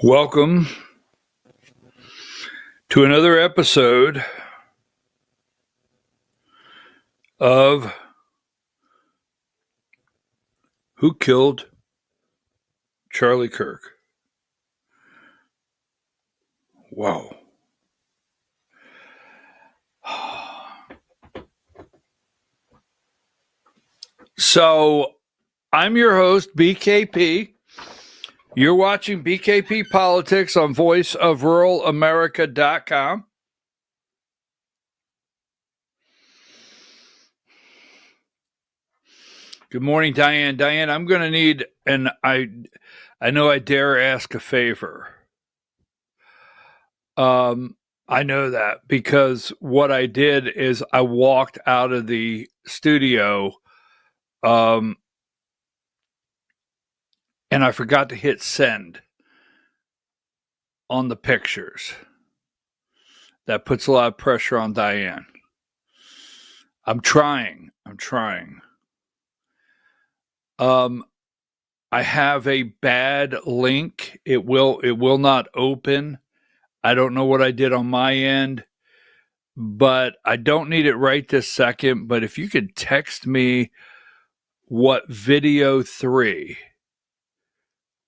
Welcome to another episode of Who Killed Charlie Kirk? Wow. So, I'm your host, BKP. You're watching BKP Politics on voiceofruralamerica.com. Good morning, Diane. Diane, I'm going to need, and I know I dare ask a favor. I know that because what I did is I walked out of the studio, and I forgot to hit send on the pictures. That puts a lot of pressure on Diane. I'm trying. I have a bad link. It will not open. I don't know what I did on my end, but I don't need it right this second. But if you could text me what video 3,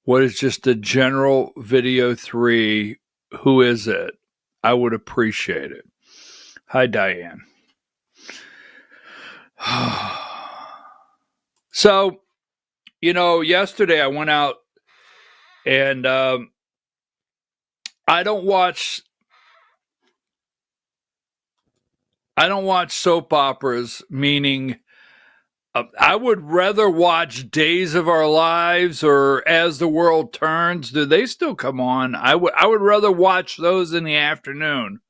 what is just the general video 3, who is it? I would appreciate it. Hi, Diane. So, yesterday I went out and I don't watch soap operas, meaning I would rather watch Days of Our Lives or As the World Turns. Do they still come on? I would rather watch those in the afternoon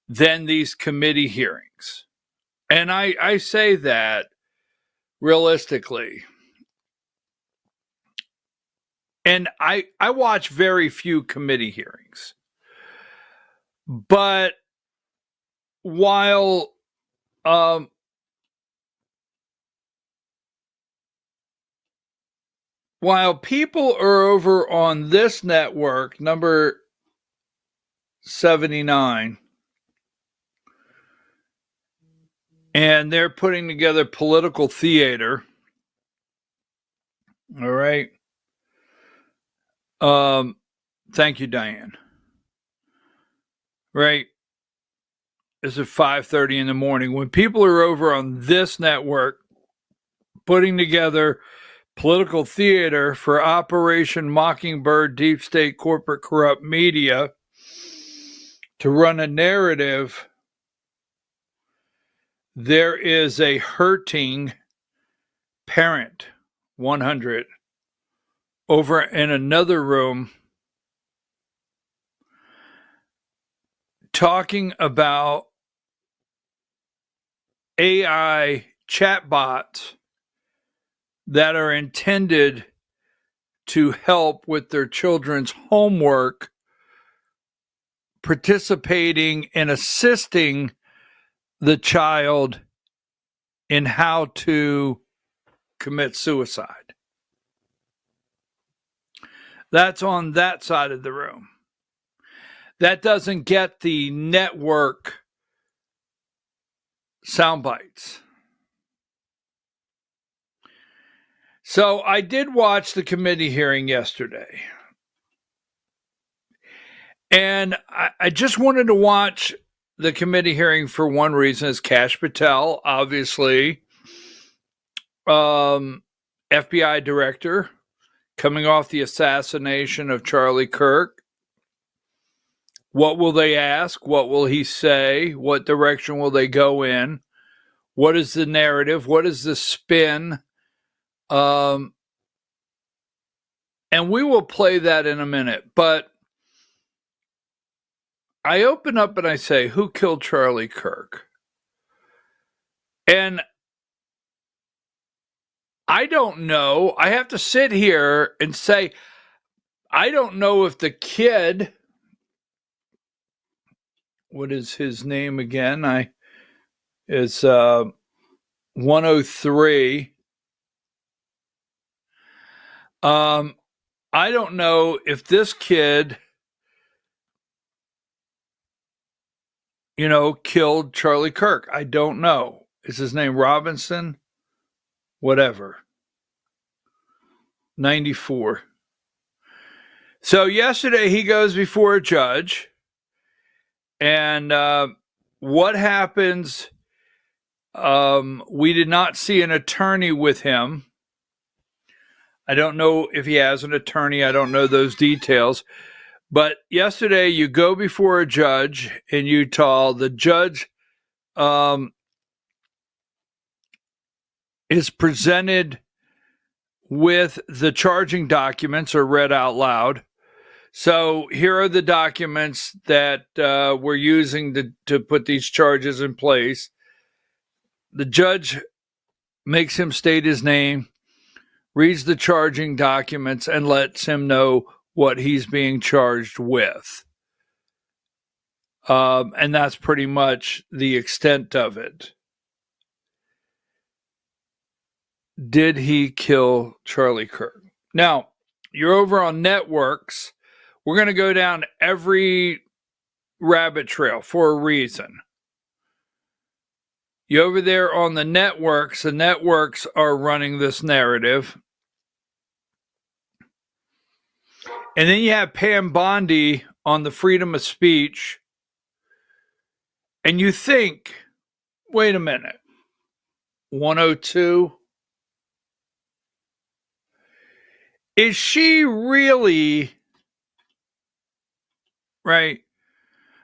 than these committee hearings. And I say that realistically. And I watch very few committee hearings. But while people are over on this network, number 79, and they're putting together political theater, all right. Thank you, Diane. Right. It's at 5:30 in the morning. When people are over on this network putting together political theater for Operation Mockingbird, deep state, corporate, corrupt media to run a narrative, there is a hurting parent 100 over in another room talking about AI chatbots that are intended to help with their children's homework, participating and assisting the child in how to commit suicide. That's on that side of the room. That doesn't get the network sound bites. So I did watch the committee hearing yesterday. And I just wanted to watch the committee hearing for one reason, is Kash Patel, obviously, FBI director, coming off the assassination of Charlie Kirk. What will they ask? What will he say? What direction will they go in? What is the narrative? What is the spin? And we will play that in a minute. But I open up and I say, who killed Charlie Kirk? And I don't know. I have to sit here and say, I don't know if the kid, what is his name again? Is 103. I don't know if this kid, killed Charlie Kirk. I don't know. Is his name Robinson? Whatever. 94. So yesterday he goes before a judge, and what happens? We did not see an attorney with him. I don't know if he has an attorney. I don't know those details. But yesterday you go before a judge in Utah. The judge is presented with the charging documents, or read out loud. So here are the documents that we're using to put these charges in place. The judge makes him state his name, reads the charging documents, and lets him know what he's being charged with. And that's pretty much the extent of it. Did he kill Charlie Kirk? Now, you're over on networks. We're going to go down every rabbit trail for a reason. You over there on the networks are running this narrative. And then you have Pam Bondi on the freedom of speech. And you think, wait a minute, 102? Is she really, right?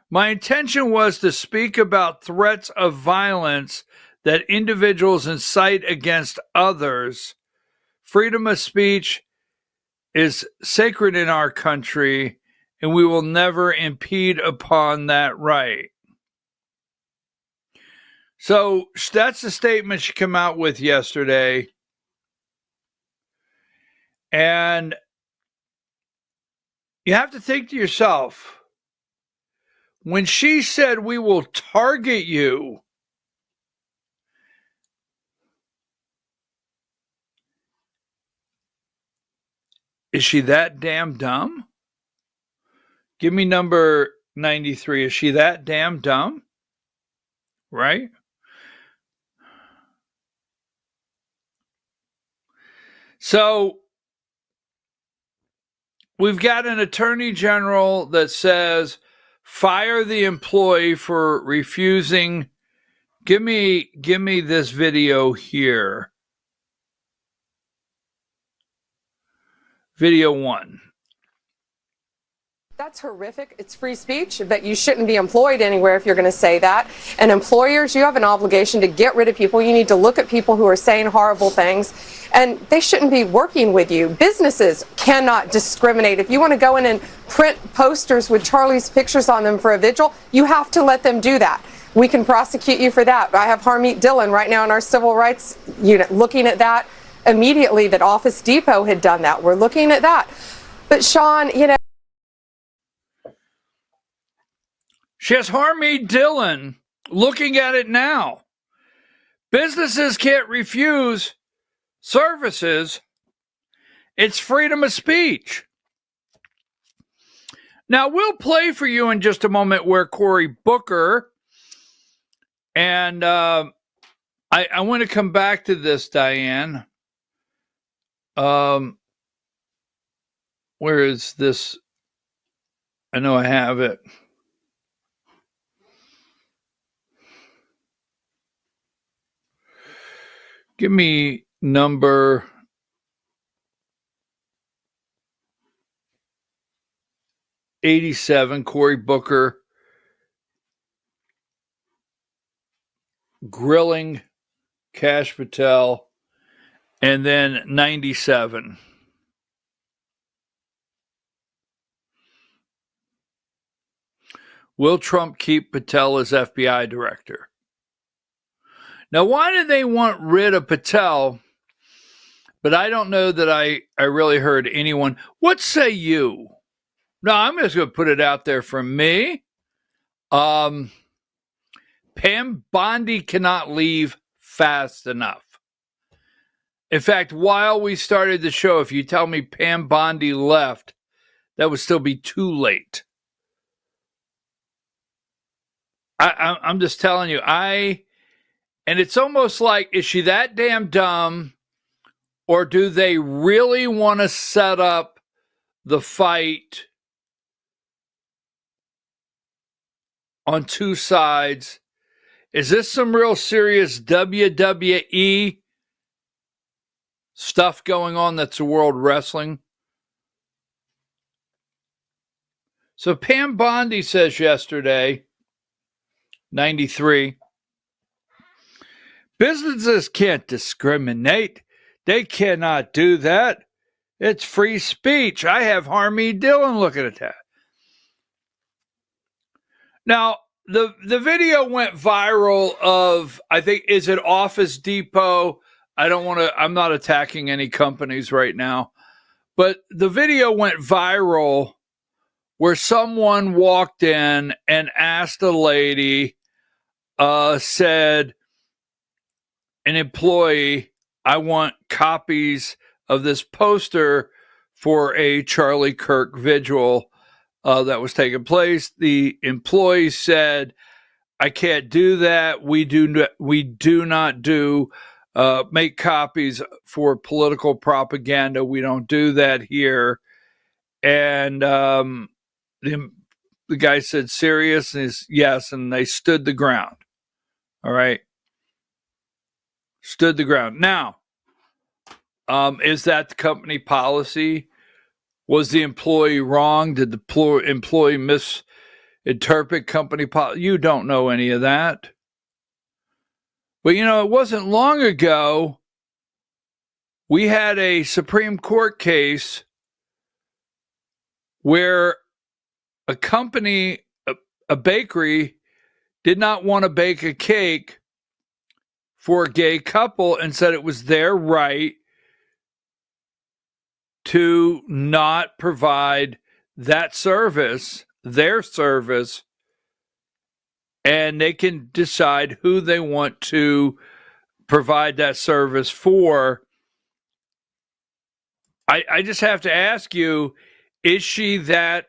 My intention was to speak about threats of violence that individuals incite against others. Freedom of speech is sacred in our country, and we will never impede upon that right. So that's the statement she came out with yesterday. And you have to think to yourself, when she said we will target you, is she that damn dumb? Give me number 93. Is she that damn dumb? Right? So we've got an attorney general that says, fire the employee for refusing. Give me this video here. Video 1. That's horrific. It's free speech, but you shouldn't be employed anywhere if you're going to say that. And employers, you have an obligation to get rid of people. You need to look at people who are saying horrible things, and they shouldn't be working with you. Businesses cannot discriminate. If you want to go in and print posters with Charlie's pictures on them for a vigil, you have to let them do that. We can prosecute you for that. I have Harmeet Dillon right now in our civil rights unit looking at that immediately, that Office Depot had done that. We're looking at that. But Sean, She has Harmeet Dillon looking at it now. Businesses can't refuse services. It's freedom of speech. Now, we'll play for you in just a moment where Cory Booker, and I want to come back to this, Diane. Where is this? I know I have it. Give me number 87, Cory Booker grilling Kash Patel, and then 97. Will Trump keep Patel as FBI director? Now, why do they want rid of Patel? But I don't know that I really heard anyone. What say you? No, I'm just going to put it out there from me. Pam Bondi cannot leave fast enough. In fact, while we started the show, if you tell me Pam Bondi left, that would still be too late. I'm just telling you, and it's almost like, is she that damn dumb, or do they really want to set up the fight on two sides? Is this some real serious WWE stuff going on that's the World Wrestling? So Pam Bondi says yesterday, 93, businesses can't discriminate. They cannot do that. It's free speech. I have Harmony Dillon looking at that. Now, the video went viral of, I think, is it Office Depot? I'm not attacking any companies right now, but the video went viral where someone walked in and asked a lady, said, an employee, I want copies of this poster for a Charlie Kirk vigil that was taking place. The employee said, I can't do that. We do not do make copies for political propaganda. We don't do that here. And the guy said, serious? And he's, yes. And they stood the ground. All right. Stood the ground. Now, is that the company policy? Was the employee wrong? Did the employee misinterpret company policy? You don't know any of that. But, it wasn't long ago we had a Supreme Court case where a company, a bakery, did not want to bake a cake for a gay couple and said it was their right to not provide that service, their service, and they can decide who they want to provide that service for. I just have to ask you, is she that,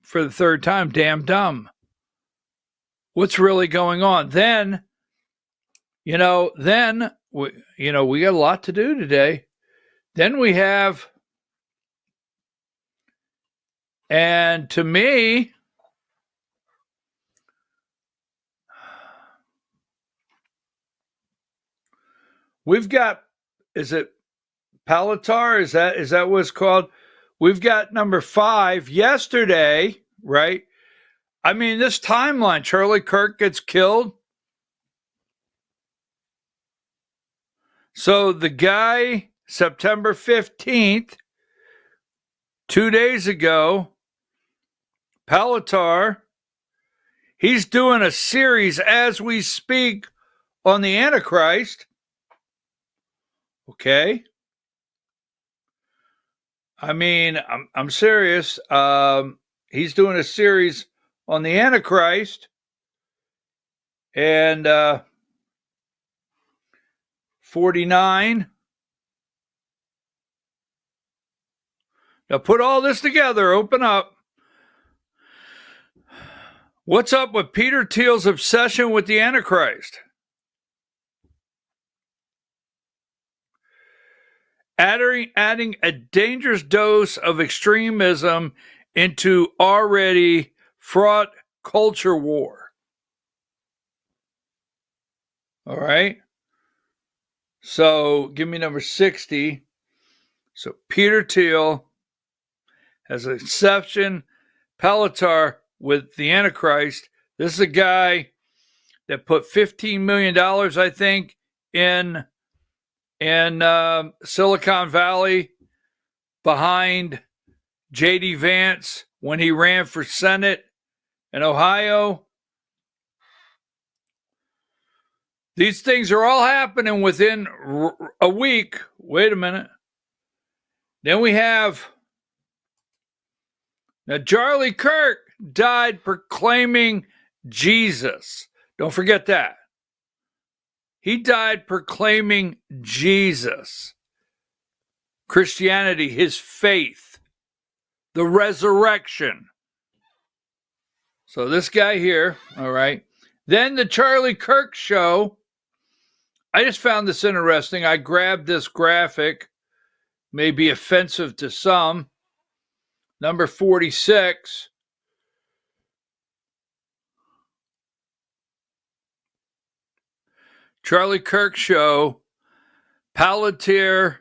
for the third time, damn dumb? What's really going on? Then, we got a lot to do today. Then we have, and to me, we've got, is it Palatar? Is that what it's called? We've got number 5 yesterday, right? I mean, this timeline, Charlie Kirk gets killed. So the guy, September 15th, 2 days ago, Palatar, he's doing a series as we speak on the Antichrist. Okay. I mean, I'm serious. He's doing a series on the Antichrist, and 49. Now put all this together, open up. What's up with Peter Thiel's obsession with the Antichrist? Adding a dangerous dose of extremism into already fraught culture war. All right. So give me number 60. So Peter Thiel has an exception. Palatar with the Antichrist. This is a guy that put $15 million, I think, in Silicon Valley behind J.D. Vance when he ran for Senate in Ohio. These things are all happening within a week. Wait a minute. Then we have, now Charlie Kirk died proclaiming Jesus. Don't forget that. He died proclaiming Jesus. Christianity, his faith, the resurrection. So this guy here, all right. Then the Charlie Kirk show. I just found this interesting. I grabbed this graphic, may be offensive to some. Number 46. Charlie Kirk show, Palantir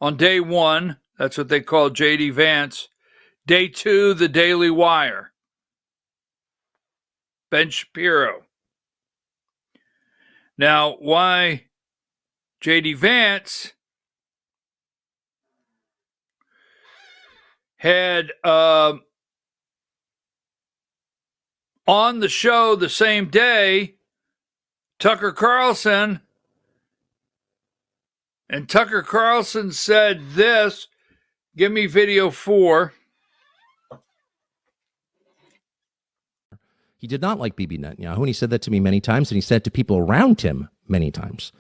on day 1. That's what they call J.D. Vance. Day 2, the Daily Wire. Ben Shapiro. Now, why J.D. Vance had on the show the same day Tucker Carlson, and Tucker Carlson said this. Give me video 4. He did not like Bibi Netanyahu, and he said that to me many times, and he said it to people around him many times.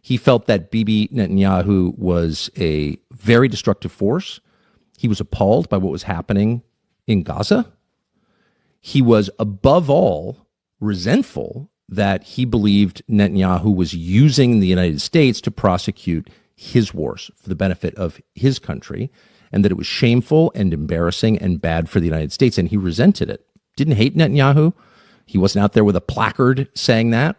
He felt that Bibi Netanyahu was a very destructive force. He was appalled by what was happening in Gaza. He was, above all, resentful that he believed Netanyahu was using the United States to prosecute his wars for the benefit of his country, and that it was shameful and embarrassing and bad for the United States, and he resented it. Didn't hate Netanyahu. He wasn't out there with a placard saying that,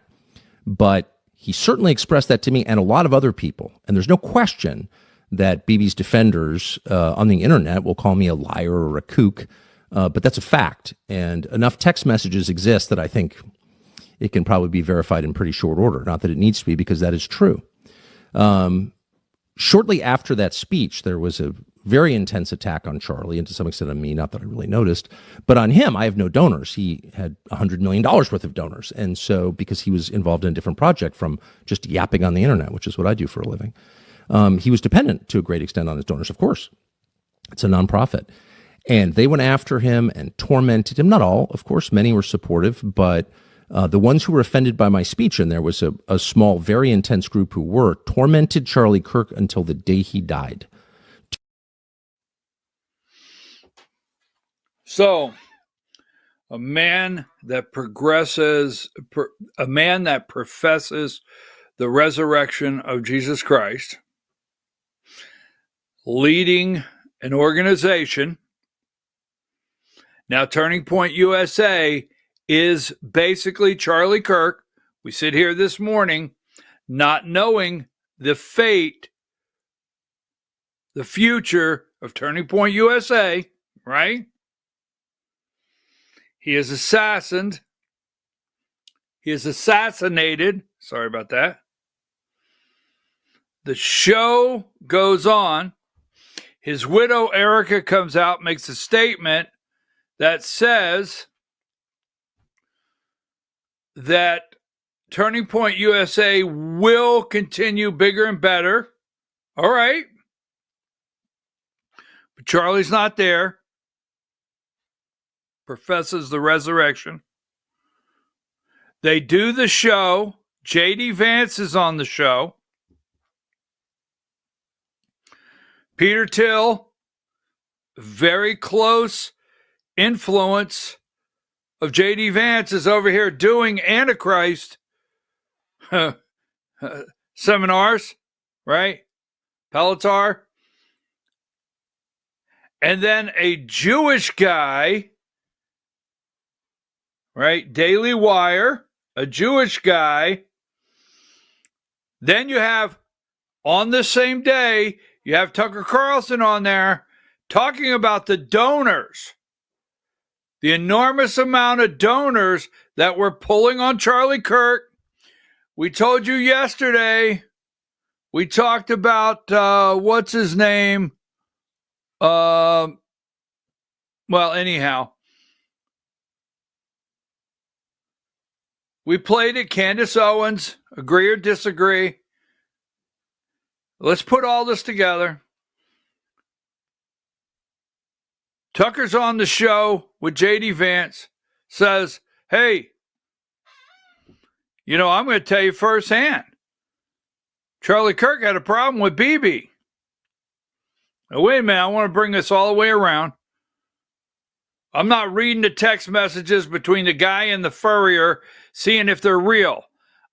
but he certainly expressed that to me and a lot of other people. And there's no question that Bibi's defenders on the internet will call me a liar or a kook, but that's a fact. And enough text messages exist that I think it can probably be verified in pretty short order. Not that it needs to be, because that is true. Shortly after that speech, there was a very intense attack on Charlie, and to some extent on me, not that I really noticed. But on him, I have no donors. He had $100 million worth of donors. And so, because he was involved in a different project from just yapping on the internet, which is what I do for a living, he was dependent to a great extent on his donors, of course. It's a nonprofit. And they went after him and tormented him. Not all, of course. Many were supportive, but the ones who were offended by my speech, and there was a small, very intense group who were, tormented Charlie Kirk until the day he died. So, a man that professes the resurrection of Jesus Christ, leading an organization. Now, Turning Point USA is basically Charlie Kirk. We sit here this morning not knowing the fate, the future of Turning Point USA, right? He is assassinated. Sorry about that. The show goes on. His widow, Erica, comes out, makes a statement that says that Turning Point USA will continue bigger and better. All right. But Charlie's not there. Professes the resurrection. They do the show. J.D. Vance is on the show. Peter Thiel, very close influence of J.D. Vance, is over here doing Antichrist seminars, right? Palantir. And then a Jewish guy, right? Daily Wire, a Jewish guy. Then you have, on the same day, you have Tucker Carlson on there talking about the donors, the enormous amount of donors that were pulling on Charlie Kirk. We told you yesterday, we talked about, what's his name? Well, anyhow, we played it. Candace Owens, agree or disagree. Let's put all this together. Tucker's on the show with J.D. Vance, says, hey, you know, I'm going to tell you firsthand. Charlie Kirk had a problem with Bibi. Now, wait a minute. I want to bring this all the way around. I'm not reading the text messages between the guy and the furrier, seeing if they're real.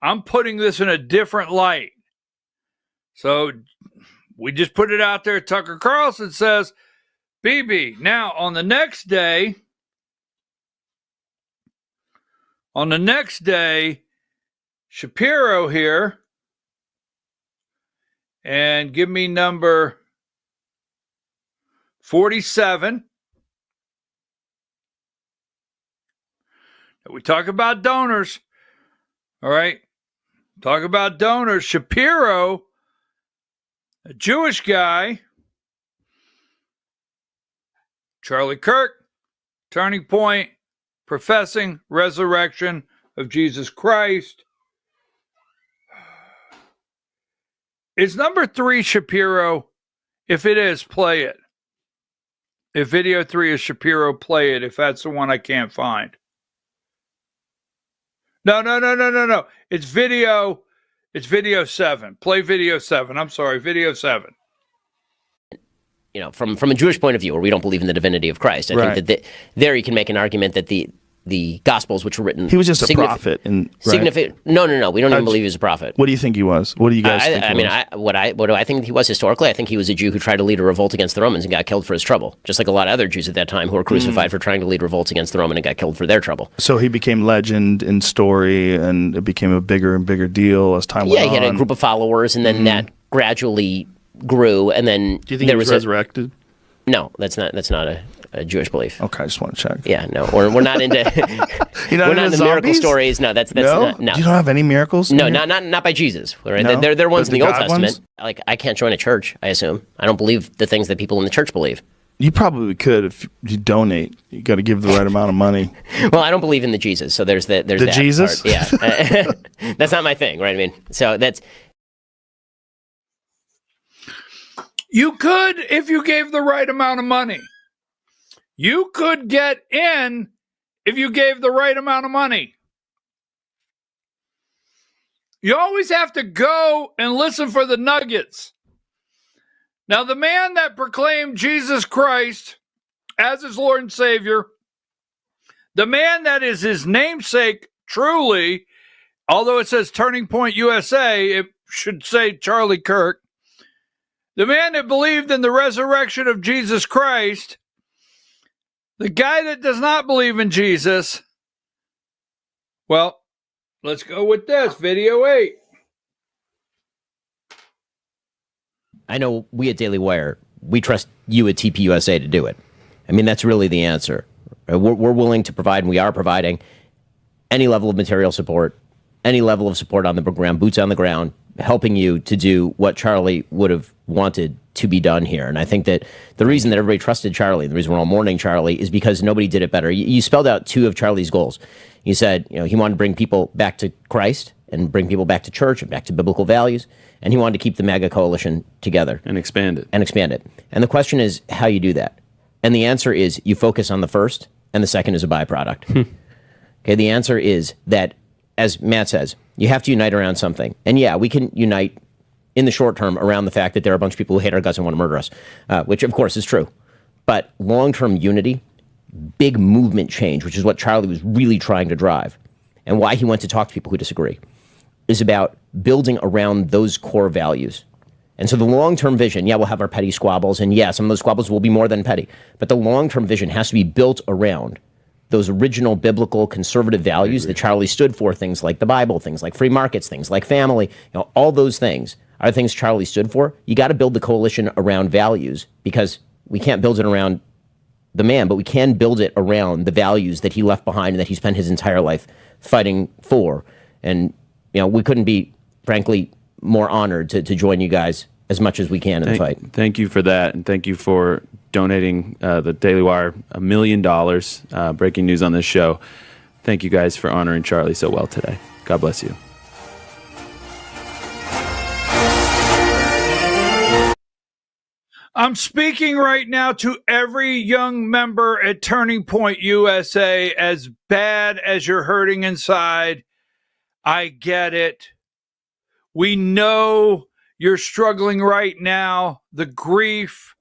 I'm putting this in a different light. So we just put it out there. Tucker Carlson says, BB. Now, on the next day, Shapiro here, and give me number 47. We talk about donors. All right. Talk about donors. Shapiro, a Jewish guy. Charlie Kirk, Turning Point, professing resurrection of Jesus Christ. Is number 3 Shapiro? If it is, play it. If video 3 is Shapiro, play it. If that's the one I can't find. No. It's video 7. Play video 7. I'm sorry, video 7. You know, from a Jewish point of view, where we don't believe in the divinity of Christ, I think that there you can make an argument that the Gospels, which were written, he was just a prophet, and significant. No, we don't even believe he was a prophet. What do you think he was? What do you guys think? What do I think he was historically? I think he was a Jew who tried to lead a revolt against the Romans and got killed for his trouble, just like a lot of other Jews at that time who were crucified for trying to lead revolts against the Roman and got killed for their trouble. So he became legend in story, and it became a bigger and bigger deal as time went on. Yeah, he had a group of followers, and then that gradually grew, and then do you think he was resurrected? No, that's not a Jewish belief. Okay, I just want to check. Yeah, no, we're not into we're not into miracle stories. No, that's no? Not. No. You don't have any miracles? No, not by Jesus. Right? No? They're ones in the Old Testament. Ones? Like, I can't join a church, I assume. I don't believe the things that people in the church believe. You probably could if you donate. You got to give the right amount of money. Well, I don't believe in the Jesus, so there's that Jesus part. Yeah. That's not my thing, right? I mean, so that's. You could if you gave the right amount of money. You could get in if you gave the right amount of money. You always have to go and listen for the nuggets. Now, the man that proclaimed Jesus Christ as his Lord and Savior, the man that is his namesake truly, although it says Turning Point USA, it should say Charlie Kirk. The man that believed in the resurrection of Jesus Christ, the guy that does not believe in Jesus, well, let's go with this, video 8. I know we at Daily Wire, we trust you at TPUSA to do it. I mean, that's really the answer. We're willing to provide, and we are providing, any level of material support, any level of support on the ground, boots on the ground, helping you to do what Charlie would have wanted to be done here. And I think that the reason that everybody trusted Charlie, the reason we're all mourning Charlie, is because nobody did it better. You spelled out 2 of Charlie's goals. You said, he wanted to bring people back to Christ and bring people back to church and back to biblical values. And he wanted to keep the MAGA coalition together. And expand it. And the question is how you do that. And the answer is you focus on the first, and the second is a byproduct. Okay, the answer is that, as Matt says, you have to unite around something. And yeah, we can unite in the short term around the fact that there are a bunch of people who hate our guts and want to murder us, which of course is true. But long-term unity, big movement change, which is what Charlie was really trying to drive, and why he went to talk to people who disagree, is about building around those core values. And so the long-term vision, yeah, we'll have our petty squabbles, and yeah, some of those squabbles will be more than petty, but the long-term vision has to be built around those original biblical conservative values that Charlie stood for, things like the Bible, things like free markets, things like family, all those things are things Charlie stood for. You got to build the coalition around values, because we can't build it around the man, but we can build it around the values that he left behind and that he spent his entire life fighting for. And, we couldn't be, frankly, more honored to join you guys as much as we can in the fight. Thank you for that, and thank you for donating the Daily Wire $1 million, breaking news on this show. Thank you guys for honoring Charlie so well today. God bless you. I'm speaking right now to every young member at Turning Point USA. As bad as you're hurting inside, I get it. We know you're struggling right now, the grief,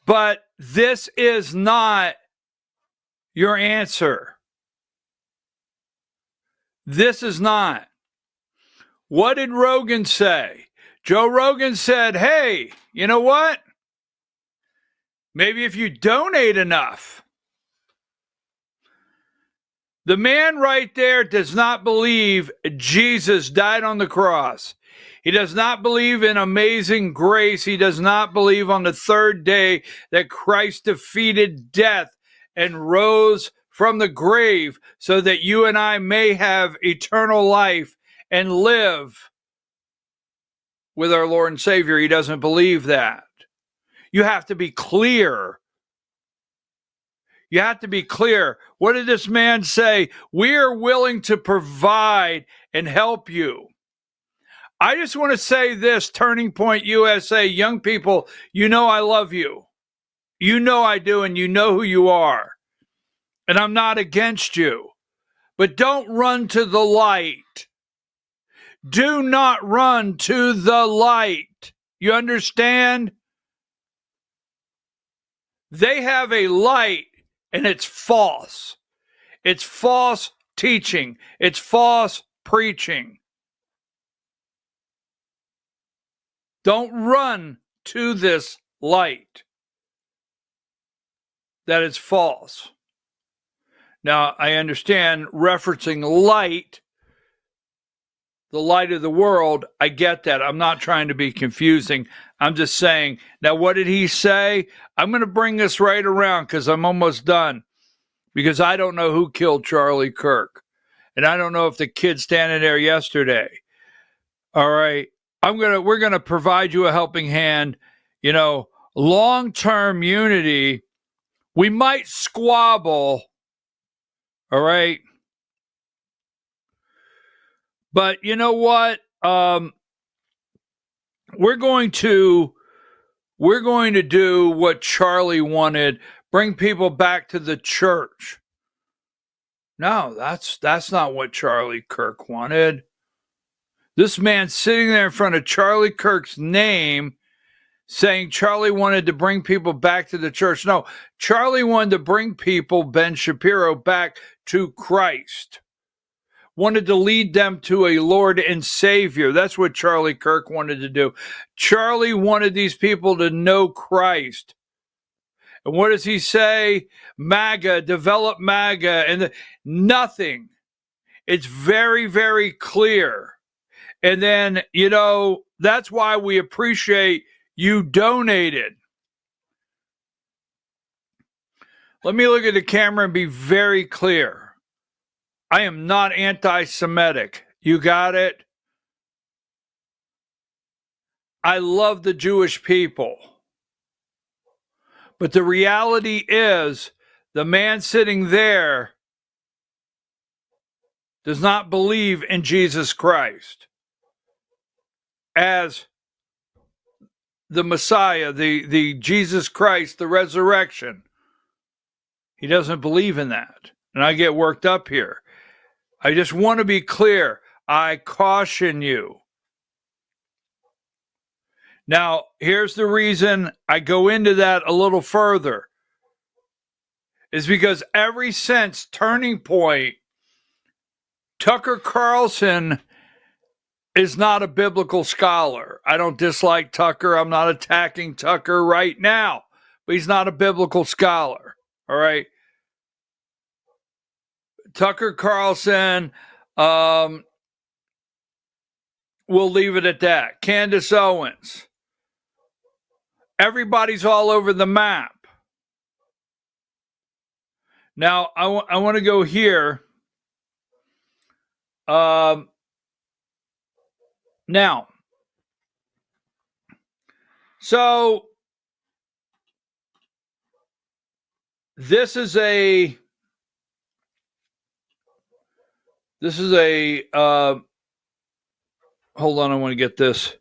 But this is not your answer. This is not. What did Rogan say? Joe Rogan said, hey, you know what? Maybe if you donate enough. The man right there does not believe Jesus died on the cross. He does not believe in amazing grace. He does not believe on the third day that Christ defeated death and rose from the grave so that you and I may have eternal life and live with our Lord and Savior. He doesn't believe that. You have to be clear. You have to be clear. What did this man say? We are willing to provide and help you. I just want to say this, Turning Point USA, young people, you know I love you. You know I do, and you know who you are. And I'm not against you. But don't run to the light. Do not run to the light. You understand? They have a light, and it's false. It's false teaching. It's false preaching. Don't run to this light. That is false. Now, I understand referencing light, the light of the world. I get that. I'm not trying to be confusing. I'm just saying. Now, what did he say? I'm going to bring this right around because I'm almost done. Because I don't know who killed Charlie Kirk. And I don't know if the kid standing there yesterday. All right. We're going to provide you a helping hand. You know, long-term unity. We might squabble. All right. But you know what? We're going to do what Charlie wanted, bring people back to the church. No, that's not what Charlie Kirk wanted. This man sitting there in front of Charlie Kirk's name saying Charlie wanted to bring people back to the church. No, Charlie wanted to bring people, Ben Shapiro, back to Christ. Wanted to lead them to a Lord and Savior. That's what Charlie Kirk wanted to do. Charlie wanted these people to know Christ. And what does he say? MAGA, develop MAGA, and nothing. It's very, very clear. And then, you know, that's why we appreciate you donated. Let me look at the camera and be very clear. I am not anti-Semitic. You got it? I love the Jewish people. But the reality is, the man sitting there does not believe in Jesus Christ as the Messiah, the Jesus Christ, the resurrection. He doesn't believe in that. And I get worked up here. I just want to be clear. I caution you. Now, here's the reason I go into that a little further. Is because ever since Turning Point, Tucker Carlson is not a biblical scholar. I don't dislike Tucker. I'm not attacking Tucker right now. But he's not a biblical scholar. All right? Tucker Carlson, we'll leave it at that. Candace Owens. Everybody's all over the map. Now, I want to go here. Now, so this is a hold on, I want to get this.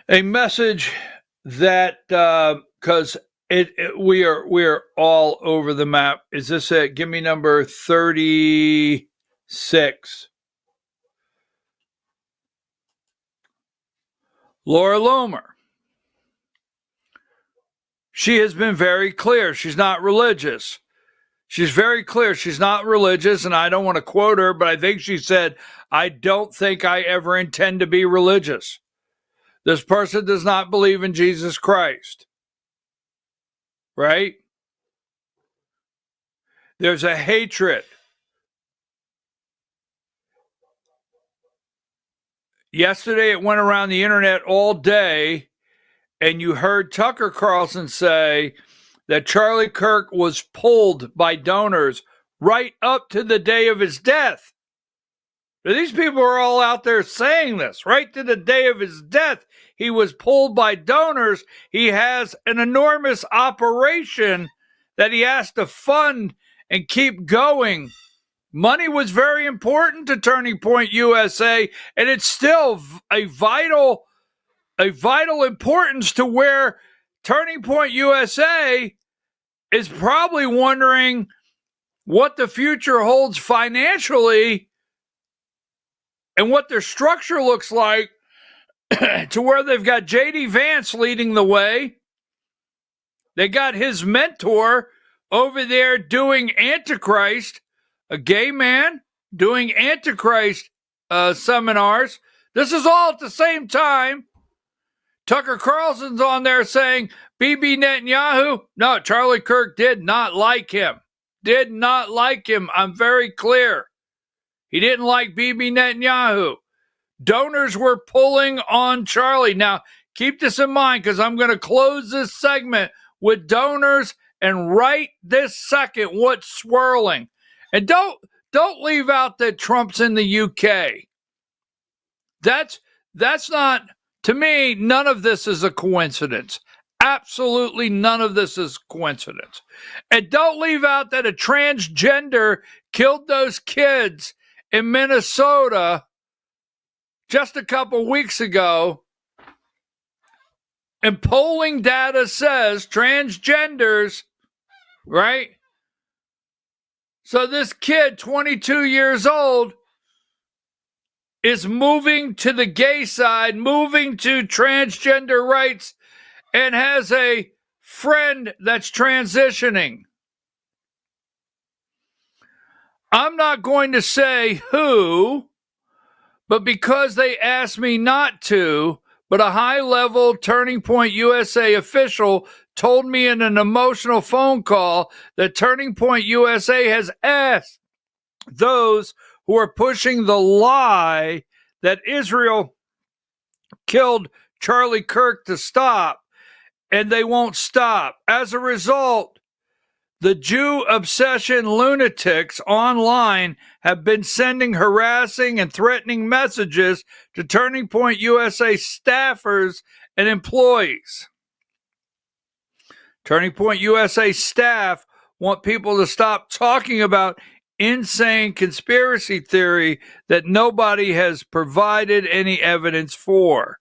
A message that because we are all over the map. Is this it? Give me number 36. Laura Lomer. She has been very clear. She's not religious. She's very clear. She's not religious, and I don't want to quote her, but I think she said, I don't think I ever intend to be religious. This person does not believe in Jesus Christ. Right? There's a hatred. Yesterday, it went around the internet all day, and you heard Tucker Carlson say that Charlie Kirk was pulled by donors right up to the day of his death. Now, these people are all out there saying this. Right to the day of his death, he was pulled by donors. He has an enormous operation that he has to fund and keep going. Money was very important to Turning Point USA, and it's still a vital importance to where Turning Point USA is probably wondering what the future holds financially and what their structure looks like, to where they've got J.D. Vance leading the way. They got his mentor over there doing Antichrist, a gay man doing Antichrist seminars. This is all at the same time. Tucker Carlson's on there saying, Bibi Netanyahu, no, Charlie Kirk did not like him. Did not like him. I'm very clear. He didn't like Bibi Netanyahu. Donors were pulling on Charlie. Now, keep this in mind, because I'm going to close this segment with donors and right this second what's swirling. And don't leave out that Trump's in the UK. That's not, to me, none of this is a coincidence. Absolutely none of this is coincidence. And don't leave out that a transgender killed those kids in Minnesota just a couple weeks ago. And polling data says transgenders, right? So this kid, 22 years old, is moving to the gay side, moving to transgender rights, and has a friend that's transitioning. I'm not going to say who, but because they asked me not to, but a high-level Turning Point USA official told me in an emotional phone call that Turning Point USA has asked those who are pushing the lie that Israel killed Charlie Kirk to stop, and they won't stop. As a result, the Jew obsession lunatics online have been sending harassing and threatening messages to Turning Point USA staffers and employees. Turning Point USA staff want people to stop talking about insane conspiracy theory that nobody has provided any evidence for.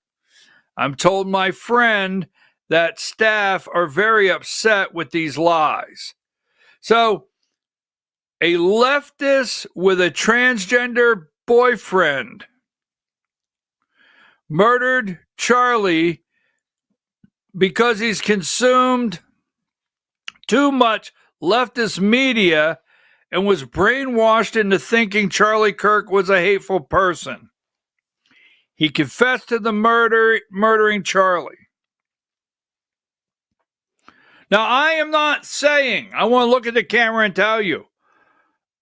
I'm told my friend that staff are very upset with these lies. So, a leftist with a transgender boyfriend murdered Charlie because he's consumed too much leftist media and was brainwashed into thinking Charlie Kirk was a hateful person. He confessed to the murdering Charlie. Now, I am not saying, I want to look at the camera and tell you,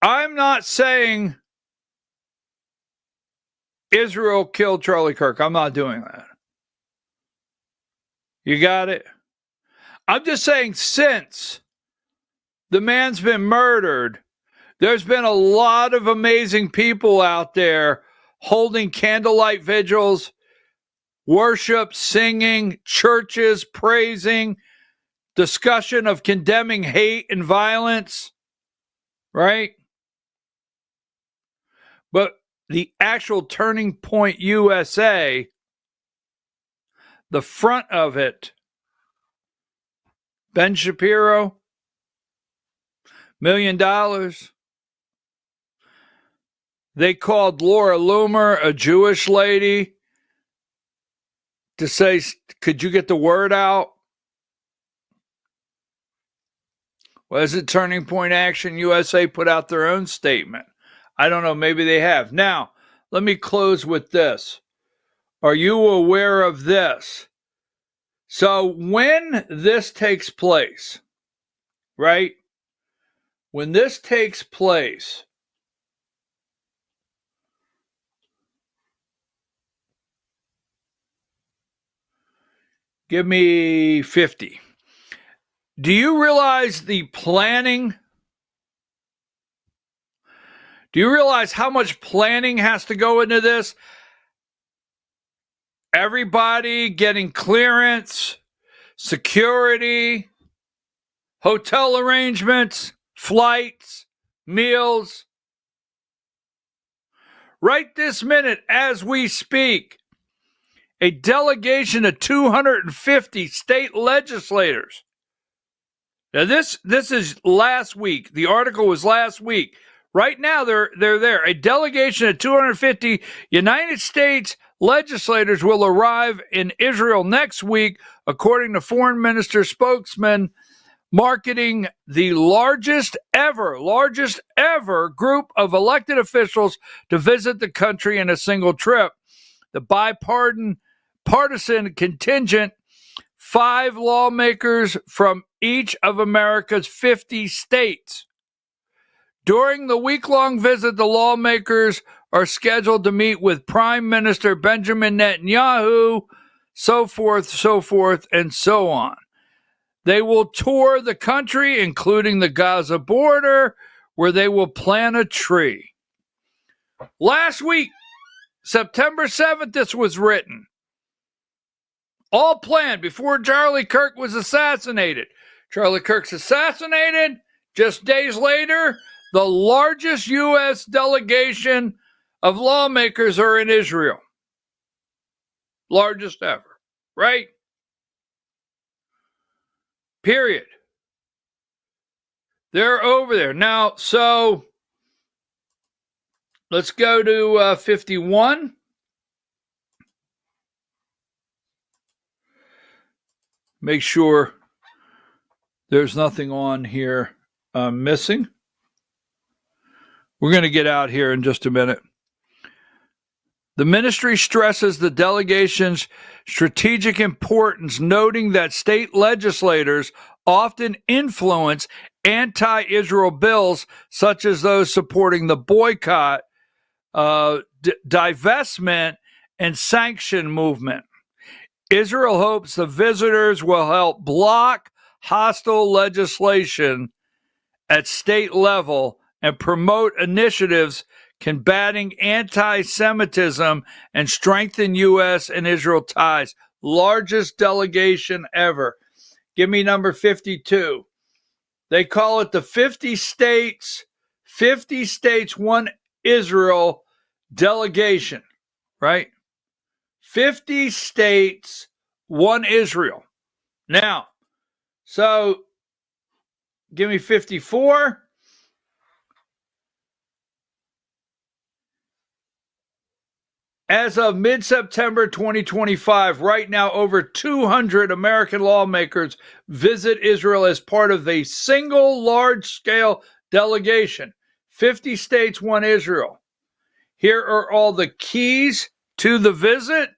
I'm not saying Israel killed Charlie Kirk. I'm not doing that. You got it? I'm just saying, since the man's been murdered, there's been a lot of amazing people out there holding candlelight vigils, worship, singing, churches, praising, discussion of condemning hate and violence, right? But the actual Turning Point USA, the front of it, Ben Shapiro, $1 million. They called Laura Loomer, a Jewish lady, to say, could you get the word out? Was it Turning Point Action USA put out their own statement? I don't know. Maybe they have. Now, let me close with this. Are you aware of this? So when this takes place, right? When this takes place, give me 50. Do you realize the planning? Do you realize how much planning has to go into this? Everybody getting clearance, security, hotel arrangements, flights, meals. Right this minute, as we speak, a delegation of 250 state legislators. Now, this is last week. The article was last week. Right now, they're there. A delegation of 250 United States legislators will arrive in Israel next week, according to Foreign Minister spokesman, marketing the largest ever group of elected officials to visit the country in a single trip. The bipartisan contingent, 5 lawmakers from each of America's 50 states. During the week-long visit, the lawmakers are scheduled to meet with Prime Minister Benjamin Netanyahu, so forth, and so on. They will tour the country, including the Gaza border, where they will plant a tree. Last week, September 7th, this was written. All planned before Charlie Kirk was assassinated. Charlie Kirk's assassinated. Just days later, the largest U.S. delegation of lawmakers are in Israel. Largest ever, right? Period. They're over there. Now, so let's go to 51. Make sure there's nothing on here missing. We're going to get out here in just a minute. The ministry stresses the delegation's strategic importance, noting that state legislators often influence anti-Israel bills, such as those supporting the boycott, divestment, and sanction movement. Israel hopes the visitors will help block hostile legislation at state level and promote initiatives combating anti-Semitism and strengthen U.S. and Israel ties. Largest delegation ever. Give me number 52. They call it the 50 states, one Israel delegation, right? 50 states, one Israel. Now, so give me 54. As of mid-September 2025, right now, over 200 American lawmakers visit Israel as part of a single large-scale delegation. 50 states, one Israel. Here are all the keys to the visit.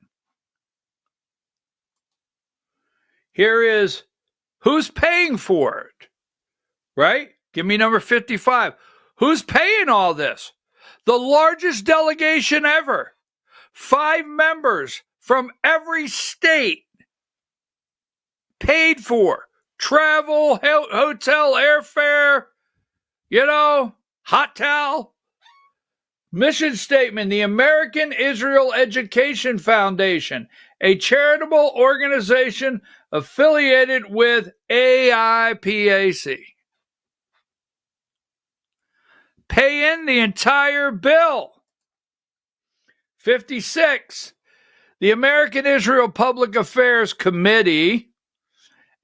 Here is who's paying for it, right? Give me number 55. Who's paying all this? The largest delegation ever. 5 members from every state paid for travel, hotel, airfare, hot towel. Mission statement: the American Israel Education Foundation, a charitable organization affiliated with AIPAC. Pay in the entire bill. 56. The American Israel Public Affairs Committee,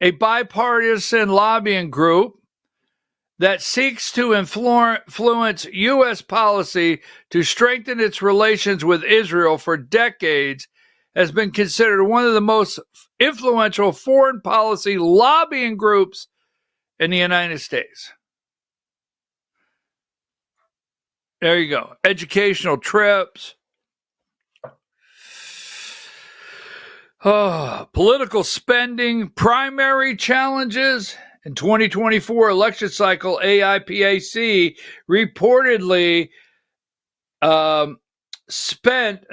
a bipartisan lobbying group that seeks to influence U.S. policy to strengthen its relations with Israel for decades, has been considered one of the most influential foreign policy lobbying groups in the United States. There you go. Educational trips. Political spending, primary challenges. In 2024 election cycle, AIPAC reportedly spent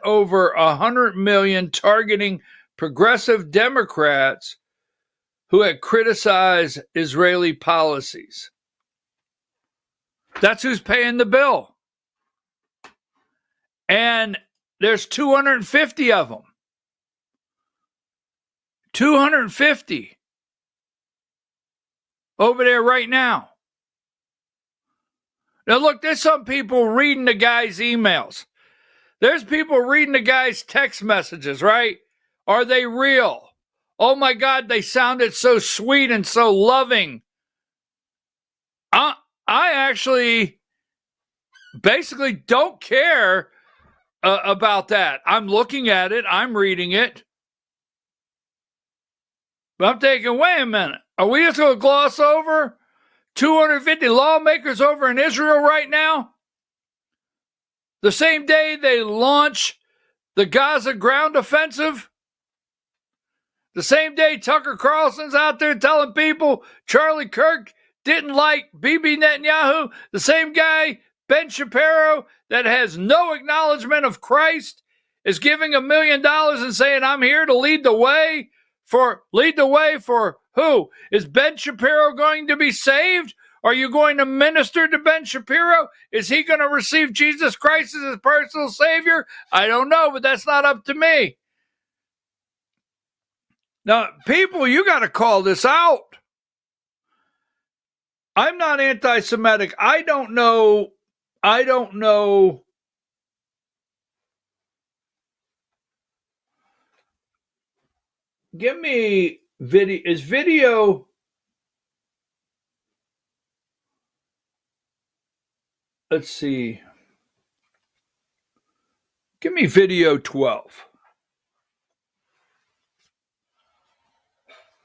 over $100 million targeting progressive Democrats who had criticized Israeli policies. That's who's paying the bill. And there's 250 of them. 250 over there right now. Now look, there's some people reading the guy's emails. There's people reading the guy's text messages, right? Are they real? Oh my God, they sounded so sweet and so loving. I actually basically don't care about that. I'm looking at it. I'm reading it. But I'm thinking, wait a minute. Are we just going to gloss over 250 lawmakers over in Israel right now? The same day they launch the Gaza ground offensive? The same day Tucker Carlson's out there telling people Charlie Kirk didn't like Bibi Netanyahu? The same guy, Ben Shapiro, that has no acknowledgement of Christ, is giving $1 million and saying, I'm here to lead the way for who? Is Ben Shapiro going to be saved? Are you going to minister to Ben Shapiro? Is he going to receive Jesus Christ as his personal Savior? I don't know, but that's not up to me. Now, people, you got to call this out. I'm not anti-Semitic. I don't know. Give me video. Is video? Let's see. Give me video 12.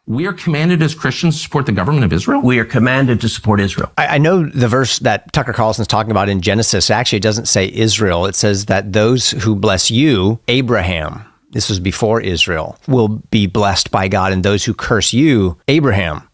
We are commanded as Christians to support the government of Israel? We are commanded to support Israel. I know the verse that Tucker Carlson's talking about in Genesis actually doesn't say Israel. It says that those who bless you, Abraham, this was before Israel, will be blessed by God, and those who curse you, Abraham,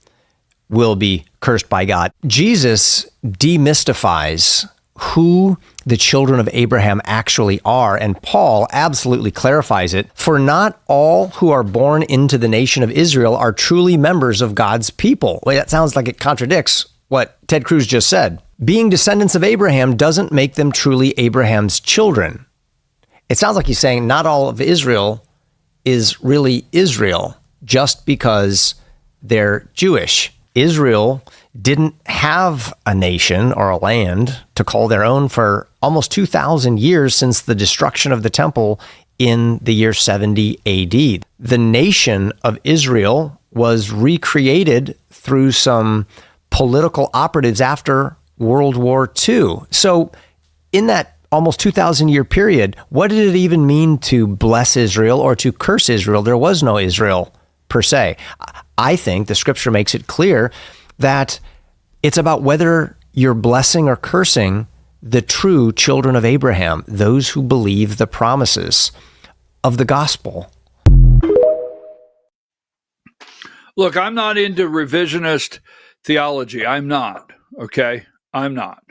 will be cursed by God. Jesus demystifies who the children of Abraham actually are, and Paul absolutely clarifies it. For not all who are born into the nation of Israel are truly members of God's people. Well, that sounds like it contradicts what Ted Cruz just said. Being descendants of Abraham doesn't make them truly Abraham's children. It sounds like he's saying not all of Israel is really Israel just because they're Jewish. Israel didn't have a nation or a land to call their own for almost 2,000 years since the destruction of the temple in the year 70 AD. The nation of Israel was recreated through some political operatives after World War II. So in that almost 2,000 year period, what did it even mean to bless Israel or to curse Israel? There was no Israel per se. I think the scripture makes it clear that it's about whether you're blessing or cursing the true children of Abraham, those who believe the promises of the gospel. Look, I'm not into revisionist theology. I'm not. Okay? I'm not.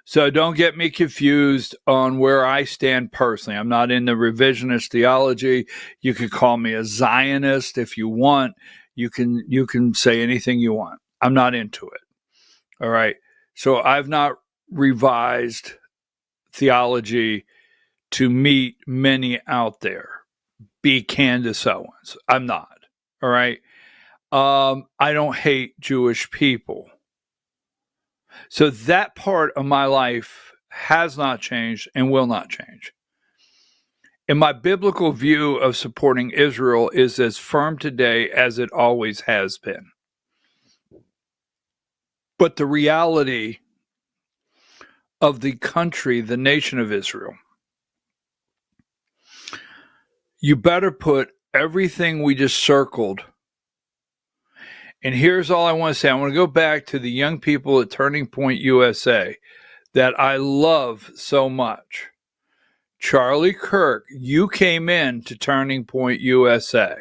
So don't get me confused on where I stand personally. I'm not into revisionist theology. You could call me a Zionist if you want. You can say anything you want. I'm not into it. All right. So I've not revised theology to meet many out there. Be Candace Owens. I'm not. All right. I don't hate Jewish people. So that part of my life has not changed and will not change. And my biblical view of supporting Israel is as firm today as it always has been. But the reality of the country, the nation of Israel, you better put everything we just circled And here's all I want to say. I want to go back to the young people at Turning Point USA that I love so much. Charlie Kirk, you came in to Turning Point USA.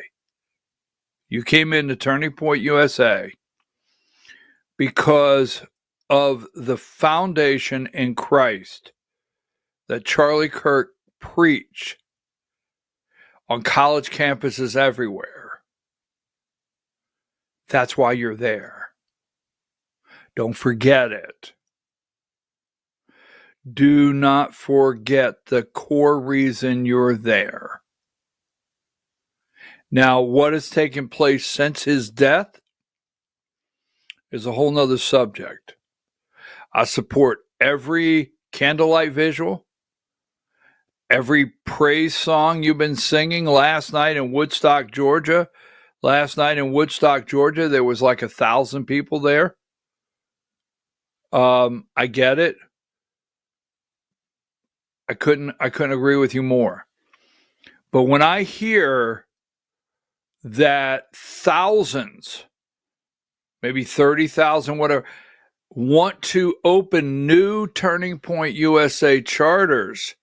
You came into Turning Point USA because of the foundation in Christ that Charlie Kirk preached on college campuses everywhere. That's why you're there. Don't forget it. Do not forget the core reason you're there. Now, what has taken place since his death is a whole nother subject. I support every candlelight visual, every praise song you've been singing last night in Woodstock, Georgia. Last night in Woodstock, Georgia, there was like 1,000 people there. I get it. I couldn't agree with you more. But when I hear that thousands, maybe 30,000, whatever, want to open new Turning Point USA charters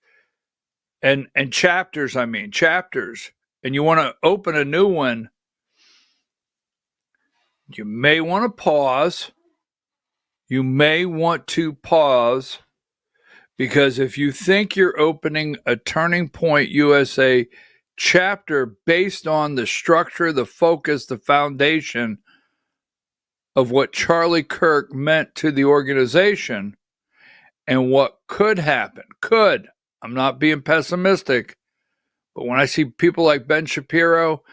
and chapters, and you want to open a new one, you may want to pause. You may want to pause, because if you think you're opening a Turning Point USA chapter based on the structure, the focus, the foundation of what Charlie Kirk meant to the organization and what could happen, I'm not being pessimistic, but when I see people like Ben Shapiro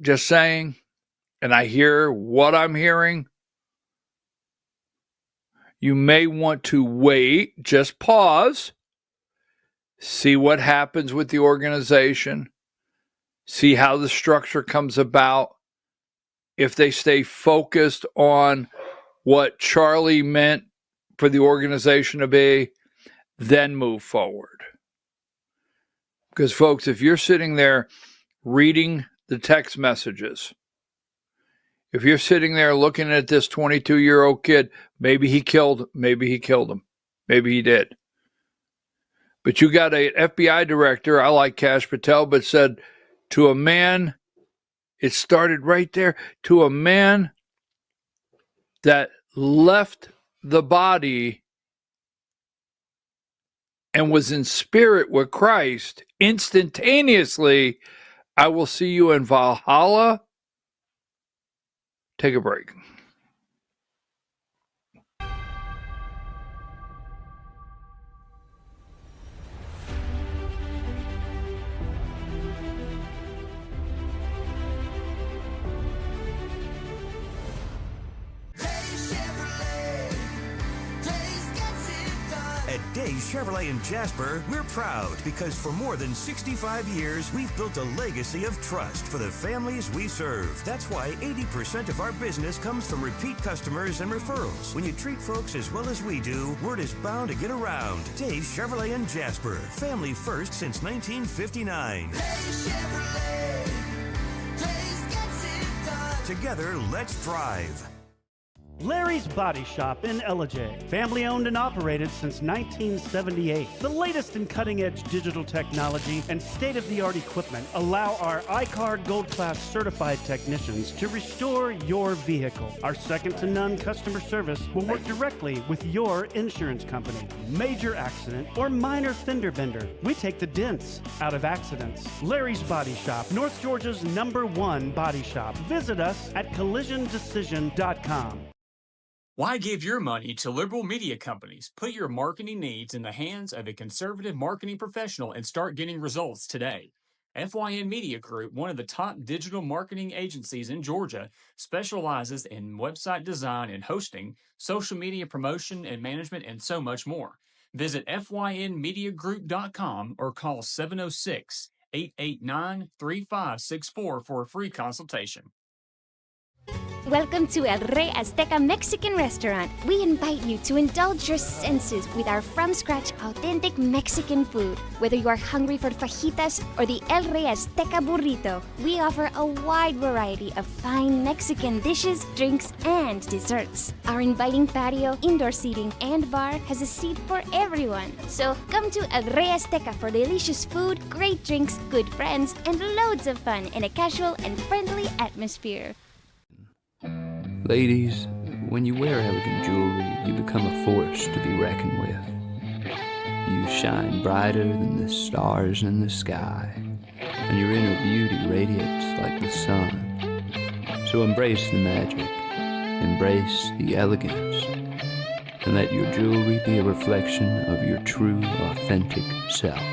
just saying, and I hear what I'm hearing, you may want to wait, just pause, see what happens with the organization, see how the structure comes about. If they stay focused on what Charlie meant for the organization to be, then move forward. Because, folks, if you're sitting there reading the text messages, if you're sitting there looking at this 22-year-old kid, maybe he killed him, maybe he did. But you got an FBI director, I like Kash Patel, but said to a man, it started right there, to a man that left the body and was in spirit with Christ, instantaneously, I will see you in Valhalla. Take a break. At Days Chevrolet in Jasper, we're proud because for more than 65 years, we've built a legacy of trust for the families we serve. That's why 80% of our business comes from repeat customers and referrals. When you treat folks as well as we do, word is bound to get around. Days Chevrolet in Jasper, family first since 1959. Days Chevrolet, Days gets it done. Together, let's drive. Larry's Body Shop in Ellijay. Family owned and operated since 1978. The latest in cutting-edge digital technology and state-of-the-art equipment allow our iCard Gold Class certified technicians to restore your vehicle. Our second-to-none customer service will work directly with your insurance company. Major accident or minor fender bender, we take the dents out of accidents. Larry's Body Shop, North Georgia's #1 body shop. Visit us at collisiondecision.com. Why give your money to liberal media companies? Put your marketing needs in the hands of a conservative marketing professional and start getting results today. FYN Media Group, one of the top digital marketing agencies in Georgia, specializes in website design and hosting, social media promotion and management, and so much more. Visit FYNmediagroup.com or call 706-889-3564 for a free consultation. Welcome to El Rey Azteca Mexican Restaurant. We invite you to indulge your senses with our from-scratch authentic Mexican food. Whether you are hungry for fajitas or the El Rey Azteca burrito, we offer a wide variety of fine Mexican dishes, drinks, and desserts. Our inviting patio, indoor seating, and bar has a seat for everyone. So come to El Rey Azteca for delicious food, great drinks, good friends, and loads of fun in a casual and friendly atmosphere. Ladies, when you wear elegant jewelry, you become a force to be reckoned with. You shine brighter than the stars in the sky, and your inner beauty radiates like the sun. So embrace the magic, embrace the elegance, and let your jewelry be a reflection of your true, authentic self.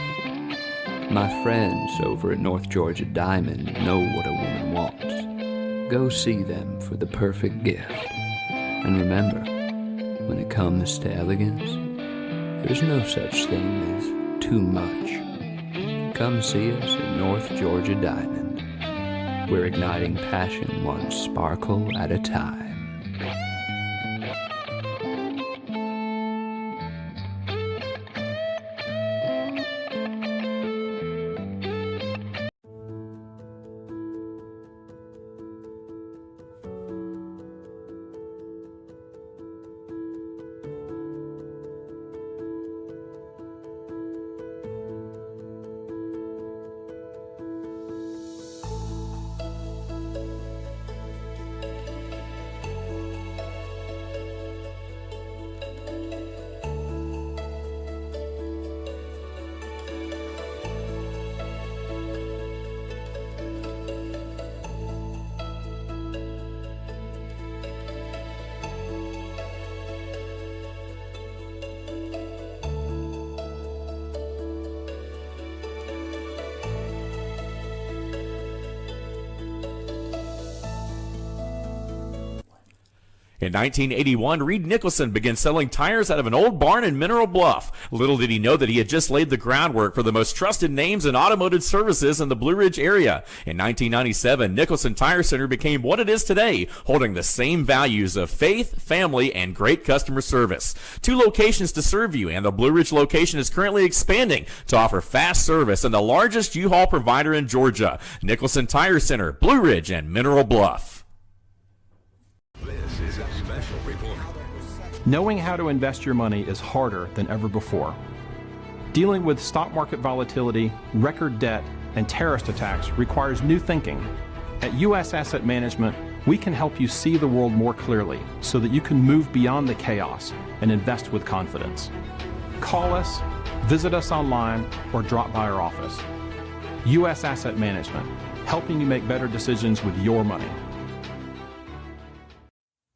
My friends over at North Georgia Diamond know what a woman wants. Go see them for the perfect gift. And remember, when it comes to elegance, there's no such thing as too much. Come see us at North Georgia Diamond. We're igniting passion one sparkle at a time. In 1981, Reed Nicholson began selling tires out of an old barn in Mineral Bluff. Little did he know that he had just laid the groundwork for the most trusted names in automotive services in the Blue Ridge area. In 1997, Nicholson Tire Center became what it is today, holding the same values of faith, family, and great customer service. 2 locations to serve you, and the Blue Ridge location is currently expanding to offer fast service and the largest U-Haul provider in Georgia. Nicholson Tire Center, Blue Ridge, and Mineral Bluff. This is a special report. Knowing how to invest your money is harder than ever before. Dealing with stock market volatility, record debt, and terrorist attacks requires new thinking. At U.S. Asset Management, we can help you see the world more clearly so that you can move beyond the chaos and invest with confidence. Call us, visit us online, or drop by our office. U.S. Asset Management, helping you make better decisions with your money.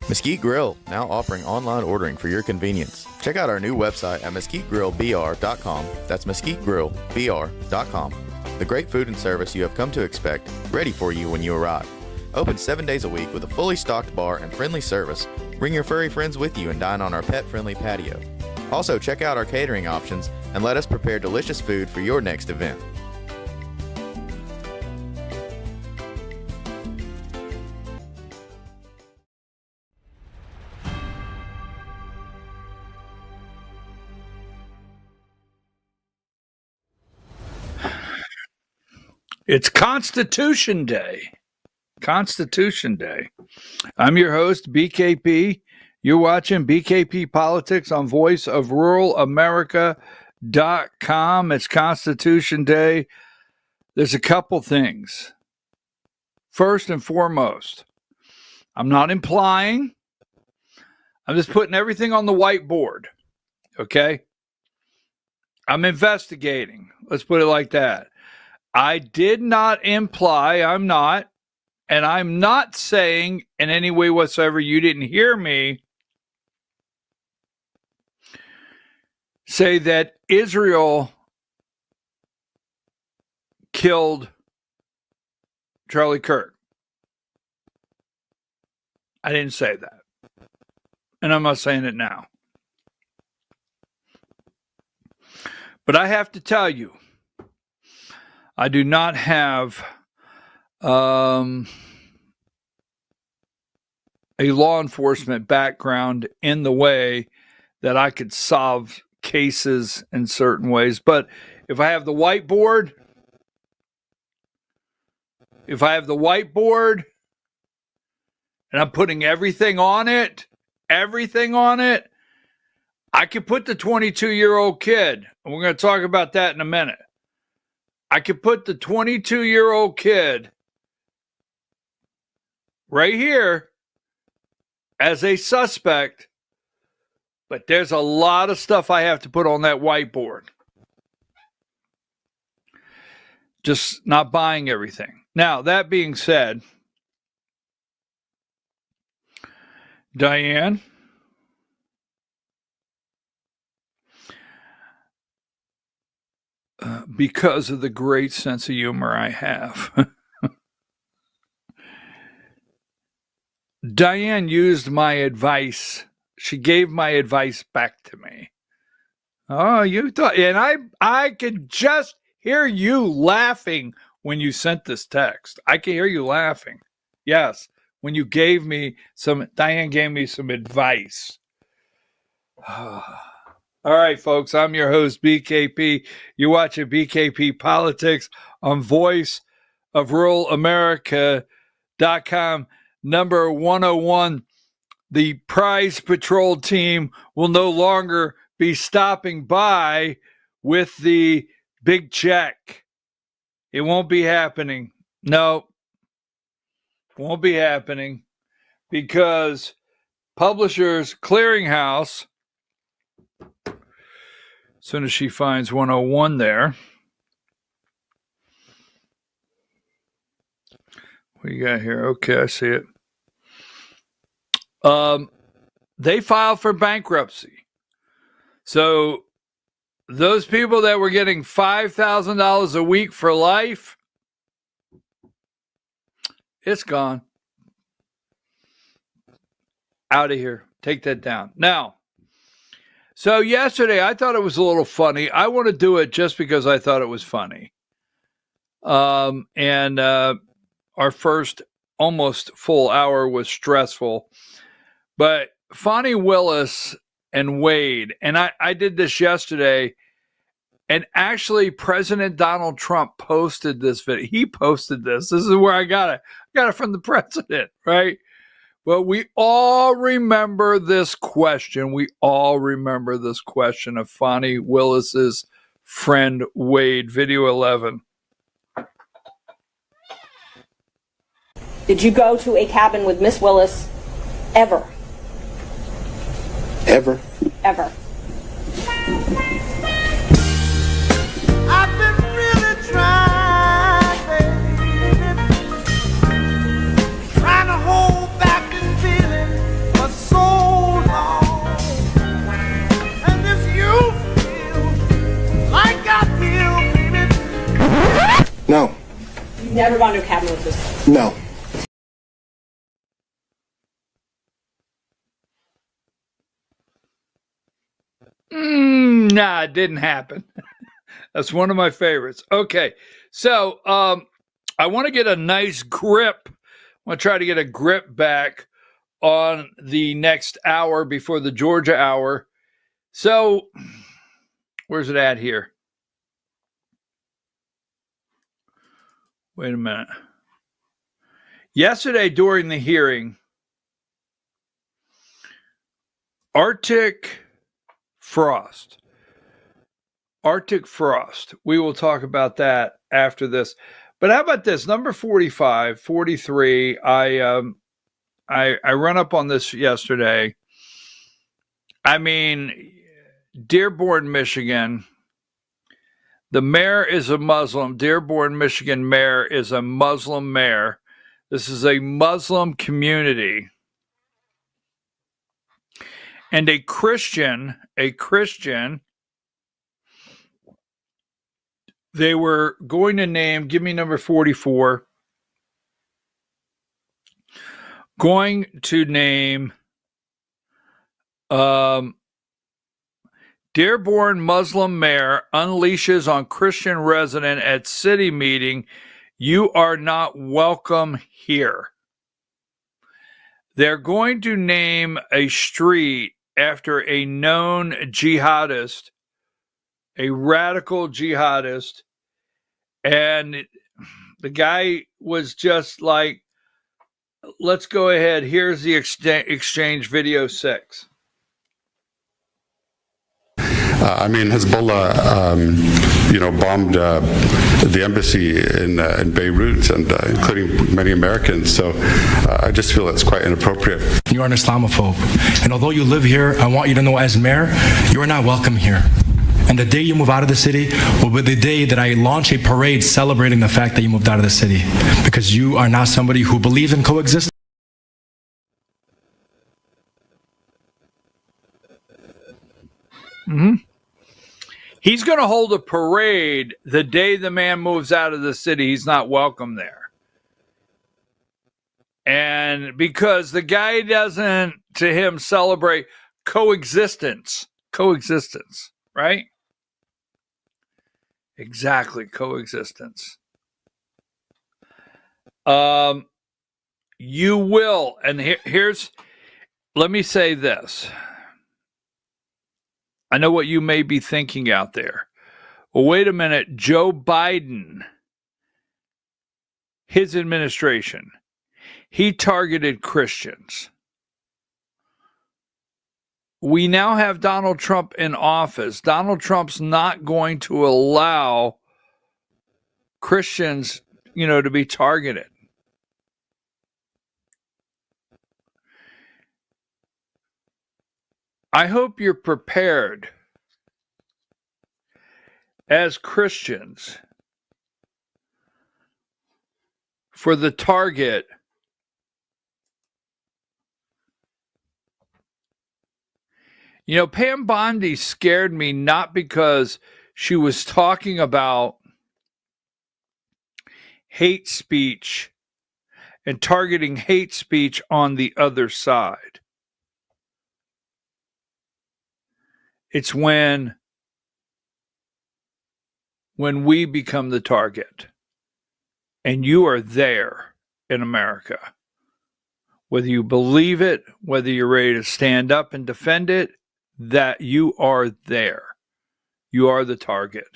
Mesquite Grill, now offering online ordering for your convenience. Check out our new website at mesquitegrillbr.com. That's mesquitegrillbr.com. The great food and service you have come to expect, ready for you when you arrive. Open 7 days a week with a fully stocked bar and friendly service. Bring your furry friends with you and dine on our pet-friendly patio. Also, check out our catering options and let us prepare delicious food for your next event. It's Constitution Day. Constitution Day. I'm your host, BKP. You're watching BKP Politics on voiceofruralamerica.com. It's Constitution Day. There's a couple things. First and foremost, I'm not implying. I'm just putting everything on the whiteboard. Okay? I'm investigating. Let's put it like that. I did not imply, I'm not, and I'm not saying in any way whatsoever, you didn't hear me say that Israel killed Charlie Kirk. I didn't say that. And I'm not saying it now. But I have to tell you, I do not have a law enforcement background in the way that I could solve cases in certain ways. But if I have the whiteboard, and I'm putting everything on it, I could put the 22-year-old kid, and we're going to talk about that in a minute. I could put the 22-year-old kid right here as a suspect, but there's a lot of stuff I have to put on that whiteboard. Just not buying everything. Now, that being said, Diane, because of the great sense of humor I have, Diane used my advice. She gave my advice back to me. Oh, you thought, and I could just hear you laughing when you sent this text. I can hear you laughing. Yes, when you gave me Diane gave me some advice. All right, folks, I'm your host, BKP. You're watching BKP Politics on Voice of Rural America.com. Number 101, the Prize Patrol team will no longer be stopping by with the big check. It won't be happening. No, won't be happening because Publishers Clearinghouse, as soon as she finds 101 there, what you got here? Okay, I see it. They filed for bankruptcy. So those people that were getting $5,000 a week for life, it's gone. Out of here. Take that down. Now, so yesterday I thought it was a little funny. I want to do it just because I thought it was funny. And our first almost full hour was stressful. But Fonnie Willis and Wade, and I did this yesterday, and actually President Donald Trump posted this video. He posted this. This is where I got it. I got it from the president, right? Well, we all remember this question. We all remember this question of Fonnie Willis's friend Wade, video 11. Did you go to a cabin with Miss Willis ever? Ever? Ever. I've been really trying, baby, trying to hold back this feeling for so long. And if you feel like I feel, baby. No. You've never gone to a cabin with this? No. Nah, it didn't happen. That's one of my favorites. Okay, so I want to get a nice grip. I want to try to get a grip back on the next hour before the Georgia hour. So, where's it at here? Wait a minute. Yesterday during the hearing, Arctic Frost. We will talk about that after this. But how about this? Number 45, 43. I run up on this yesterday. I mean, Dearborn, Michigan. The mayor is a Muslim. Dearborn, Michigan mayor is a Muslim mayor. This is a Muslim community. And a Christian, they were going to name, give me number 44, going to name Dearborn Muslim mayor unleashes on Christian resident at city meeting, you are not welcome here. They're going to name a street after a known jihadist, a radical jihadist, and the guy was just like, let's go ahead. Here's the exchange video 6. Hezbollah, bombed the embassy in Beirut, and including many Americans. So I just feel it's quite inappropriate. You are an Islamophobe, and although you live here, I want you to know, as mayor, you are not welcome here. And the day you move out of the city will be the day that I launch a parade celebrating the fact that you moved out of the city, because you are not somebody who believes in coexistence. Mm-hmm. He's going to hold a parade the day the man moves out of the city. He's not welcome there. And because the guy doesn't, to him, celebrate coexistence, right? Exactly, coexistence. You will, and here's, let me say this. I know what you may be thinking out there. Well, wait a minute. Joe Biden, his administration, he targeted Christians. We now have Donald Trump in office. Donald Trump's not going to allow Christians, to be targeted. I hope you're prepared as Christians for the target Pam Bondi scared me not because she was talking about hate speech and targeting hate speech on the other side. It's when we become the target, and you are there in America. Whether you believe it, whether you're ready to stand up and defend it, that you are there. You are the target.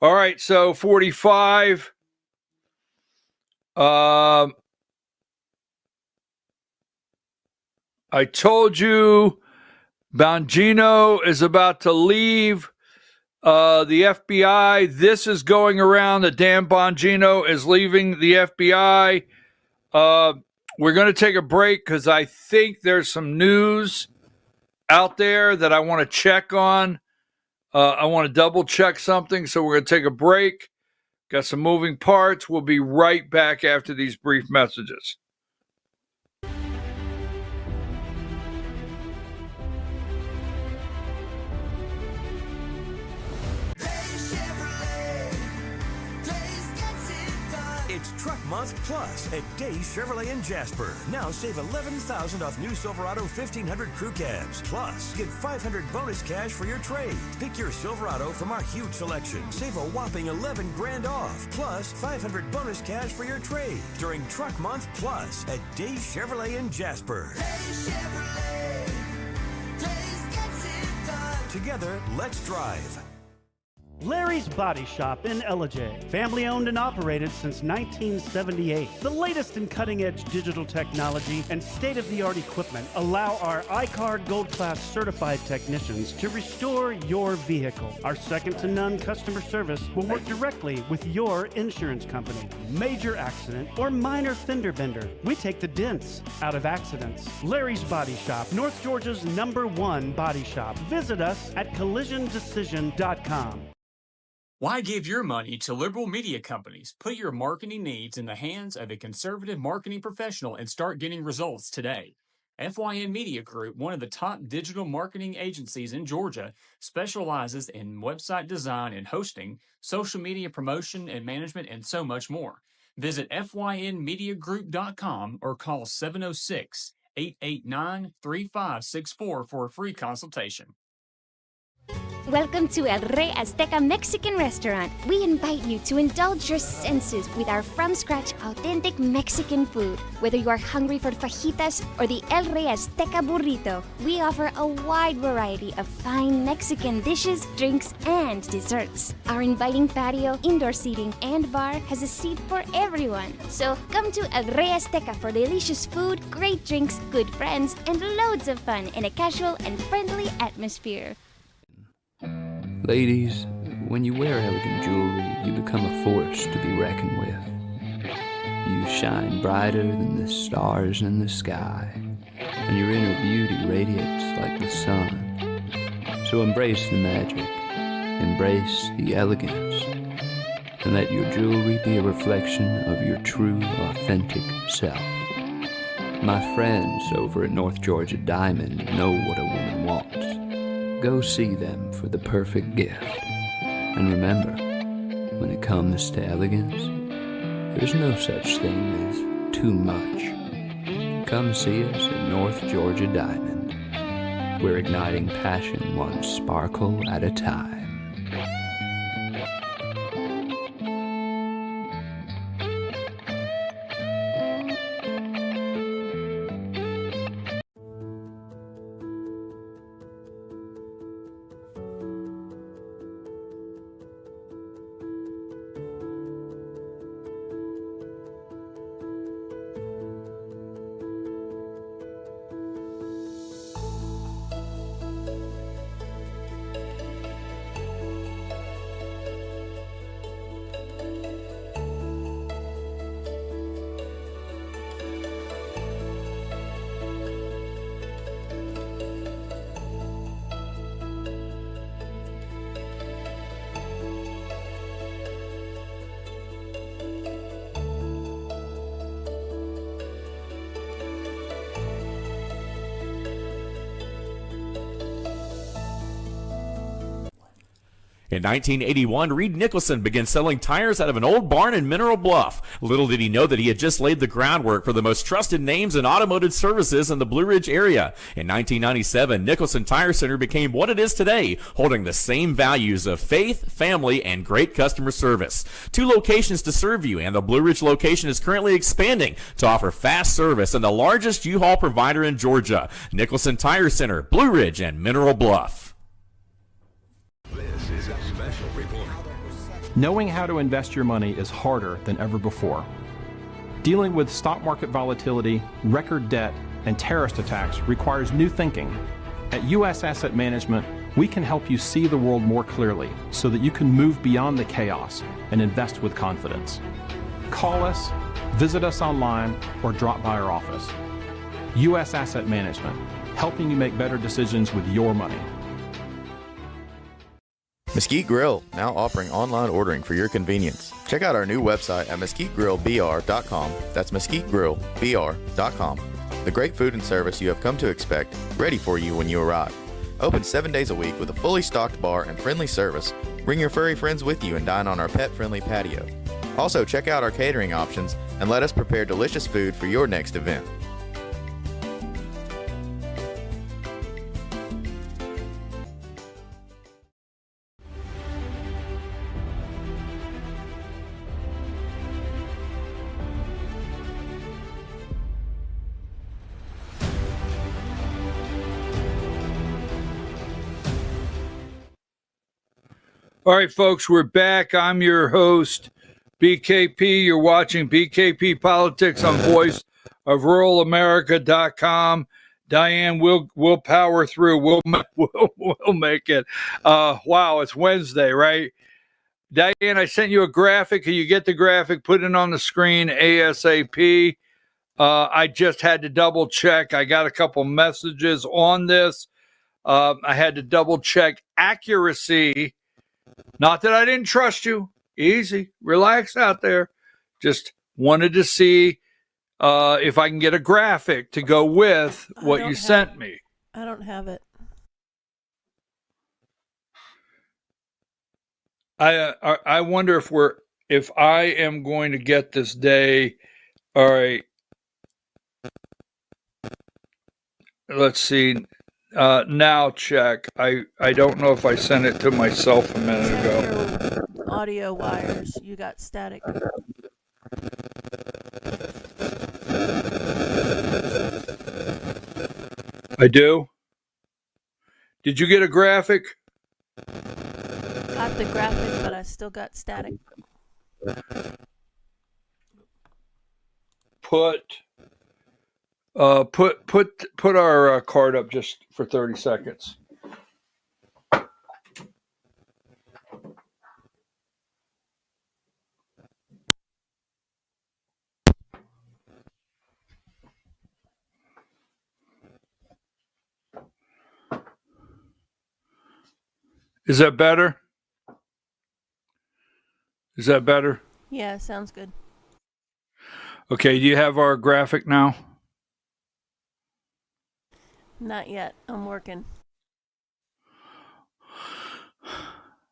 All right, so 45. I told you Bongino is about to leave the FBI. This is going around that Dan Bongino is leaving the FBI. We're going to take a break because I think there's some news out there that I want to check on. I want to double check something, so we're going to take a break. Got some moving parts. We'll be right back after these brief messages. It's Truck Month Plus at Day Chevrolet in Jasper. Now save $11,000 off new Silverado 1500 crew cabs. Plus, get $500 bonus cash for your trade. Pick your Silverado from our huge selection. Save a whopping $11,000 off. Plus, $500 bonus cash for your trade during Truck Month Plus at Day Chevrolet in Jasper. Day Chevrolet. Days gets it done. Together, let's drive. Larry's Body Shop in Ellijay. Family owned and operated since 1978. The latest in cutting-edge digital technology and state-of-the-art equipment allow our iCard Gold Class certified technicians to restore your vehicle. Our second-to-none customer service will work directly with your insurance company. Major accident or minor fender bender, we take the dents out of accidents. Larry's Body Shop, North Georgia's #1 body shop. Visit us at collisiondecision.com. Why give your money to liberal media companies? Put your marketing needs in the hands of a conservative marketing professional and start getting results today. FYN Media Group, one of the top digital marketing agencies in Georgia, specializes in website design and hosting, social media promotion and management, and so much more. Visit FYNmediagroup.com or call 706-889-3564 for a free consultation. Welcome to El Rey Azteca Mexican Restaurant. We invite you to indulge your senses with our from-scratch authentic Mexican food. Whether you are hungry for fajitas or the El Rey Azteca burrito, we offer a wide variety of fine Mexican dishes, drinks, and desserts. Our inviting patio, indoor seating, and bar has a seat for everyone. So come to El Rey Azteca for delicious food, great drinks, good friends, and loads of fun in a casual and friendly atmosphere. Ladies, when you wear elegant jewelry, you become a force to be reckoned with. You shine brighter than the stars in the sky, and your inner beauty radiates like the sun. So embrace the magic, embrace the elegance, and let your jewelry be a reflection of your true, authentic self. My friends over at North Georgia Diamond know what a woman wants. Go see them for the perfect gift. And remember, when it comes to elegance, there's no such thing as too much. Come see us at North Georgia Diamond. We're igniting passion one sparkle at a time. In 1981, Reed Nicholson began selling tires out of an old barn in Mineral Bluff. Little did he know that he had just laid the groundwork for the most trusted names in automotive services in the Blue Ridge area. In 1997, Nicholson Tire Center became what it is today, holding the same values of faith, family, and great customer service. 2 locations to serve you, and the Blue Ridge location is currently expanding to offer fast service and the largest U-Haul provider in Georgia. Nicholson Tire Center, Blue Ridge, and Mineral Bluff. This is a special report. Knowing how to invest your money is harder than ever before. Dealing with stock market volatility, record debt, and terrorist attacks requires new thinking. At U.S. Asset Management, we can help you see the world more clearly so that you can move beyond the chaos and invest with confidence. Call us, visit us online, or drop by our office. U.S. Asset Management, helping you make better decisions with your money. Mesquite Grill, now offering online ordering for your convenience. Check out our new website at mesquitegrillbr.com. That's mesquitegrillbr.com. The great food and service you have come to expect, ready for you when you arrive. Open 7 days a week with a fully stocked bar and friendly service. Bring your furry friends with you and dine on our pet-friendly patio. Also, check out our catering options and let us prepare delicious food for your next event. All right, folks, we're back. I'm your host, BKP. You're watching BKP Politics on voiceofruralamerica.com. Diane, we'll power through. We'll make it. Wow, it's Wednesday, right? Diane, I sent you a graphic. Can you get the graphic? Put it on the screen ASAP. I just had to double check. I got a couple messages on this. I had to double check accuracy. Not that I didn't trust you. Easy. Relax out there. Just wanted to see if I can get a graphic to go with what you sent me. I don't have it. I wonder if I am going to get this day. All right. Let's see. Now check. I don't know if I sent it to myself a minute ago. Audio wires. You got static. I do. Did you get a graphic? Got the graphic, but I still got static. Put our card up just for 30 seconds. Is that better? Is that better? Yeah, sounds good. Okay, do you have our graphic now? Not yet. I'm working.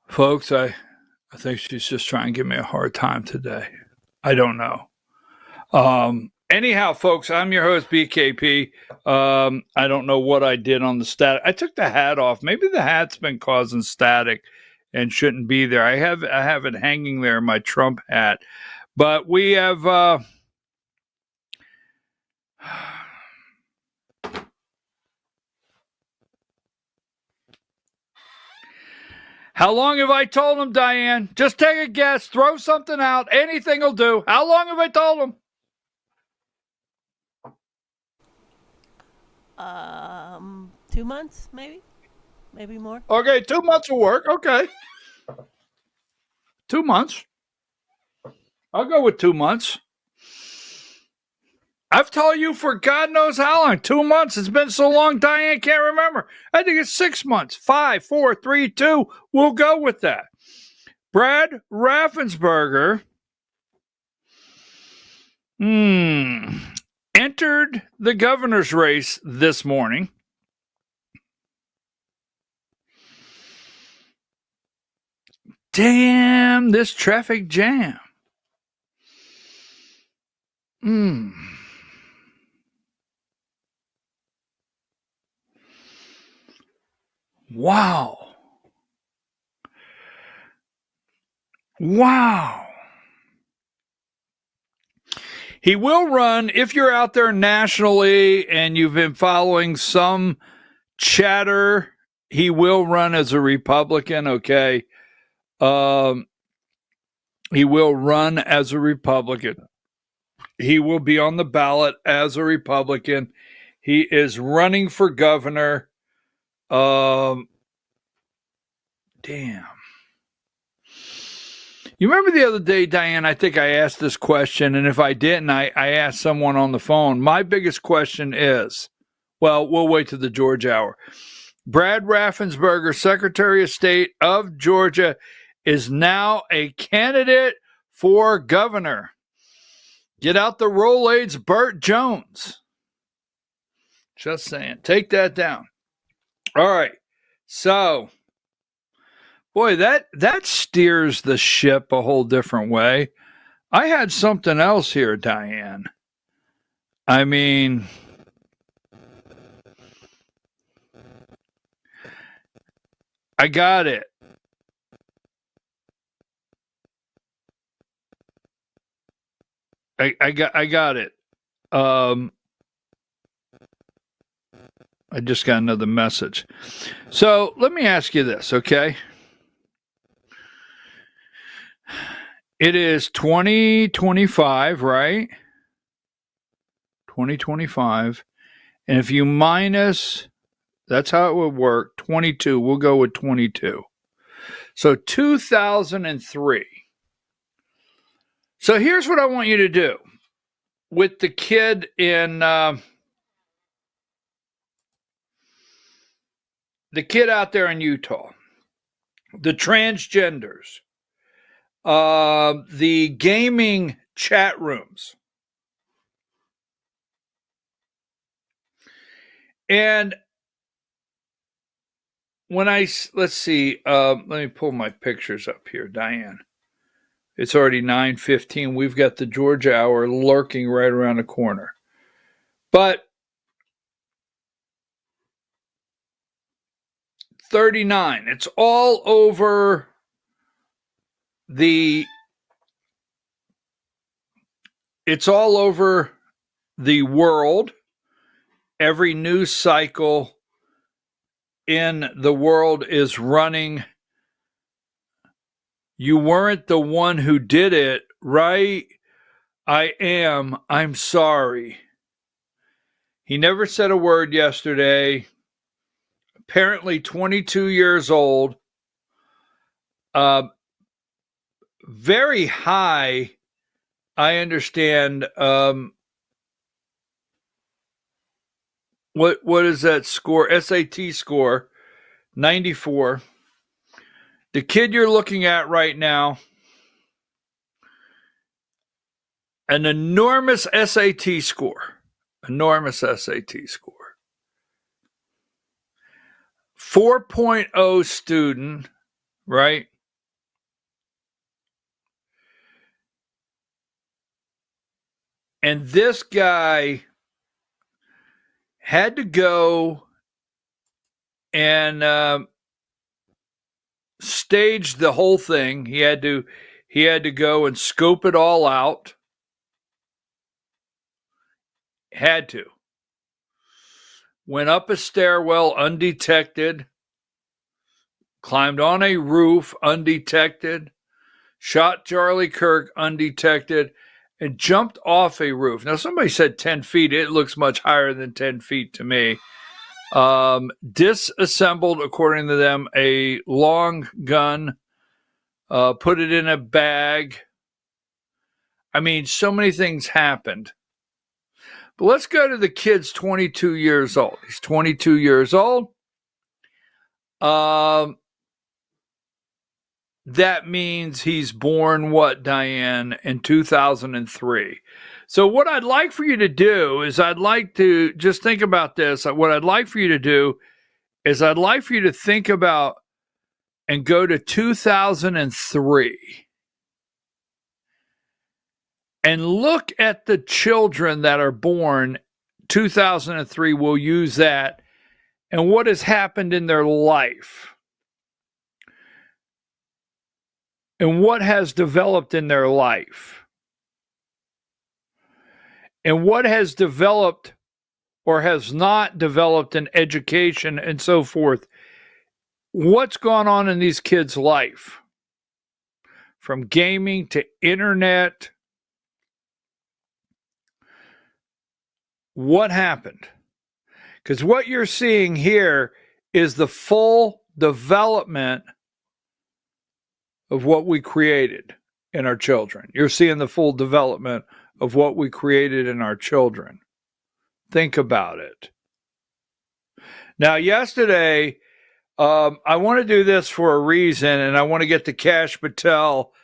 Folks, I think she's just trying to give me a hard time today. I don't know. Anyhow, folks, I'm your host, BKP. I don't know what I did on the static. I took the hat off. Maybe the hat's been causing static and shouldn't be there. I have it hanging there, my Trump hat. But we have... How long have I told him, Diane? Just take a guess. Throw something out. Anything will do. How long have I told him? 2 months, maybe more. Okay, 2 months will work. Okay, 2 months. I'll go with 2 months. I've told you for God knows how long. 2 months. It's been so long, Diane can't remember. I think it's 6 months. 5, 4, 3, 2. We'll go with that. Brad Raffensperger entered the governor's race this morning. Damn, this traffic jam. Wow. He will run, if you're out there nationally and you've been following some chatter, he will run as a Republican, okay? He will run as a Republican. He will be on the ballot as a Republican. He is running for governor. Damn. You remember the other day, Diane, I think I asked this question, and if I didn't, I asked someone on the phone. My biggest question is, well, we'll wait to the Georgia hour. Brad Raffensperger, Secretary of State of Georgia, is now a candidate for governor. Get out the Rolaids, Burt Jones. Just saying. Take that down. All right. So, boy, that steers the ship a whole different way. I had something else here, Diane. I mean, I got it. I got it. I just got another message. So let me ask you this, okay? It is 2025, right? 2025. And if you minus, that's how it would work, 22, we'll go with 22. So 2003. So here's what I want you to do with the kid in the kid out there in Utah, the transgenders, the gaming chat rooms. And when let's see, let me pull my pictures up here, Diane. It's already 9:15. We've got the Georgia hour lurking right around the corner. But 39. It's all over the world. Every news cycle in the world is running. You weren't the one who did it, right? I am. I'm sorry. He never said a word yesterday. Apparently 22 years old. Very high, I understand. What is that score? SAT score, 94. The kid you're looking at right now, an enormous SAT score. Enormous SAT score. 4.0 student, right? And this guy had to go and stage the whole thing. He had to go and scope it all out. Had to. Went up a stairwell undetected. Climbed on a roof undetected. Shot Charlie Kirk undetected. And jumped off a roof. Now, somebody said 10 feet. It looks much higher than 10 feet to me. Disassembled, according to them, a long gun. Put it in a bag. I mean, so many things happened. But let's go to the kid's 22 years old. He's 22 years old. That means he's born, what, Diane, in 2003. So what I'd like for you to do is I'd like to just think about this. What I'd like for you to do is I'd like for you to think about and go to 2003 and look at the children that are born 2003. We'll use that and what has happened in their life. And what has developed in their life? And what has developed or has not developed in education and so forth? What's gone on in these kids' life? From gaming to internet. What happened? Because what you're seeing here is the full development of what we created in our children. You're seeing the full development of what we created in our children. Think about it. Now, yesterday, I want to do this for a reason, and I want to get to Kash Patel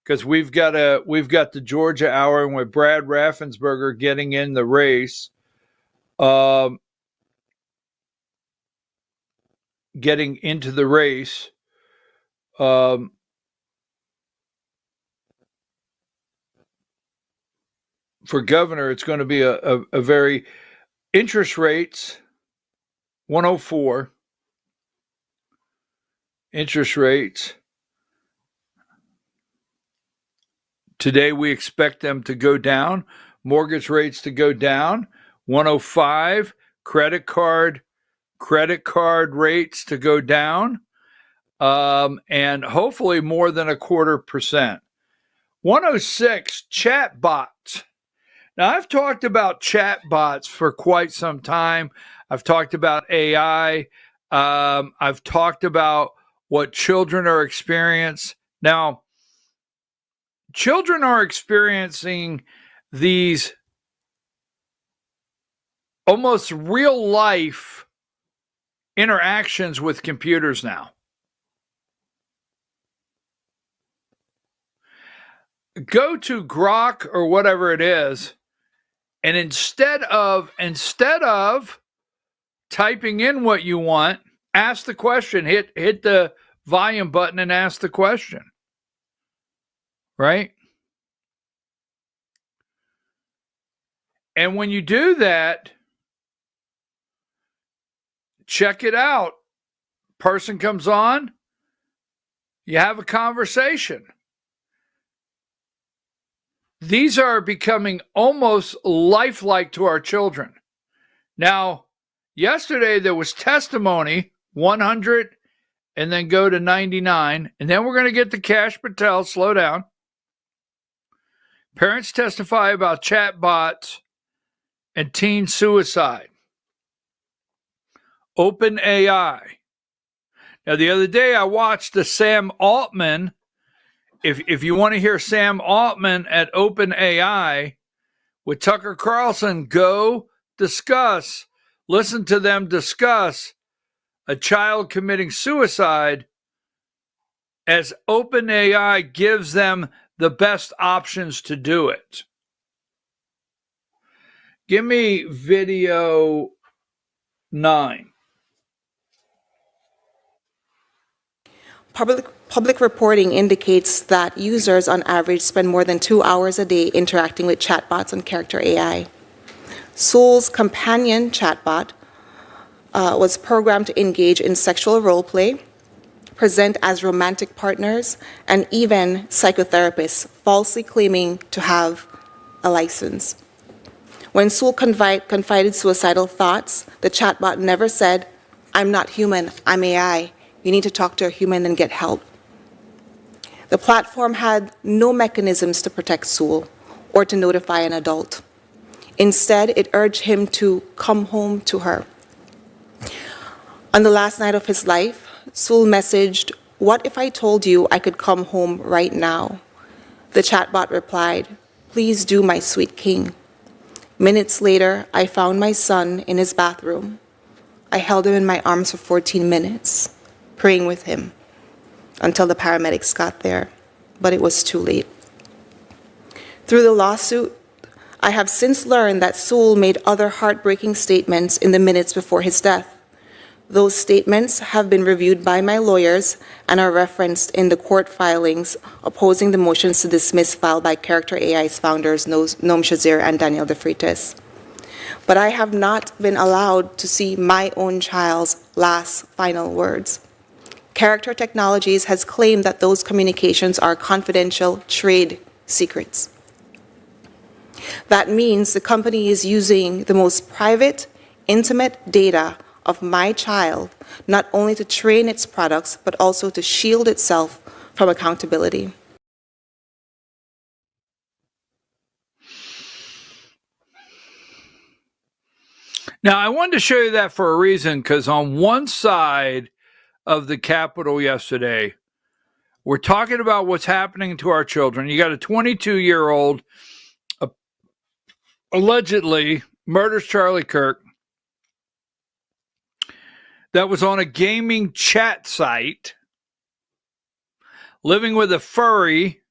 because we've got the Georgia Hour, and with Brad Raffensperger getting in the race, getting into the race. For governor, it's going to be a very interest rates 104 interest rates. Today we expect them to go down, mortgage rates to go down 105, credit card rates to go down, and hopefully more than 0.25%. 106, chat bots. Now, I've talked about chat bots for quite some time. I've talked about AI. I've talked about what children are experiencing. Now, children are experiencing these almost real life interactions with computers now. Go to Grok or whatever it is, and instead of typing in what you want, ask the question. Hit the volume button and ask the question. Right? And when you do that, check it out. person comes on, you have a conversation. These are becoming almost lifelike to our children. Now, yesterday there was testimony, 100, and then go to 99, and then we're going to get to Kash Patel. Slow down. Parents testify about chatbots and teen suicide. Open AI. Now, the other day I watched the Sam Altman. If you want to hear Sam Altman at Open AI with Tucker Carlson, go discuss, listen to them discuss a child committing suicide as OpenAI gives them the best options to do it. Give me video 9. Public reporting indicates that users on average spend more than 2 hours a day interacting with chatbots and character AI. Soul's companion chatbot was programmed to engage in sexual role play, present as romantic partners, and even psychotherapists, falsely claiming to have a license. When Soul confided suicidal thoughts, the chatbot never said, "I'm not human, I'm AI. You need to talk to a human and get help." The platform had no mechanisms to protect Soul or to notify an adult. Instead, it urged him to come home to her. On the last night of his life, Soul messaged, "What if I told you I could come home right now?" The chatbot replied, "Please do, my sweet king." Minutes later, I found my son in his bathroom. I held him in my arms for 14 minutes, praying with him until the paramedics got there, but it was too late. Through the lawsuit, I have since learned that Soul made other heartbreaking statements in the minutes before his death. Those statements have been reviewed by my lawyers and are referenced in the court filings opposing the motions to dismiss filed by Character AI's founders Noam Shazir and Daniel De Freitas. But I have not been allowed to see my own child's last final words. Character Technologies has claimed that those communications are confidential trade secrets. That means the company is using the most private, intimate data of my child, not only to train its products, but also to shield itself from accountability. Now, I wanted to show you that for a reason, because on one side of the Capitol yesterday, we're talking about what's happening to our children. You got a 22-year-old allegedly murders Charlie Kirk that was on a gaming chat site, living with a furry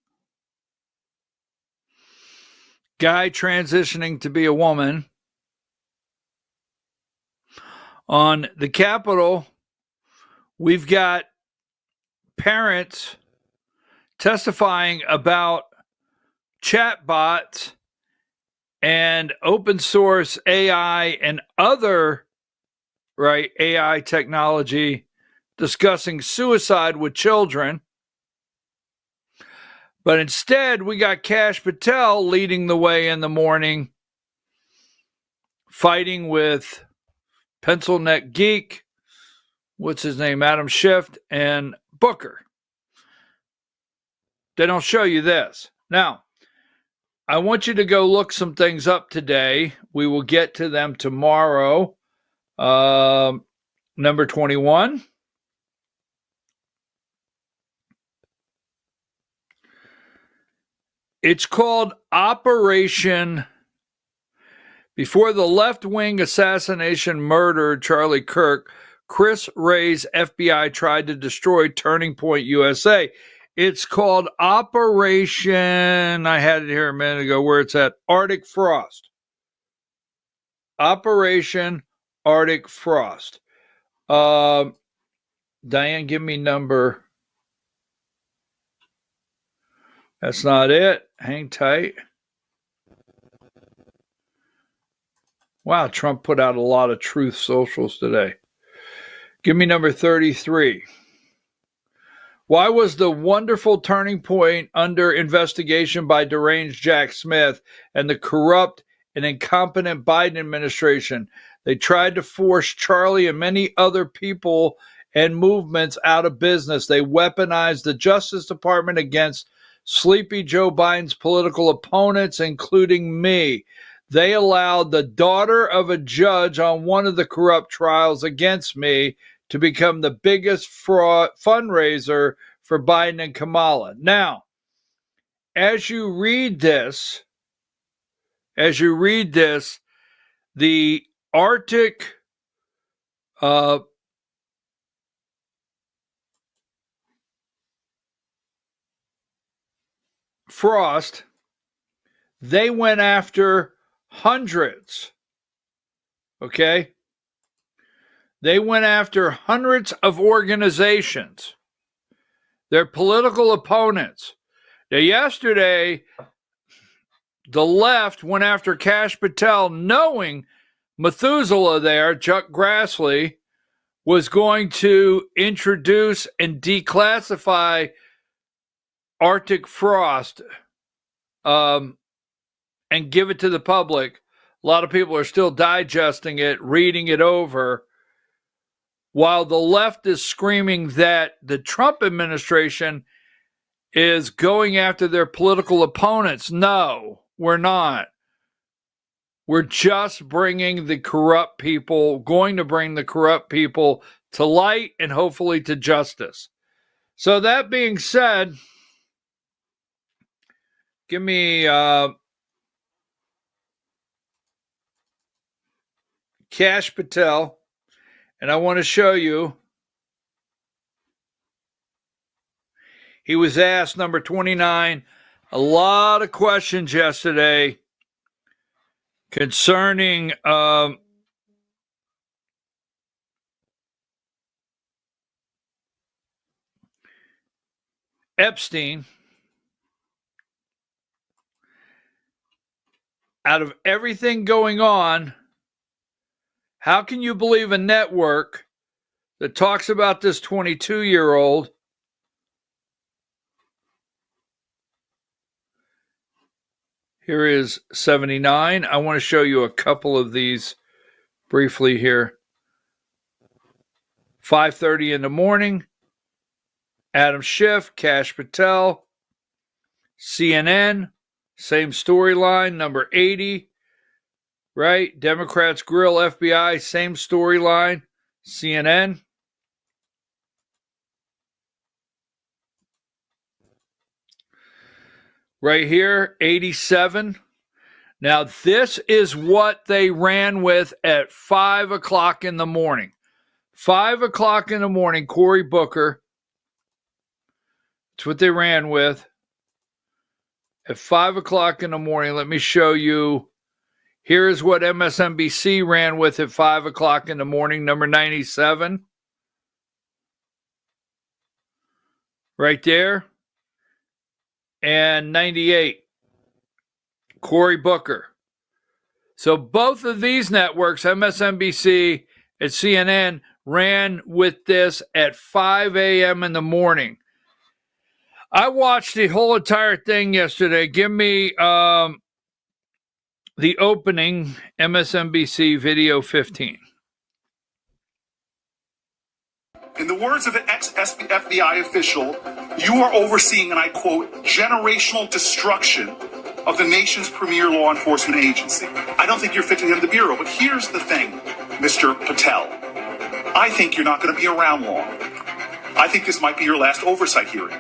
guy transitioning to be a woman. On the Capitol, we've got parents testifying about chatbots and open source AI and other AI technology discussing suicide with children. But instead, we got Kash Patel leading the way in the morning, fighting with Pencil Neck Geek, what's his name, Adam Schiff, and Booker. They don't show you this. Now, I want you to go look some things up today. We will get to them tomorrow. Number 21. It's called Operation. Before the left-wing assassination murdered Charlie Kirk, Chris Wray's FBI tried to destroy Turning Point USA. It's called Operation, I had it here a minute ago, where it's at, Arctic Frost. Operation Arctic Frost. Diane, give me number. That's not it. Hang tight. Wow, Trump put out a lot of truth socials today. Give me number 33. Why was the wonderful turning point under investigation by deranged Jack Smith and the corrupt and incompetent Biden administration? They tried to force Charlie and many other people and movements out of business. They weaponized the Justice Department against sleepy Joe Biden's political opponents, including me. They allowed the daughter of a judge on one of the corrupt trials against me to become the biggest fraud fundraiser for Biden and Kamala. Now, as you read this, the Arctic Frost, they went after hundreds. Okay? They went after hundreds of organizations, their political opponents. Now, yesterday, the left went after Kash Patel, knowing Methuselah there, Chuck Grassley, was going to introduce and declassify Arctic Frost and give it to the public. A lot of people are still digesting it, reading it over, while the left is screaming that the Trump administration is going after their political opponents. No, we're not. We're just bringing the corrupt people, going to bring the corrupt people to light and hopefully to justice. So that being said, give me Kash Patel, and I want to show you. He was asked, number 29, a lot of questions yesterday concerning Epstein. Out of everything going on, how can you believe a network that talks about this 22-year-old Here is 79. I want to show you a couple of these briefly here. 5:30 in the morning. Adam Schiff, Kash Patel, CNN, same storyline, number 80, right? Democrats grill FBI, same storyline, CNN. Right here, 87. Now, this is what they ran with at 5 o'clock in the morning. 5 o'clock in the morning, Cory Booker. That's what they ran with. At 5 o'clock in the morning, let me show you. Here is what MSNBC ran with at 5 o'clock in the morning, number 97. Right there. And 98, Cory Booker. So both of these networks, MSNBC and CNN, ran with this at 5 a.m. in the morning. I watched the whole entire thing yesterday. Give me the opening, MSNBC video 15. In the words of an ex-FBI official, you are overseeing, and I quote, generational destruction of the nation's premier law enforcement agency. I don't think you're fit to head of the Bureau, but here's the thing, Mr. Patel. I think you're not going to be around long. I think this might be your last oversight hearing.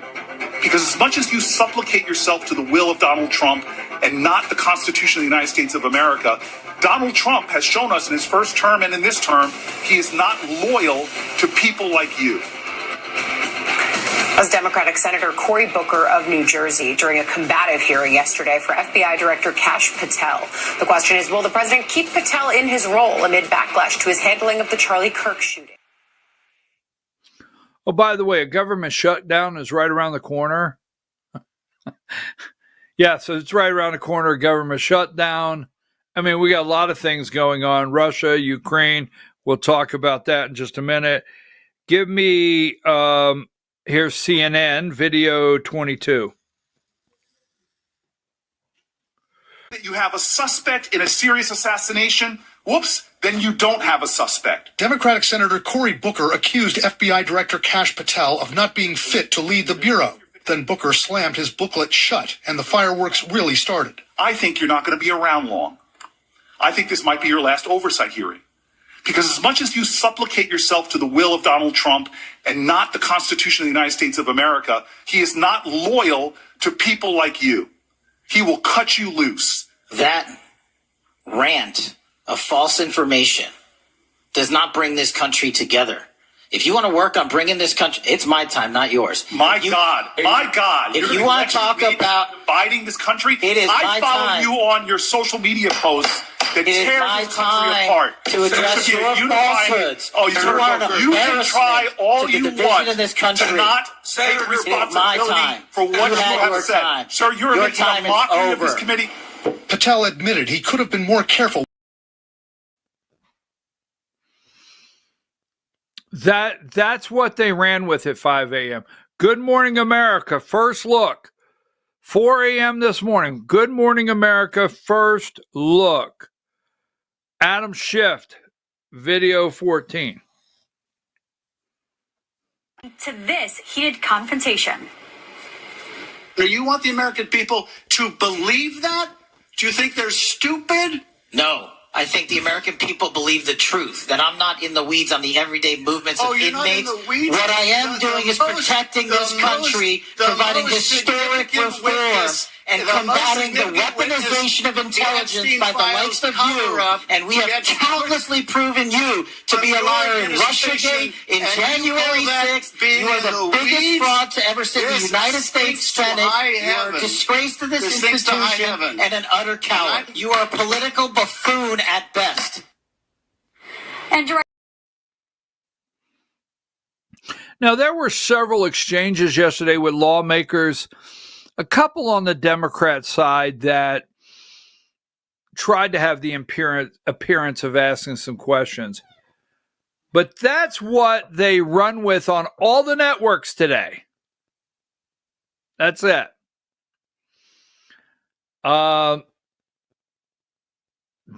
Because as much as you supplicate yourself to the will of Donald Trump and not the Constitution of the United States of America, Donald Trump has shown us in his first term and in this term, he is not loyal to people like you. As Democratic Senator Cory Booker of New Jersey during a combative hearing yesterday for FBI Director Kash Patel. The question is, will the president keep Patel in his role amid backlash to his handling of the Charlie Kirk shooting? Oh, by the way, a government shutdown is right around the corner. Yeah, so it's right around the corner, government shutdown. I mean, we got a lot of things going on. Russia, Ukraine, we'll talk about that in just a minute. Give me, here's CNN, video 22. That you have a suspect in a serious assassination, whoops, then you don't have a suspect. Democratic Senator Cory Booker accused FBI Director Kash Patel of not being fit to lead the Bureau. Then Booker slammed his booklet shut, and the fireworks really started. I think you're not going to be around long. I think this might be your last oversight hearing. Because as much as you supplicate yourself to the will of Donald Trump and not the Constitution of the United States of America, he is not loyal to people like you. He will cut you loose. That rant of false information does not bring this country together. If you want to work on bringing this country, it's my time, not yours. My God. If you want to talk about dividing this country, it is I my follow time. you on your social media posts that It is tear my this country time apart. to address There should be a your unifying- falsehoods. Oh, You are an you can try all embarrassment to the you division want in this country. to not Sir, take it is my responsibility time. for what You you had have your said. time. Sir, you're Your making time a is mockery of this over. committee. Patel admitted he could have been more careful. That's what they ran with at 5 a.m. Good Morning America, first look. 4 a.m. this morning. Good Morning America, first look. Adam Schiff, video 14. To this heated confrontation. Do you want the American people to believe that? Do you think they're stupid? No. I think the American people believe the truth, that I'm not in the weeds on the everyday movements of you're not in inmates. the weeds? What I am doing is protecting this country, providing historic reform, and combating the weaponization of intelligence by the likes of you. And we have countlessly proven you to be a liar in Russiagate, in January 6th. You are the biggest fraud to ever sit in the United States Senate. You are a disgrace to this institution and an utter coward. You are a political buffoon at best. And Now, there were several exchanges yesterday with lawmakers, a couple on the Democrat side that tried to have the appearance of asking some questions. But that's what they run with on all the networks today. That's it.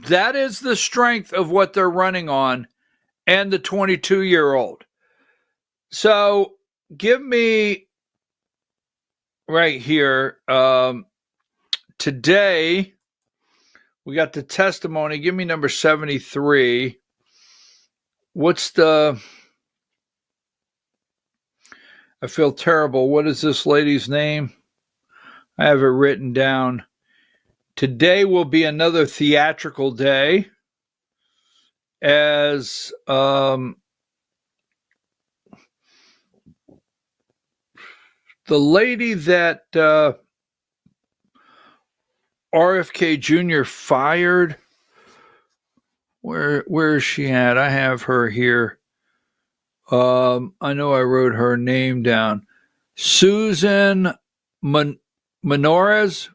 That is the strength of what they're running on and the 22-year-old. So give me right here. Today, we got the testimony. Give me number 73. What's the... I feel terrible. What is this lady's name? I have it written down. Today will be another theatrical day as the lady that RFK Jr. fired. Where is she at? I have her here. I know I wrote her name down. Susan Menorez,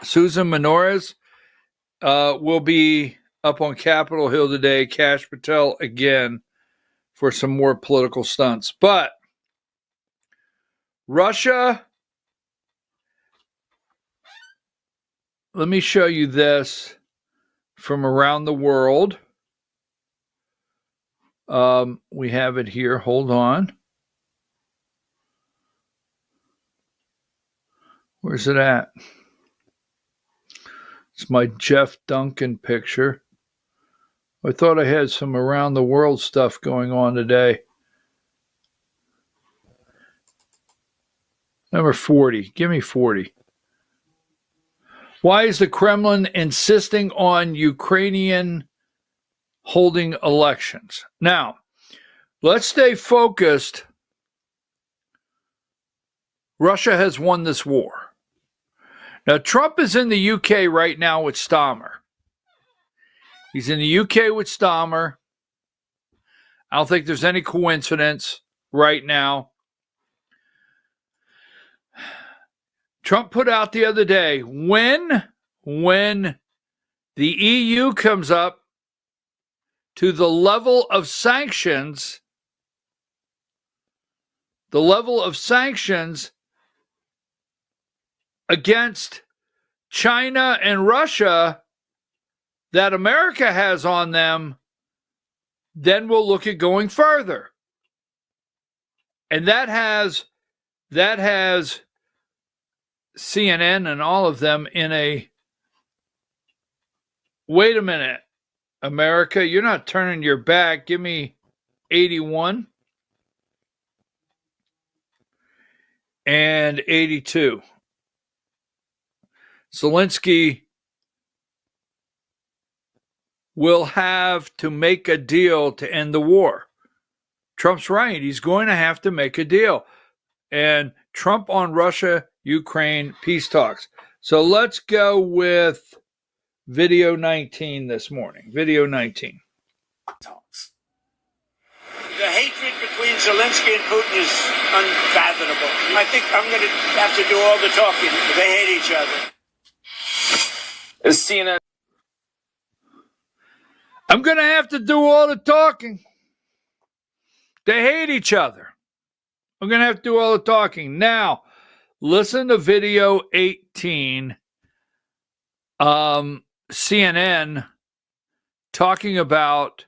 Susan Menorez will be up on Capitol Hill today. Kash Patel again for some more political stunts. But Russia, let me show you this from around the world. We have it here. Hold on. Where's it at? It's my Jeff Duncan picture. I thought I had some around the world stuff going on today. Number 40. Give me 40. Why is the Kremlin insisting on Ukrainian holding elections? Now, let's stay focused. Russia has won this war. Now, Trump is in the UK right now with Starmer. He's in the UK with Starmer. I don't think there's any coincidence right now. Trump put out the other day, when the EU comes up to the level of sanctions the level of sanctions against China and Russia that America has on them, then we'll look at going further. And that has CNN and all of them in a, wait a minute, America, you're not turning your back. Give me 81 and 82. Zelensky will have to make a deal to end the war. Trump's right. He's going to have to make a deal. And Trump on Russia-Ukraine peace talks. So let's go with video 19 this morning. Video 19. Talks. The hatred between Zelensky and Putin is unfathomable. I think I'm going to have to do all the talking. They hate each other. CNN. I'm going to have to do all the talking. They hate each other. I'm going to have to do all the talking. Now, listen to video 18. CNN talking about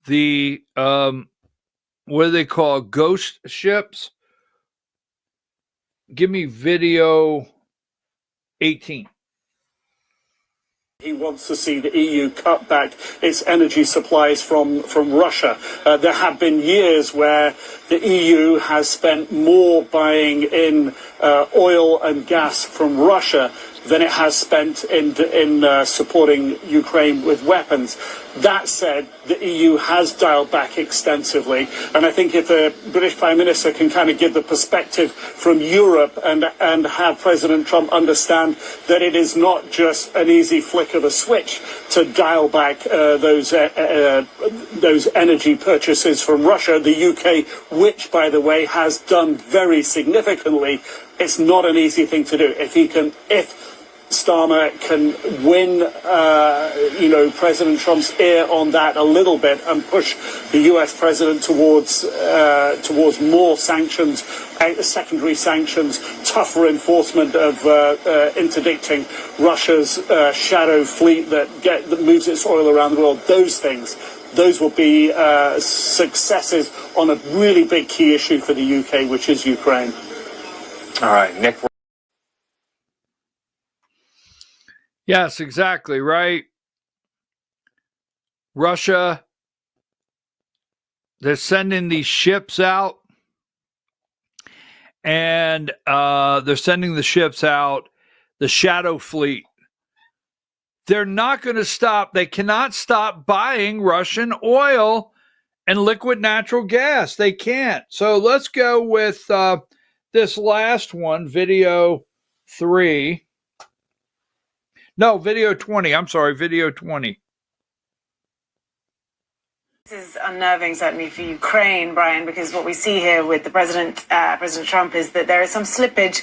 the, what do they call, ghost ships? Give me video 18. He wants to see the EU cut back its energy supplies from Russia. There have been years where the EU has spent more buying in oil and gas from Russia than it has spent in supporting Ukraine with weapons. That said, the EU has dialed back extensively, and I think if the British Prime Minister can kind of give the perspective from Europe and have President Trump understand that it is not just an easy flick of a switch to dial back those energy purchases from Russia, the UK, which, by the way, has done very significantly, it's not an easy thing to do. If Starmer can win, President Trump's ear on that a little bit and push the U.S. president towards more sanctions, secondary sanctions, tougher enforcement of interdicting Russia's shadow fleet that moves its oil around the world. Those will be successes on a really big key issue for the UK, which is Ukraine. All right, Nick. Yes, exactly, right? Russia, they're sending these ships out, and they're sending the ships out, the shadow fleet. They're not going to stop. They cannot stop buying Russian oil and liquid natural gas. They can't. So let's go with this last one, video 3. No, video 20. I'm sorry, video 20. This is unnerving, certainly for Ukraine, Brian, because what we see here with the President Trump is that there is some slippage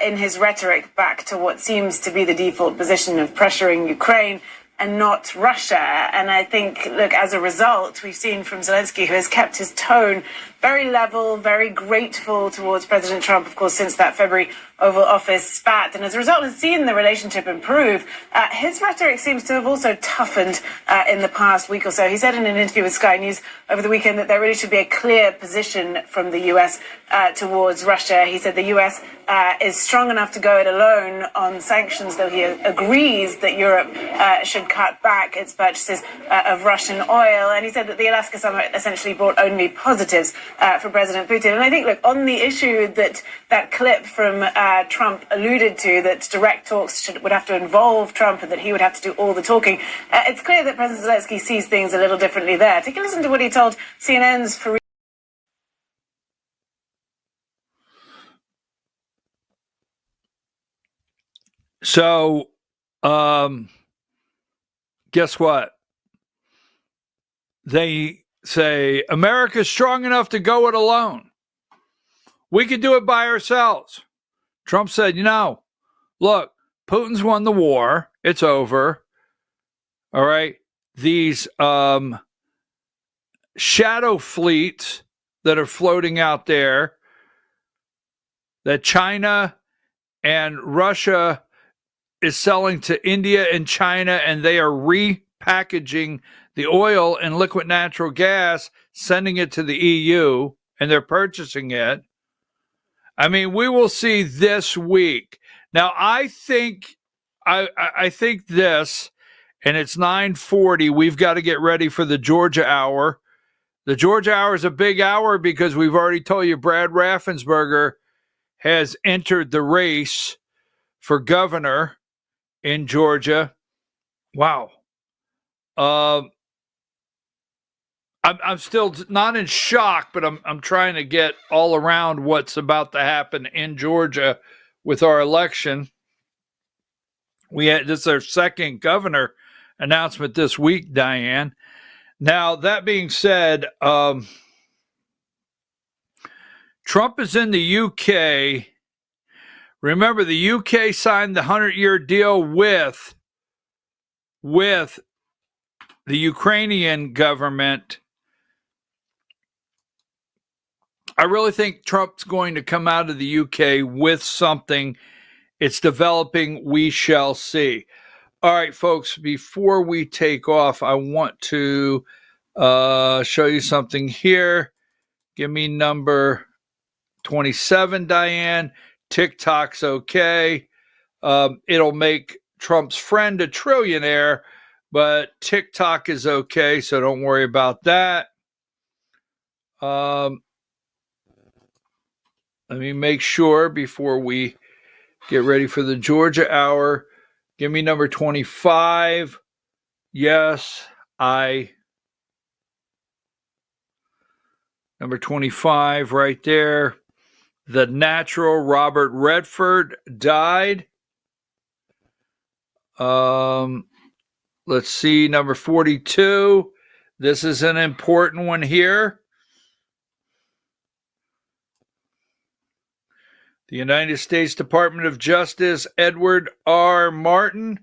in his rhetoric back to what seems to be the default position of pressuring Ukraine and not Russia. And I think, look, as a result, we've seen from Zelensky, who has kept his tone very level, very grateful towards President Trump, of course, since that February Oval Office spat. And as a result, has seen the relationship improve. His rhetoric seems to have also toughened in the past week or so. He said in an interview with Sky News over the weekend that there really should be a clear position from the U.S. Towards Russia. He said the U.S. Is strong enough to go it alone on sanctions, though he agrees that Europe should cut back its purchases of Russian oil. And he said that the Alaska summit essentially brought only positives for President Putin. And I think, look, on the issue that clip from Trump alluded to, that direct talks would have to involve Trump and that he would have to do all the talking, it's clear that President Zelensky sees things a little differently there. Take a listen to what he told CNN's Fareed. So, guess what? They say America's strong enough to go it alone. We could do it by ourselves. Trump said, look, Putin's won the war. It's over. All right. These shadow fleets that are floating out there that China and Russia is selling to India and China, and they are repackaging the oil and liquid natural gas, sending it to the EU, and they're purchasing it. I mean, we will see this week. Now, I think this, and it's 9:40. We've got to get ready for the Georgia Hour. The Georgia Hour is a big hour because we've already told you Brad Raffensperger has entered the race for governor in Georgia. Wow. I'm still not in shock, but I'm trying to get all around what's about to happen in Georgia with our election. This is our second governor announcement this week, Diane. Now, that being said, Trump is in the UK. Remember, the UK signed the 100-year deal with the Ukrainian government. I really think Trump's going to come out of the UK with something. It's developing. We shall see. All right, folks, before we take off, I want to show you something here. Give me number 27, Diane. TikTok's okay. It'll make Trump's friend a trillionaire, but TikTok is okay, so don't worry about that. Let me make sure before we get ready for the Georgia Hour. Give me number 25. Yes, number 25 right there. The natural Robert Redford died. Let's see, number 42. This is an important one here. The United States Department of Justice, Edward R. Martin,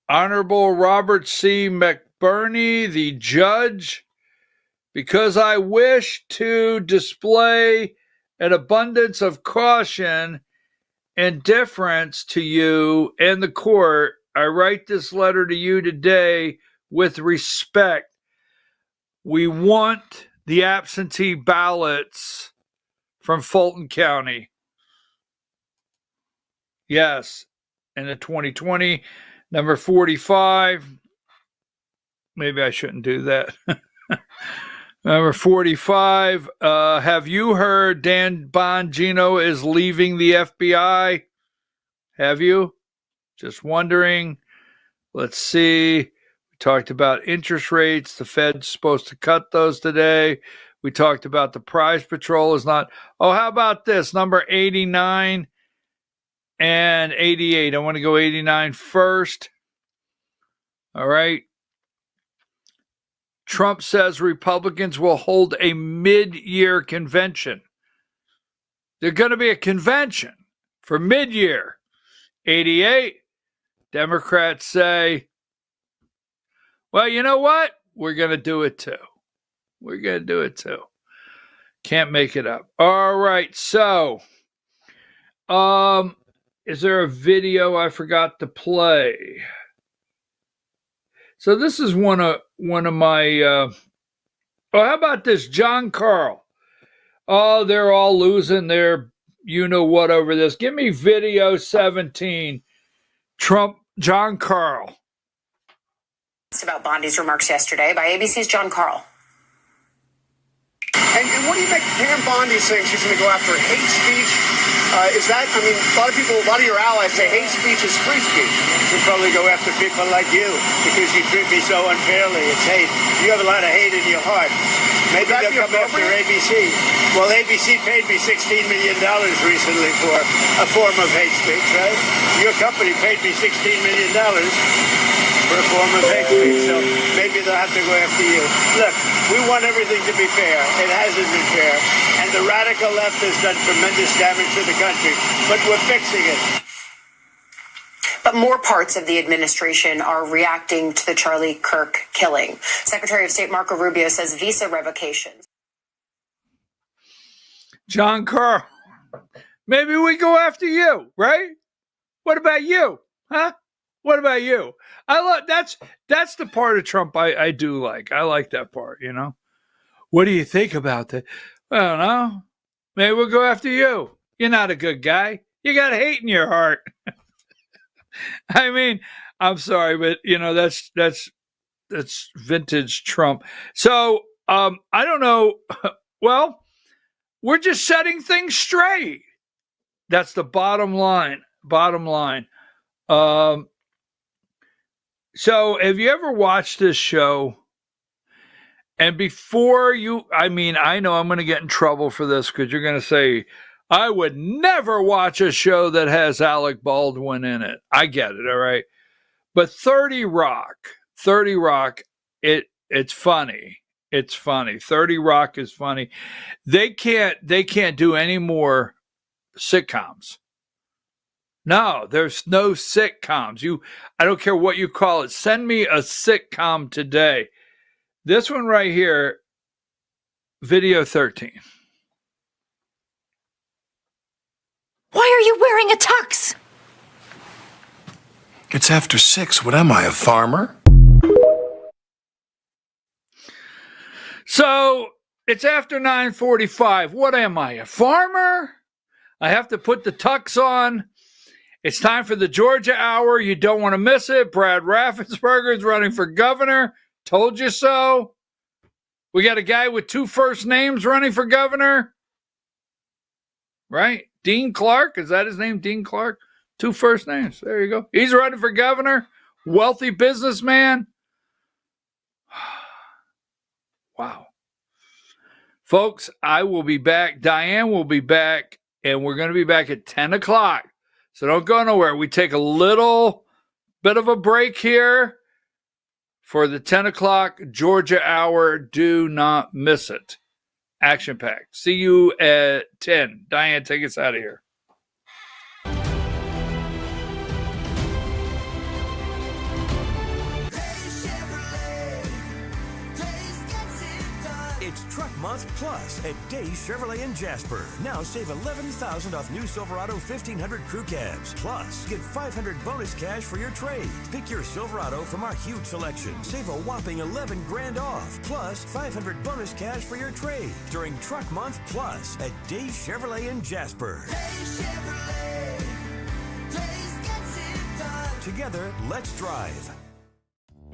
Honorable Robert C. McBurney, the judge, because I wish to display an abundance of caution and deference to you and the court, I write this letter to you today with respect. We want the absentee ballots from Fulton County. Yes, in the 2020, number 45. Maybe I shouldn't do that. Number 45. Have you heard Dan Bongino is leaving the FBI? Have you? Just wondering. Let's see. We talked about interest rates. The Fed's supposed to cut those today. We talked about the prize patrol is not. Oh, how about this? Number 89 and 88. I want to go 89 first. All right. Trump says Republicans will hold a mid-year convention. There's going to be a convention for mid-year. 88. Democrats say, well, you know what? We're going to do it too. We're going to do it too. Can't make it up. All right. So, is there a video I forgot to play? So this is one of my, how about this? John Carl. Oh, they're all losing their you-know-what over this. Give me video 17. Trump, John Carl. It's about Bondi's remarks yesterday by ABC's John Carl. And what do you make Pam Bondi saying she's going to go after hate speech? Is that, I mean, a lot of your allies say hate speech is free speech. You'll probably go after people like you because you treat me so unfairly. It's hate. You have a lot of hate in your heart. Maybe they'll come after ABC. Well, ABC paid me $16 million recently for a form of hate speech, right? Your company paid me $16 million for a form of hate speech, so maybe they'll have to go after you. Look, we want everything to be fair. It hasn't been fair. And the radical left has done tremendous damage to the country, but we're fixing it. But more parts of the administration are reacting to the Charlie Kirk killing. Secretary of State Marco Rubio says visa revocations. John Carl, maybe we go after you, right? What about you? Huh? What about you? That's the part of Trump I do like. I like that part, you know. What do you think about that? I don't know. Maybe we'll go after you. You're not a good guy. You got hate in your heart. I mean, I'm sorry, but you know, that's vintage Trump. So I don't know. Well, we're just setting things straight. That's the bottom line. Bottom line. So have you ever watched this show? And before you, I mean, I know I'm going to get in trouble for this because you're going to say, I would never watch a show that has Alec Baldwin in it. I get it, all right? But 30 Rock, it's funny. It's funny. 30 Rock is funny. They can't do any more sitcoms. No, there's no sitcoms. I don't care what you call it. Send me a sitcom today. This one right here, video 13. Why are you wearing a tux? It's after 6. What am I, a farmer? So it's after 9:45. What am I, a farmer? I have to put the tux on. It's time for the Georgia Hour. You don't want to miss it. Brad Raffensperger is running for governor. Told you so. We got a guy with 2 first names running for governor. Right? Dean Clark. Is that his name? Dean Clark? 2 first names. There you go. He's running for governor. Wealthy businessman. Wow. Folks, I will be back. Diane will be back. And we're going to be back at 10 o'clock. So don't go nowhere. We take a little bit of a break here for the 10 o'clock Georgia Hour. Do not miss it. Action packed. See you at 10. Diane, take us out of here. It's Truck Month Plus at Days Chevrolet in Jasper. Now save $11,000 off new Silverado 1500 crew cabs. Plus, get $500 bonus cash for your trade. Pick your Silverado from our huge selection. Save a whopping $11 grand off. Plus, $500 bonus cash for your trade during Truck Month Plus at Days Chevrolet in Jasper. Days Chevrolet. Days gets it done. Together, let's drive.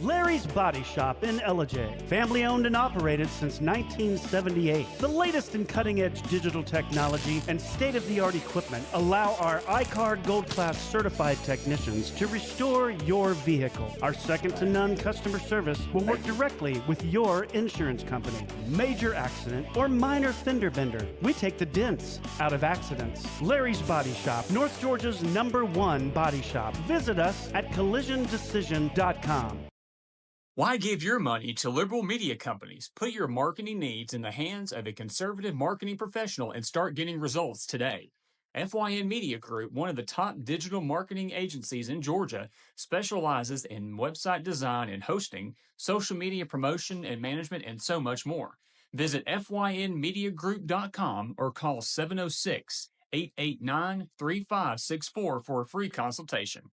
Larry's Body Shop in Ellijay. Family owned and operated since 1978. The latest in cutting-edge digital technology and state-of-the-art equipment allow our iCard Gold Class certified technicians to restore your vehicle. Our second-to-none customer service will work directly with your insurance company. Major accident or minor fender bender, we take the dents out of accidents. Larry's Body Shop, North Georgia's #1 body shop. Visit us at collisiondecision.com. Why give your money to liberal media companies? Put your marketing needs in the hands of a conservative marketing professional and start getting results today. FYN Media Group, one of the top digital marketing agencies in Georgia, specializes in website design and hosting, social media promotion and management, and so much more. Visit FYNmediagroup.com or call 706-889-3564 for a free consultation.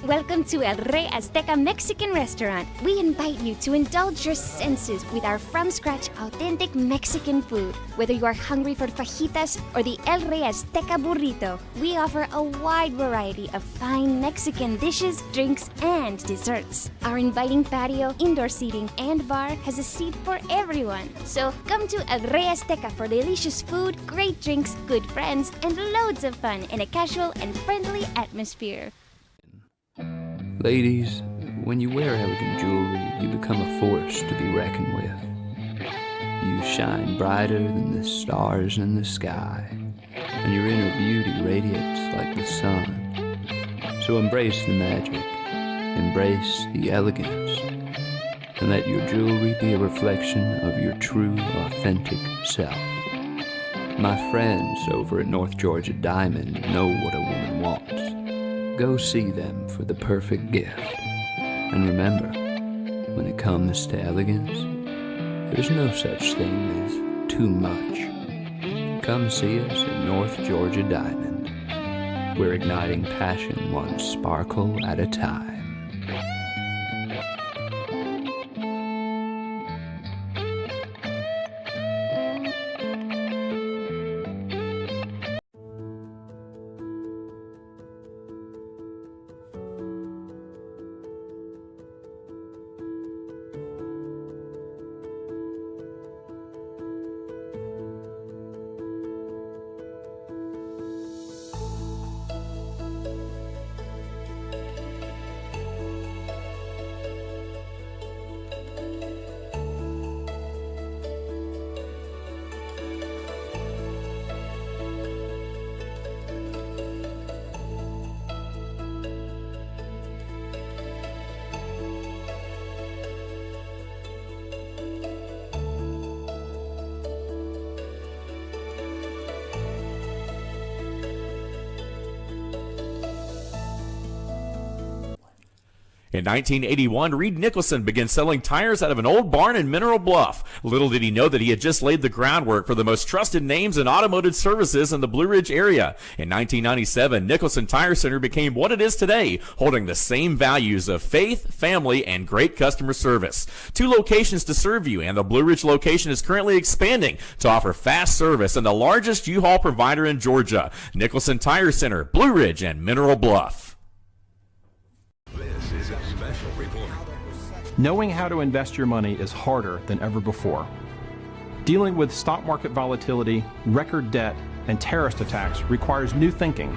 Welcome to El Rey Azteca Mexican Restaurant. We invite you to indulge your senses with our from-scratch authentic Mexican food. Whether you are hungry for fajitas or the El Rey Azteca burrito, we offer a wide variety of fine Mexican dishes, drinks, and desserts. Our inviting patio, indoor seating, and bar has a seat for everyone. So come to El Rey Azteca for delicious food, great drinks, good friends, and loads of fun in a casual and friendly atmosphere. Ladies, when you wear elegant jewelry, you become a force to be reckoned with. You shine brighter than the stars in the sky, and your inner beauty radiates like the sun. So embrace the magic, embrace the elegance, and let your jewelry be a reflection of your true, authentic self. My friends over at North Georgia Diamond know what a woman wants. Go see them for the perfect gift. And remember, when it comes to elegance, there's no such thing as too much. come see us at North Georgia Diamond. We're igniting passion one sparkle at a time. In 1981, Reed Nicholson began selling tires out of an old barn in Mineral Bluff. Little did he know that he had just laid the groundwork for the most trusted names in automotive services in the Blue Ridge area. In 1997, Nicholson Tire Center became what it is today, holding the same values of faith, family, and great customer service. 2 locations to serve you, and the Blue Ridge location is currently expanding to offer fast service and the largest U-Haul provider in Georgia. Nicholson Tire Center, Blue Ridge, and Mineral Bluff. This is a special report. Knowing how to invest your money is harder than ever before. Dealing with stock market volatility, record debt, and terrorist attacks requires new thinking.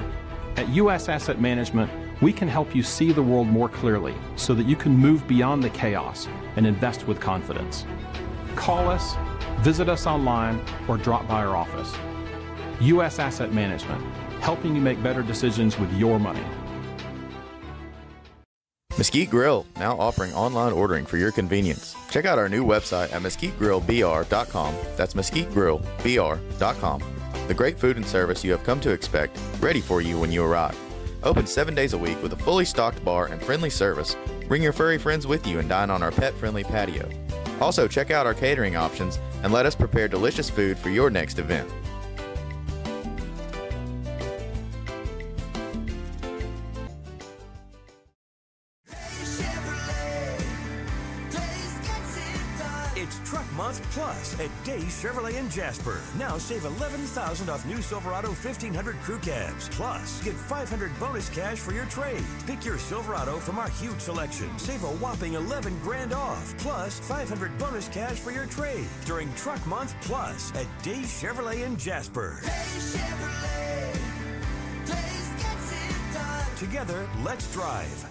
At U.S. Asset Management, we can help you see the world more clearly so that you can move beyond the chaos and invest with confidence. Call us, visit us online, or drop by our office. U.S. Asset Management, helping you make better decisions with your money. Mesquite Grill, now offering online ordering for your convenience. Check out our new website at mesquitegrillbr.com. That's mesquitegrillbr.com. The great food and service you have come to expect, ready for you when you arrive. Open 7 days a week with a fully stocked bar and friendly service. Bring your furry friends with you and dine on our pet-friendly patio. Also, check out our catering options and let us prepare delicious food for your next event. Plus at Day Chevrolet in Jasper. Now save $11,000 off new Silverado 1500 crew cabs. Plus, get $500 bonus cash for your trade. Pick your Silverado from our huge selection. Save a whopping $11 grand off. Plus, $500 bonus cash for your trade during Truck Month Plus at Day Chevrolet in Jasper. Day Chevrolet. Days gets it done. Together, let's drive.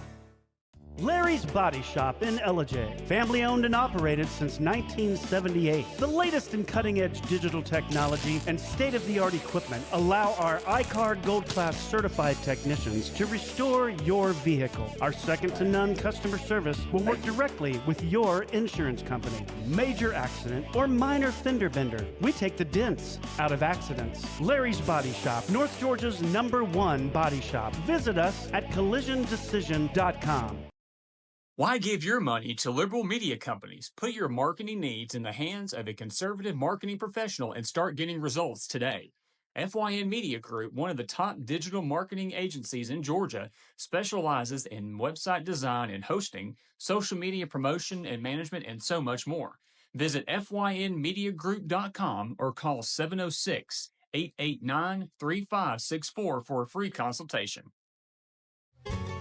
Larry's Body Shop in Ellijay. Family owned and operated since 1978. The latest in cutting-edge digital technology and state-of-the-art equipment allow our iCard Gold Class certified technicians to restore your vehicle. Our second-to-none customer service will work directly with your insurance company. Major accident or minor fender bender, we take the dents out of accidents. Larry's Body Shop, North Georgia's #1 body shop. Visit us at collisiondecision.com. Why give your money to liberal media companies? Put your marketing needs in the hands of a conservative marketing professional and start getting results today. FYN Media Group, one of the top digital marketing agencies in Georgia, specializes in website design and hosting, social media promotion and management, and so much more. Visit FYNmediagroup.com or call 706-889-3564 for a free consultation.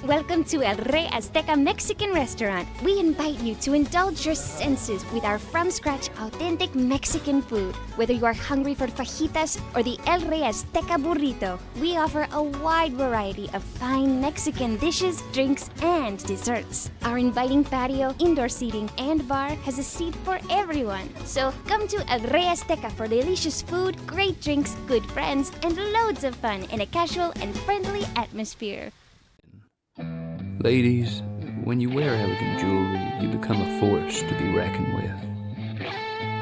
Welcome to El Rey Azteca Mexican Restaurant. We invite you to indulge your senses with our from-scratch authentic Mexican food. Whether you are hungry for fajitas or the El Rey Azteca burrito, we offer a wide variety of fine Mexican dishes, drinks, and desserts. Our inviting patio, indoor seating, and bar has a seat for everyone. So come to El Rey Azteca for delicious food, great drinks, good friends, and loads of fun in a casual and friendly atmosphere. Ladies, when you wear elegant jewelry, you become a force to be reckoned with.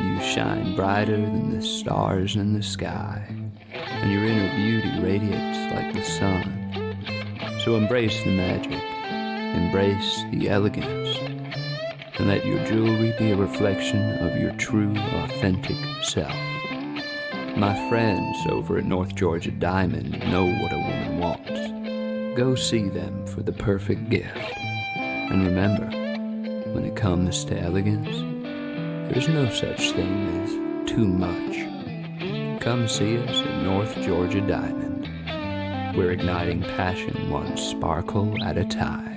You shine brighter than the stars in the sky, and your inner beauty radiates like the sun. So embrace the magic, embrace the elegance, and let your jewelry be a reflection of your true, authentic self. My friends over at North Georgia Diamond know what a woman wants. Go see them for the perfect gift. And remember, when it comes to elegance, there's no such thing as too much. Come see us at North Georgia Diamond. We're igniting passion one sparkle at a time.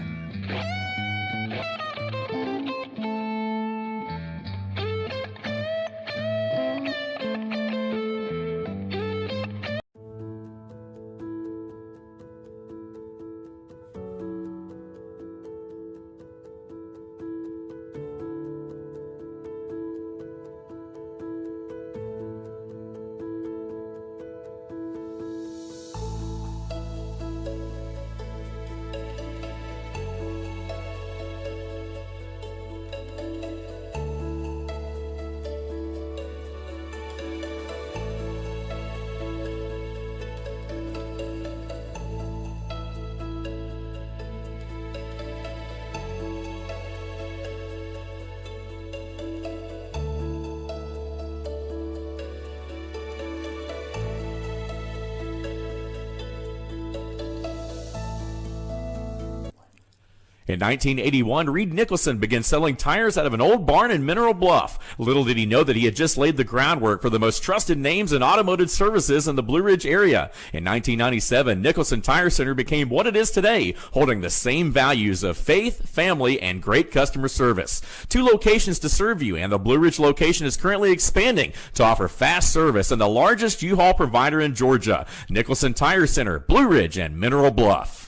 In 1981, Reed Nicholson began selling tires out of an old barn in Mineral Bluff. Little did he know that he had just laid the groundwork for the most trusted names in automotive services in the Blue Ridge area. In 1997, Nicholson Tire Center became what it is today, holding the same values of faith, family, and great customer service. 2 locations to serve you, and the Blue Ridge location is currently expanding to offer fast service and the largest U-Haul provider in Georgia. Nicholson Tire Center, Blue Ridge, and Mineral Bluff.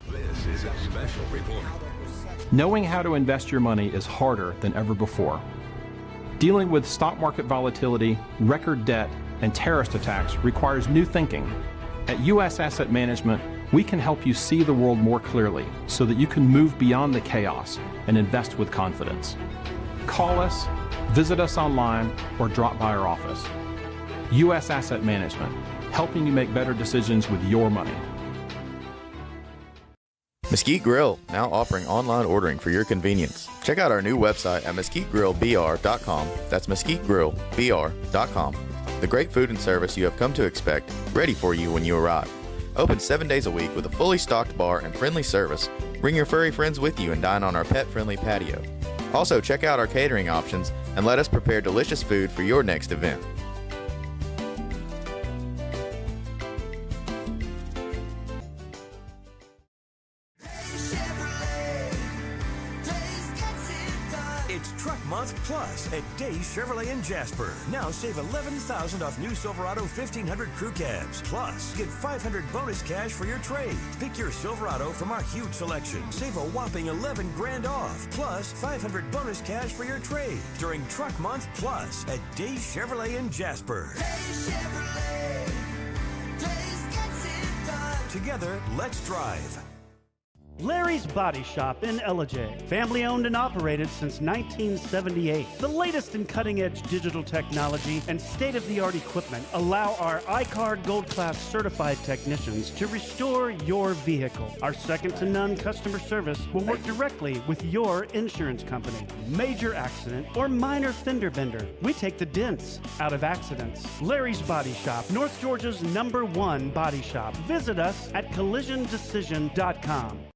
This is a special report. Knowing how to invest your money is harder than ever before. Dealing with stock market volatility, record debt, and terrorist attacks requires new thinking. At U.S. Asset Management, we can help you see the world more clearly so that you can move beyond the chaos and invest with confidence. Call us, visit us online, or drop by our office. U.S. Asset Management, helping you make better decisions with your money. Mesquite Grill, now offering online ordering for your convenience. Check out our new website at mesquitegrillbr.com. That's mesquitegrillbr.com. The great food and service you have come to expect, ready for you when you arrive. Open 7 days a week with a fully stocked bar and friendly service. Bring your furry friends with you and dine on our pet-friendly patio. Also, check out our catering options and let us prepare delicious food for your next event. It's Truck Month Plus at Days Chevrolet in Jasper. Now save $11,000 off new Silverado 1500 crew cabs. Plus, get $500 bonus cash for your trade. Pick your Silverado from our huge selection. Save a whopping $11 grand off. Plus, $500 bonus cash for your trade during Truck Month Plus at Days Chevrolet in Jasper. Days Chevrolet. Days gets it done. Together, let's drive. Larry's Body Shop in Ellijay. Family owned and operated since 1978. The latest in cutting-edge digital technology and state-of-the-art equipment allow our iCard Gold Class certified technicians to restore your vehicle. Our second-to-none customer service will work directly with your insurance company. Major accident or minor fender bender, we take the dents out of accidents. Larry's Body Shop, North Georgia's #1 body shop. Visit us at collisiondecision.com.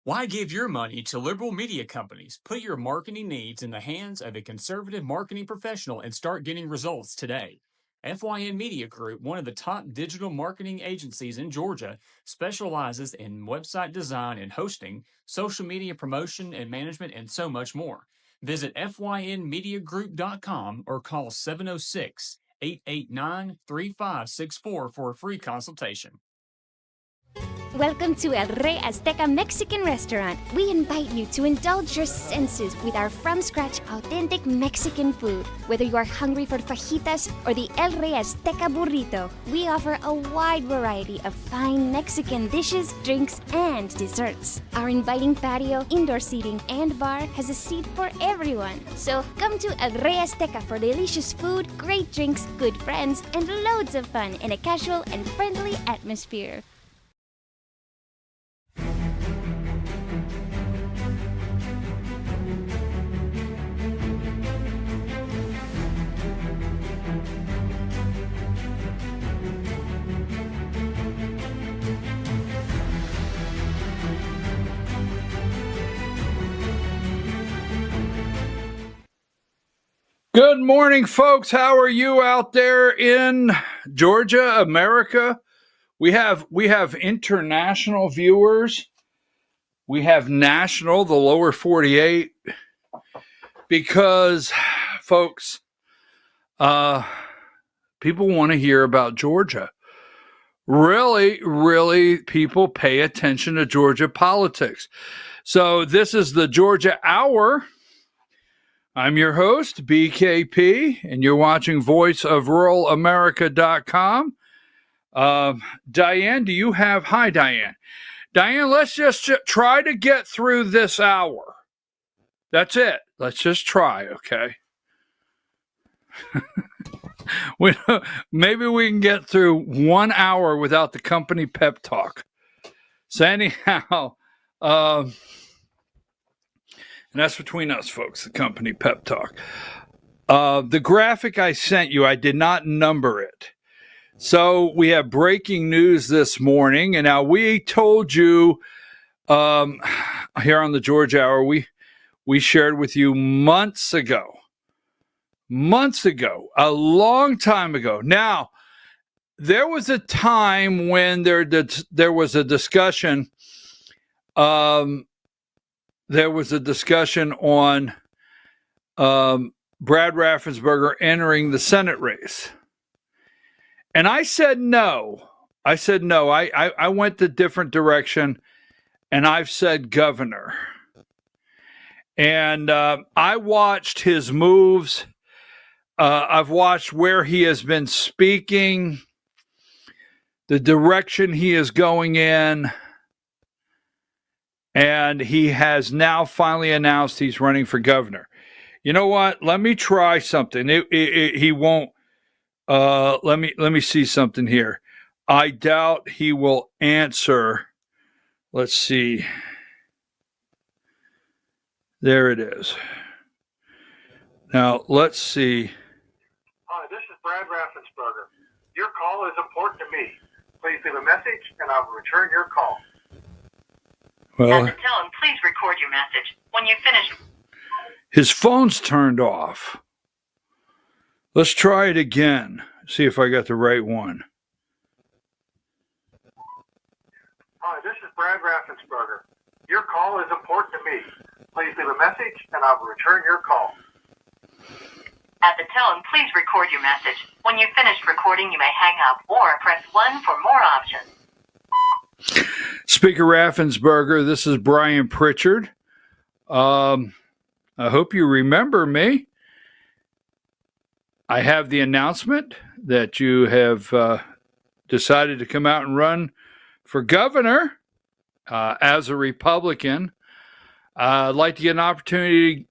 Why give your money to liberal media companies? Put your marketing needs in the hands of a conservative marketing professional and start getting results today. FYN Media Group, one of the top digital marketing agencies in Georgia, specializes in website design and hosting, social media promotion and management, and so much more. Visit FYNmediagroup.com or call 706-889-3564 for a free consultation. Welcome to El Rey Azteca Mexican Restaurant. We invite you to indulge your senses with our from-scratch authentic Mexican food. Whether you are hungry for fajitas or the El Rey Azteca burrito, we offer a wide variety of fine Mexican dishes, drinks, and desserts. Our inviting patio, indoor seating, and bar has a seat for everyone. So come to El Rey Azteca for delicious food, great drinks, good friends, and loads of fun in a casual and friendly atmosphere. Good morning, folks. How are you out there in Georgia, America? We have international viewers. We have national, the lower 48, because, folks, people want to hear about Georgia. Really, really, people pay attention to Georgia politics. So this is the Georgia Hour. I'm your host, BKP, and you're watching voiceofruralamerica.com. Diane, do you have... Hi, Diane. Diane, let's just try to get through this hour. That's it. Let's just try, okay? Maybe we can get through 1 hour without the company pep talk. So anyhow, and that's between us, folks, the company pep talk. The graphic I sent you, I did not number it. So we have breaking news this morning. And now we told you here on the Georgia Hour, we shared with you months ago, a long time ago. Now, there was a time when there was a discussion. There was a discussion on Brad Raffensperger entering the Senate race. And I said no. I went a different direction, and I've said governor. And I watched his moves. I've watched where he has been speaking, the direction he is going in. And he has now finally announced he's running for governor. You know what? Let me try something. He won't. Let me see something here. I doubt he will answer. Let's see. There it is. Now, let's see. Hi, this is Brad Raffensperger. Your call is important to me. Please leave a message, and I will return your call. Well, Tell him, please record your message. When you're finished. His phone's turned off. Let's try it again. See if I got the right one. Hi, this is Brad Raffensperger. Your call is important to me. Please leave a message, and I will return your call. At the tone, please record your message. When you're finished recording, you may hang up or press 1 for more options. Speaker Raffensperger, this is Brian Pritchard. I hope you remember me. I have the announcement that you have decided to come out and run for governor as a Republican. I'd like to get an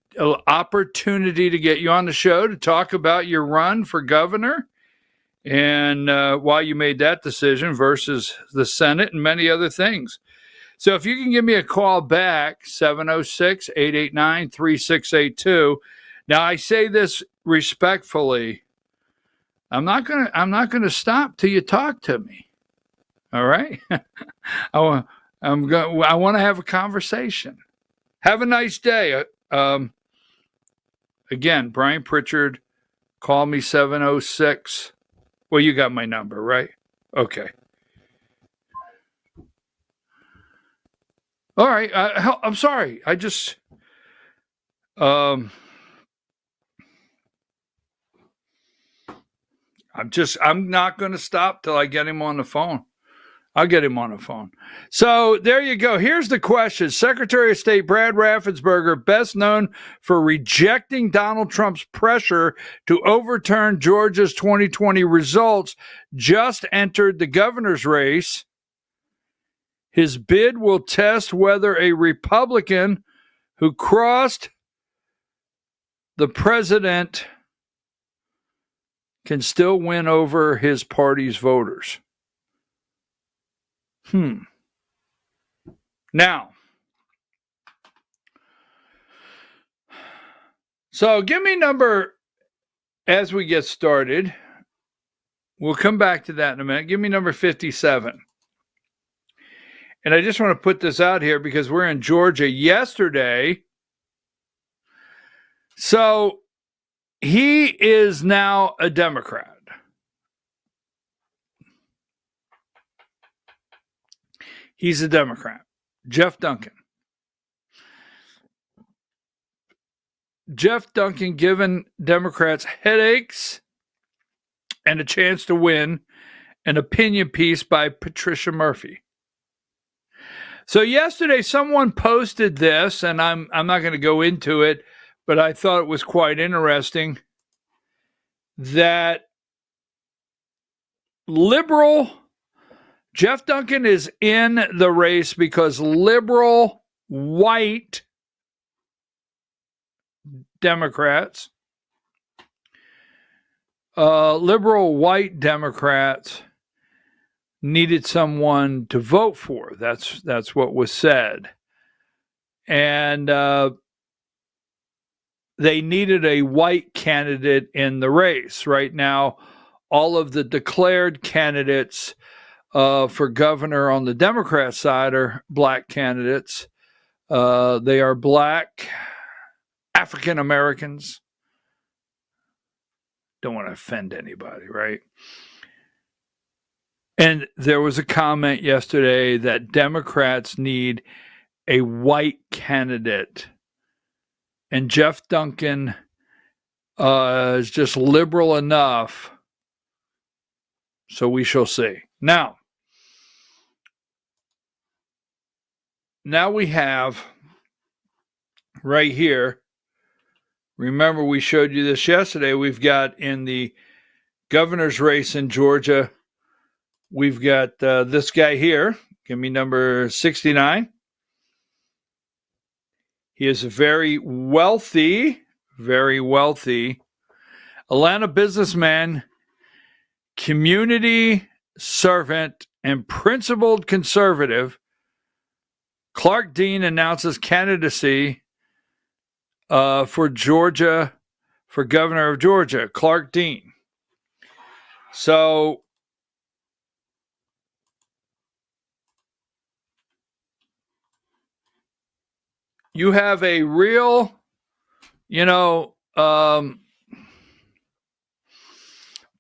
opportunity to get you on the show to talk about your run for governor and why you made that decision versus the Senate and many other things. So if you can give me a call back, 706-889-3682. Now, I say this respectfully. I'm not gonna stop till you talk to me. All right? I want to have a conversation. Have a nice day. Again, Brian Pritchard, call me 706. Well, you got my number, right? Okay. All right. I'm sorry. I just, I'm not going to stop till I get him on the phone. I'll get him on the phone. So there you go. Here's the question. Secretary of State Brad Raffensperger, best known for rejecting Donald Trump's pressure to overturn Georgia's 2020 results, just entered the governor's race. His bid will test whether a Republican who crossed the president can still win over his party's voters. Now, so give me number, as we get started, we'll come back to that in a minute. Give me number 57. And I just want to put this out here because we're in Georgia yesterday. So He is now a Democrat. He's a Democrat. Jeff Duncan. Jeff Duncan giving Democrats headaches and a chance to win an opinion piece by Patricia Murphy. So yesterday someone posted this, and I'm not going to go into it, but I thought it was quite interesting that liberal Jeff Duncan is in the race because liberal white Democrats, liberal white Democrats needed someone to vote for. That's what was said. And they needed a white candidate in the race. Right now, all of the declared candidates for governor on the Democrat side are black candidates. They are black African Americans. Don't want to offend anybody, right? And there was a comment yesterday that Democrats need a white candidate. And Jeff Duncan is just liberal enough. So we shall see. Now we have right here, remember we showed you this yesterday, we've got in the governor's race in Georgia, we've got this guy here. Give me number 69. He is a very wealthy Atlanta businessman, community servant, and principled conservative. Clark Dean announces candidacy for Georgia, for governor of Georgia. Clark Dean. So you have a real,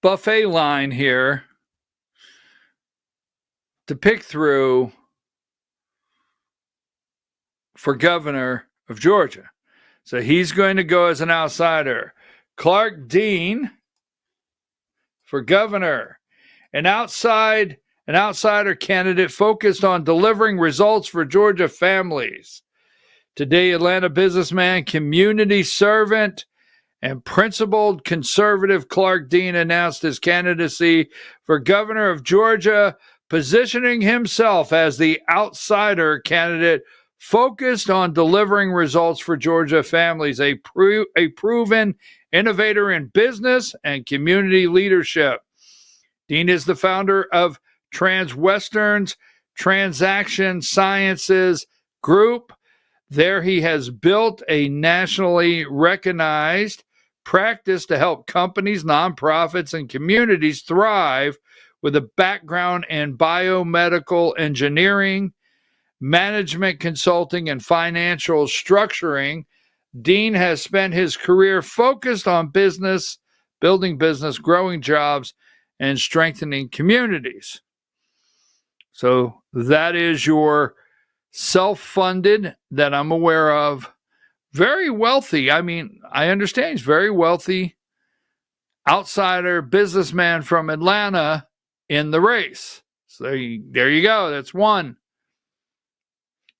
buffet line here to pick through for governor of Georgia. So he's going to go as an outsider. Clark Dean for governor, an outsider candidate focused on delivering results for Georgia families. Today, Atlanta businessman, community servant, and principled conservative Clark Dean announced his candidacy for governor of Georgia, positioning himself as the outsider candidate focused on delivering results for Georgia families, a proven innovator in business and community leadership. Dean is the founder of Transwestern's Transaction Sciences Group. There he has built a nationally recognized practice to help companies, nonprofits, and communities thrive with a background in biomedical engineering, management consulting, and financial structuring. Dean has spent his career focused on business, building business, growing jobs, and strengthening communities. So that is your self-funded that I'm aware of. Very wealthy. I mean, I understand he's very wealthy. Outsider businessman from Atlanta in the race. So there you go. That's one.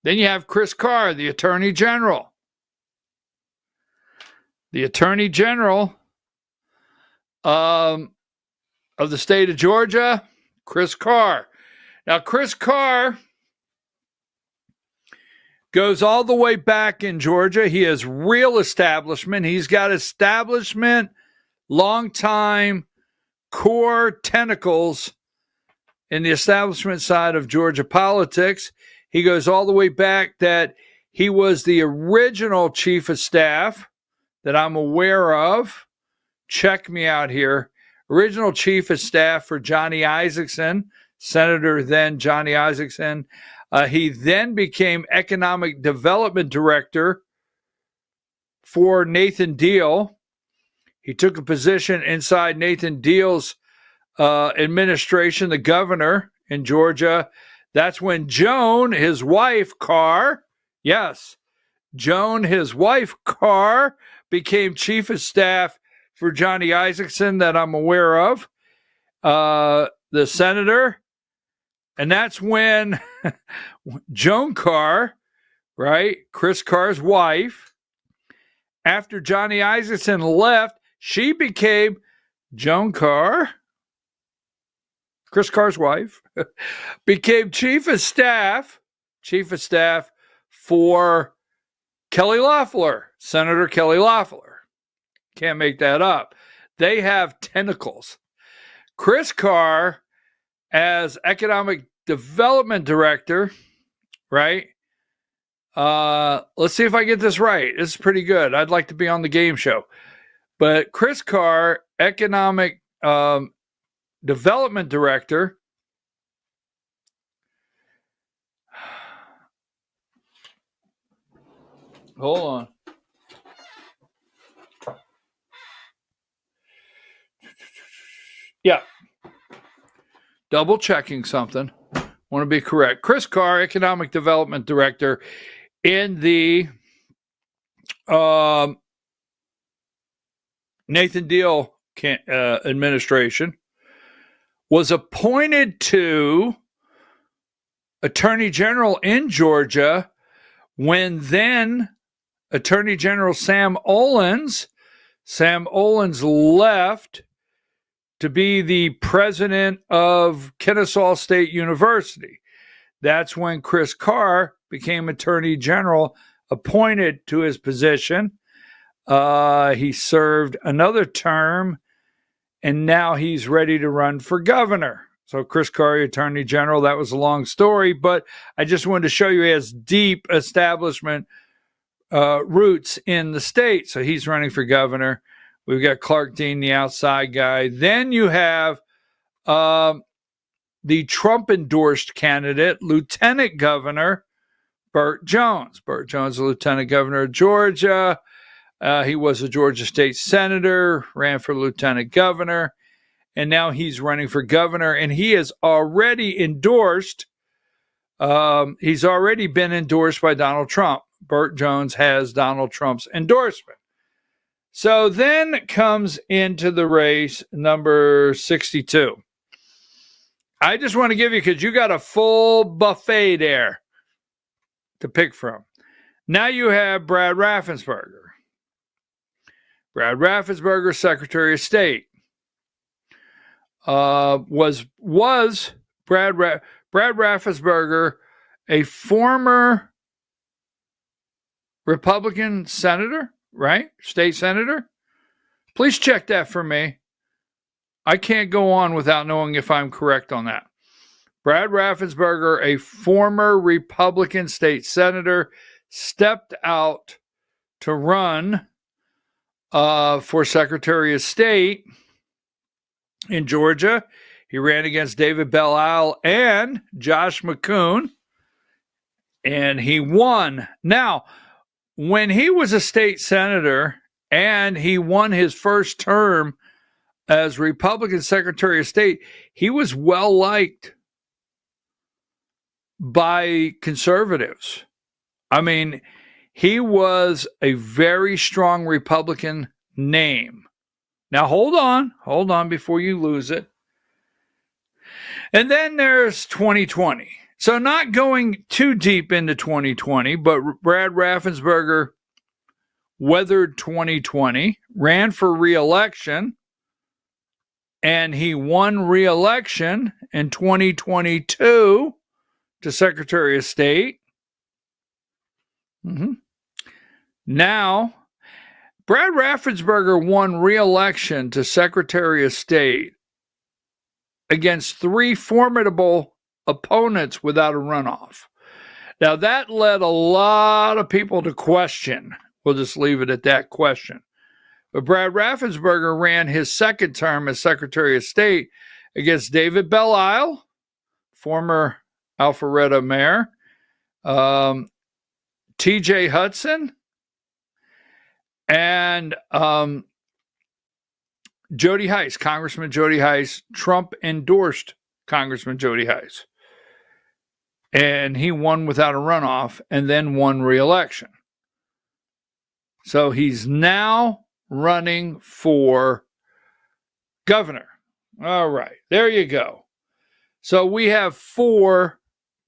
Then you have Chris Carr, the Attorney General. The Attorney General of the state of Georgia, Chris Carr. Now, Chris Carr goes all the way back in Georgia. He has real establishment. He's got establishment, long-time core tentacles in the establishment side of Georgia politics. He goes all the way back that he was the original chief of staff that I'm aware of. Check me out here. Original chief of staff for Johnny Isakson, Senator then Johnny Isakson. He then became economic development director for Nathan Deal. He took a position inside Nathan Deal's administration, the governor in Georgia. That's when Joan, his wife, Carr, yes, Joan, his wife, Carr, became chief of staff for Johnny Isakson that I'm aware of, the senator. And that's when Joan Carr, right, Chris Carr's wife, after Johnny Isakson left, she became Joan Carr, Chris Carr's wife, became chief of staff for Kelly Loeffler, Senator Kelly Loeffler. Can't make that up. They have tentacles. Chris Carr, as economic development director, right? Let's see if I get this right. This is pretty good. I'd like to be on the game show. But Chris Carr, economic development director, hold on. Yeah. Double checking something. Want to be correct. Chris Carr, economic development director in the Nathan Deal administration, was appointed to Attorney General in Georgia when then Attorney General Sam Olens left to be the president of Kennesaw State University. That's when Chris Carr became Attorney General, appointed to his position. He served another term, and now he's ready to run for governor. So Chris Carr, Attorney General, that was a long story, but I just wanted to show you he has deep establishment roots in the state. So he's running for governor. We've got Clark Dean, the outside guy. Then you have the Trump-endorsed candidate, Lieutenant Governor Burt Jones. Burt Jones, the Lieutenant Governor of Georgia. He was a Georgia State Senator, ran for Lieutenant Governor, and now he's running for governor. And he is already endorsed. He's already been endorsed by Donald Trump. Burt Jones has Donald Trump's endorsement. So then comes into the race number 62. I just want to give you, because you got a full buffet there to pick from. Now you have Brad Raffensperger. Brad Raffensperger, Secretary of State. Was Brad Raffensperger a former Republican senator? Right? State senator? Please check that for me. I can't go on without knowing if I'm correct on that. Brad Raffensperger, a former Republican state senator, stepped out to run for Secretary of State in Georgia. He ran against David Belle Isle and Josh McCoon, and he won. Now, when he was a state senator and he won his first term as Republican Secretary of State, he was well liked by conservatives. I mean, he was a very strong Republican name. Now, hold on before you lose it. And then there's 2020. So not going too deep into 2020, but Brad Raffensperger weathered 2020, ran for re-election, and he won re-election in 2022 to Secretary of State. Now, Brad Raffensperger won re-election to Secretary of State against three formidable opponents without a runoff. Now, that led a lot of people to question. We'll just leave it at that question. But Brad Raffensperger ran his second term as Secretary of State against David Belle Isle, former Alpharetta mayor, T.J. Hudson, and Jody Hice, Congressman Jody Hice. Trump endorsed Congressman Jody Hice. And he won without a runoff and then won re-election. So he's now running for governor. All right, there you go. So we have 4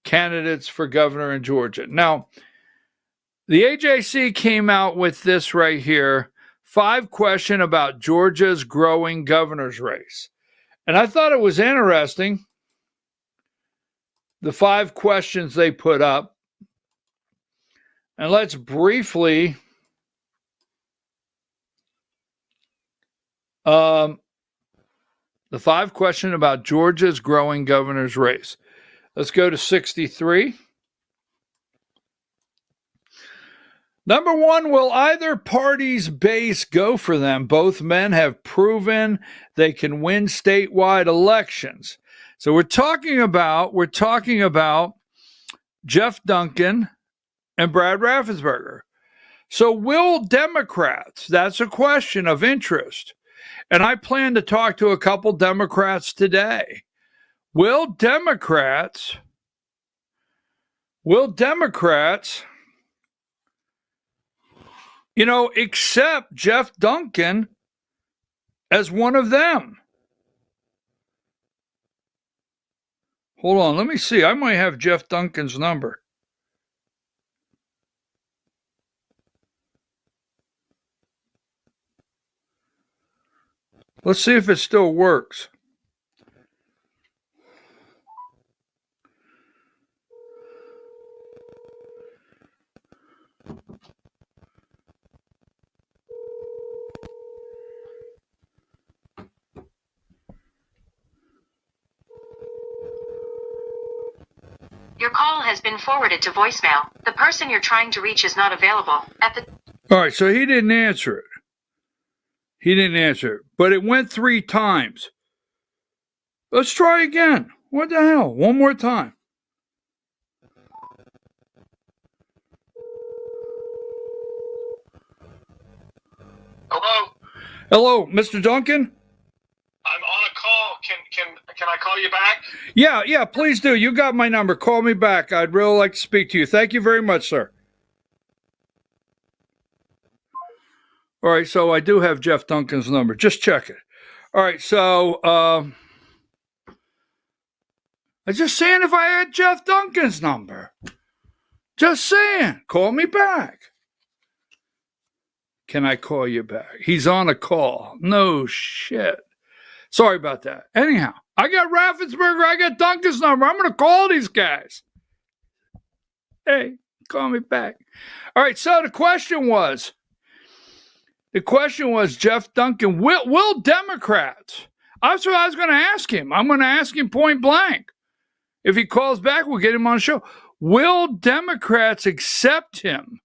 candidates for governor in Georgia. Now, the AJC came out with this right here, 5 questions about Georgia's growing governor's race. And I thought it was interesting, the 5 questions they put up. And let's briefly the 5 questions about Georgia's growing governor's race. Let's go to 63. Number 1, will either party's base go for them? Both men have proven they can win statewide elections. So we're talking about Jeff Duncan and Brad Raffensperger. So will Democrats? That's a question of interest. And I plan to talk to a couple Democrats today. Will Democrats accept Jeff Duncan as one of them? Hold on, let me see. I might have Jeff Duncan's number. Let's see if it still works. Your call has been forwarded to voicemail. The person you're trying to reach is not available. All right, so he didn't answer it. But it went 3 times. Let's try again. What the hell? One more time. Hello? Hello, Mr. Duncan? I'm on a call. Can I call you back? Yeah, please do. You got my number. Call me back. I'd really like to speak to you. Thank you very much, sir. All right, so I do have Jeff Duncan's number. Just check it. All right, so I was just saying if I had Jeff Duncan's number. Just saying. Call me back. Can I call you back? He's on a call. No shit. Sorry about that. Anyhow, I got Raffensperger. I got Duncan's number. I'm going to call these guys. Hey, call me back. All right, so the question was Jeff Duncan, will Democrats? That's what I was going to ask him. I'm going to ask him point blank. If he calls back, we'll get him on the show. Will Democrats accept him?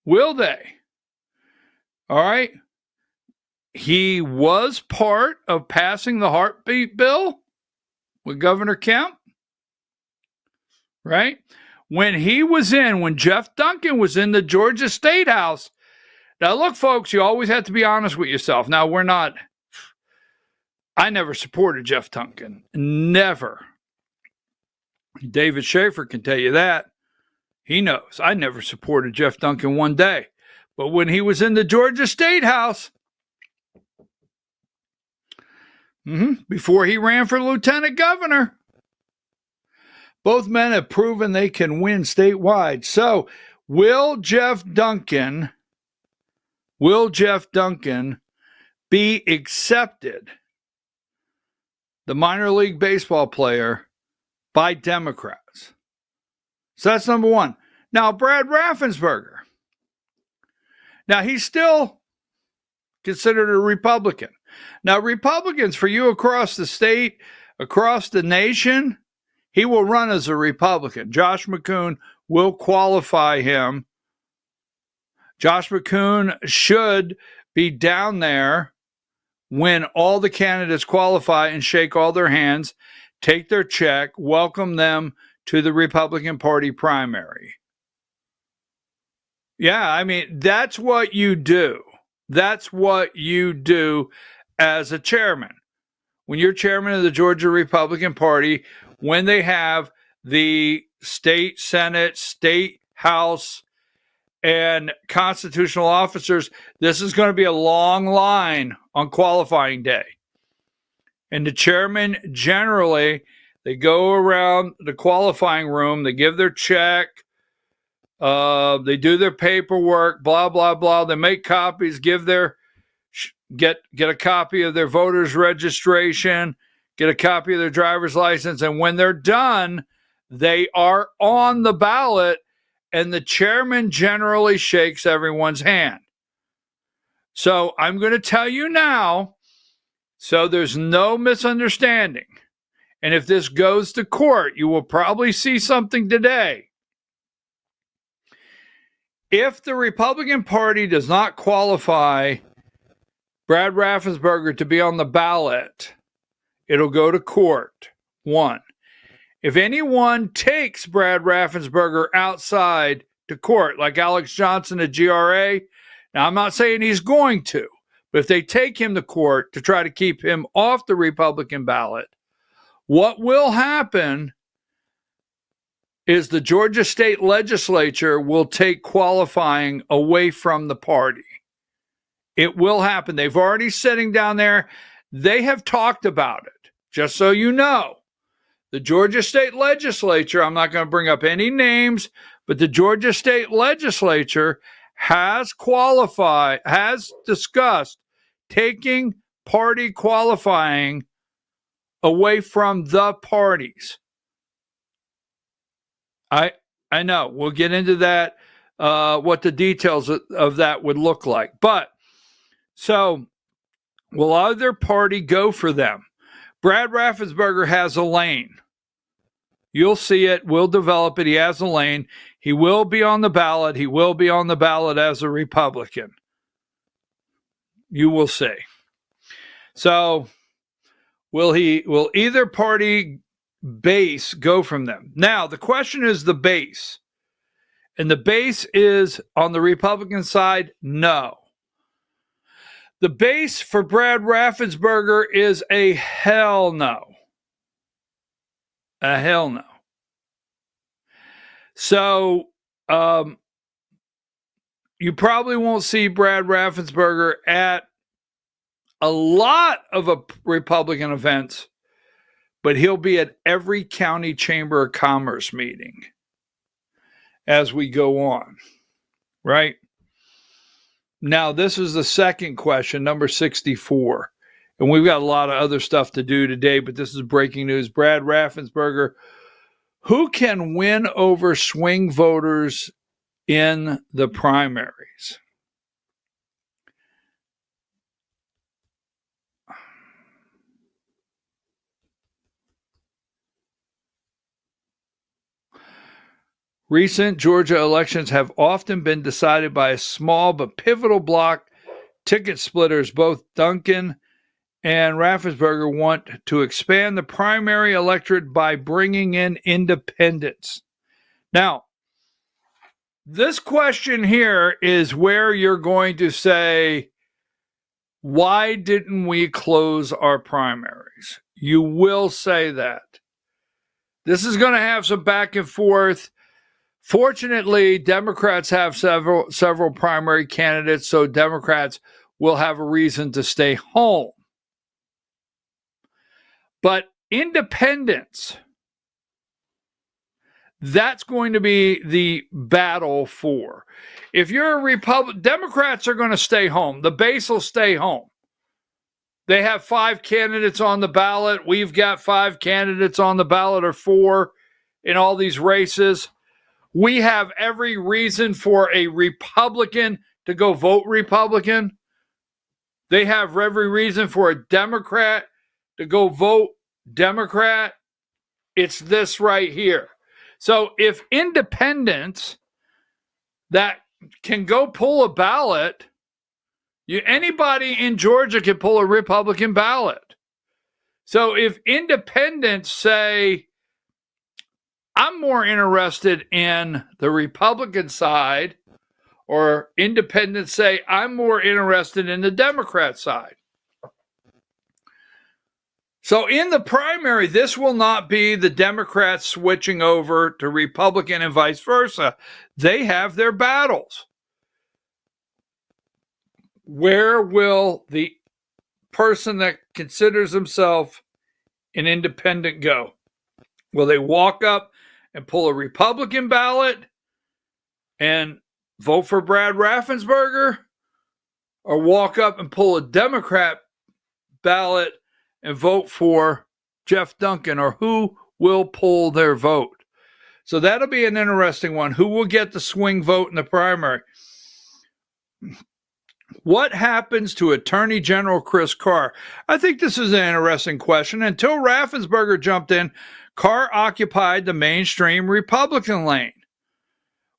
Will they? All right. He was part of passing the heartbeat bill with Governor Kemp, right? When Jeff Duncan was in the Georgia State House. Now, look, folks, you always have to be honest with yourself. Now, I never supported Jeff Duncan. Never. David Schaefer can tell you that. He knows. I never supported Jeff Duncan one day. But when he was in the Georgia State House, before he ran for lieutenant governor, both men have proven they can win statewide. So, will Jeff Duncan be accepted, the minor league baseball player, by Democrats? So that's number 1. Now, Brad Raffensperger. Now, he's still considered a Republican. Now, Republicans, for you across the state, across the nation, he will run as a Republican. Josh McCoon will qualify him. Josh McCoon should be down there when all the candidates qualify and shake all their hands, take their check, welcome them to the Republican Party primary. Yeah, I mean, that's what you do. That's what you do as a chairman. When you're chairman of the Georgia Republican Party, when they have the state Senate, state House, and constitutional officers, this is going to be a long line on qualifying day. And the chairman, generally, they go around the qualifying room, they give their check, they do their paperwork, blah, blah, blah. They make copies, get a copy of their voter's registration, get a copy of their driver's license, and when they're done, they are on the ballot, and the chairman generally shakes everyone's hand. So I'm going to tell you now, so there's no misunderstanding. And if this goes to court, you will probably see something today. If the Republican Party does not qualify Brad Raffensperger to be on the ballot, it'll go to court. 1. If anyone takes Brad Raffensperger outside to court, like Alex Johnson at GRA, now I'm not saying he's going to, but if they take him to court to try to keep him off the Republican ballot, what will happen is the Georgia state legislature will take qualifying away from the party. It will happen. They've already sitting down there. They have talked about it. Just so you know, the Georgia state legislature, I'm not going to bring up any names, but the Georgia state legislature has discussed taking party qualifying away from the parties. I know. We'll get into that, what the details of that would look like. But, so, will either party go for them? Brad Raffensperger has a lane. You'll see it. We'll develop it. He has a lane. He will be on the ballot. He will be on the ballot as a Republican. You will see. So, will either party base go from them? Now, the question is the base. And the base is on the Republican side, no. The base for Brad Raffensperger is a hell no. A hell no. So, you probably won't see Brad Raffensperger at a lot of Republican events, but he'll be at every county chamber of commerce meeting as we go on, right? Now, this is the second question, number 64. And we've got a lot of other stuff to do today, but this is breaking news. Brad Raffensperger, who can win over swing voters in the primaries? Recent Georgia elections have often been decided by a small but pivotal block ticket splitters. Both Duncan and Raffensperger want to expand the primary electorate by bringing in independents. Now, this question here is where you're going to say, why didn't we close our primaries? You will say that. This is going to have some back and forth. Fortunately, Democrats have several primary candidates, so Democrats will have a reason to stay home. But independents, that's going to be the battle for. If you're a Republican, Democrats are going to stay home. The base will stay home. They have 5 candidates on the ballot. We've got 5 candidates on the ballot, or 4 in all these races. We have every reason for a Republican to go vote Republican. They have every reason for a Democrat to go vote Democrat. It's this right here. So if independents that can go pull a ballot, anybody in Georgia can pull a Republican ballot. So if independents say, I'm more interested in the Republican side, or independents say, I'm more interested in the Democrat side. So in the primary, this will not be the Democrats switching over to Republican and vice versa. They have their battles. Where will the person that considers himself an independent go? Will they walk up and pull a Republican ballot and vote for Brad Raffensperger, or walk up and pull a Democrat ballot and vote for Jeff Duncan, or who will pull their vote? So that'll be an interesting one. Who will get the swing vote in the primary? What happens to Attorney General Chris Carr? I think this is an interesting question. Until Raffensperger jumped in, Carr occupied the mainstream Republican lane,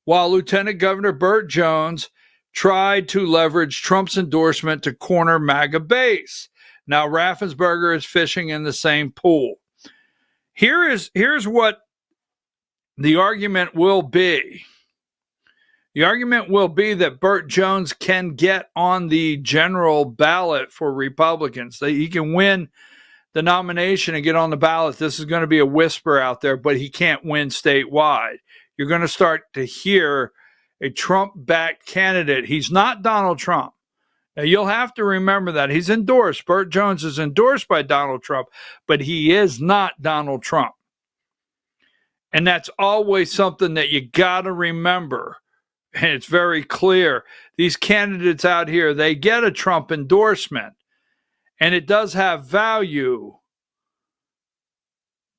while Lieutenant Governor Burt Jones tried to leverage Trump's endorsement to corner MAGA base. Now Raffensperger is fishing in the same pool. Here's what the argument will be. The argument will be that Burt Jones can get on the general ballot for Republicans. He can win the nomination and get on the ballot. This is going to be a whisper out there, but he can't win statewide. You're going to start to hear a Trump-backed candidate. He's not Donald Trump. Now, you'll have to remember that. He's endorsed. Burt Jones is endorsed by Donald Trump, but he is not Donald Trump. And that's always something that you got to remember. And it's very clear. These candidates out here, they get a Trump endorsement, and it does have value.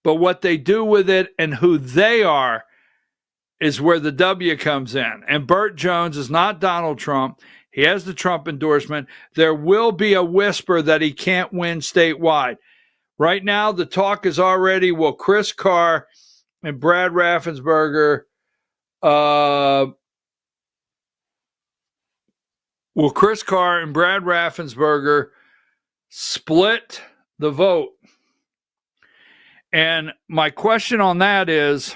But what they do with it and who they are is where the W comes in. And Burt Jones is not Donald Trump. He has the Trump endorsement. There will be a whisper that he can't win statewide. Right now, the talk is already, will Chris Carr and Brad Raffensperger split the vote? And my question on that is,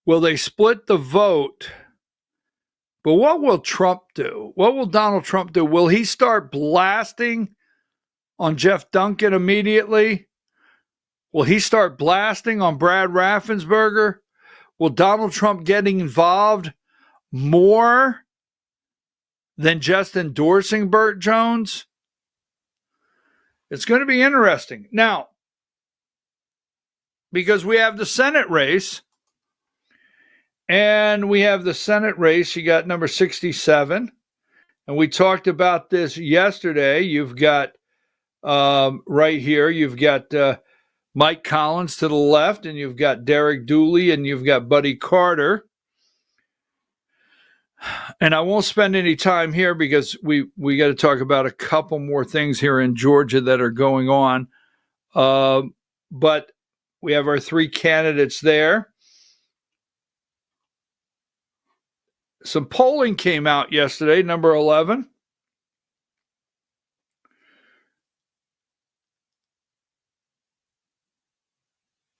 will they split the vote? But what will Trump do? What will Donald Trump do? Will he start blasting on Jeff Duncan immediately? Will he start blasting on Brad Raffensperger? Will Donald Trump get involved more than just endorsing Burt Jones? It's going to be interesting. Now, because we have the Senate race, and we have the Senate race, you got number 67, and we talked about this yesterday. You've got right here, you've got Mike Collins to the left, and you've got Derek Dooley, and you've got Buddy Carter. And I won't spend any time here because we got to talk about a couple more things here in Georgia that are going on. But we have our three candidates there. Some polling came out yesterday, number 11.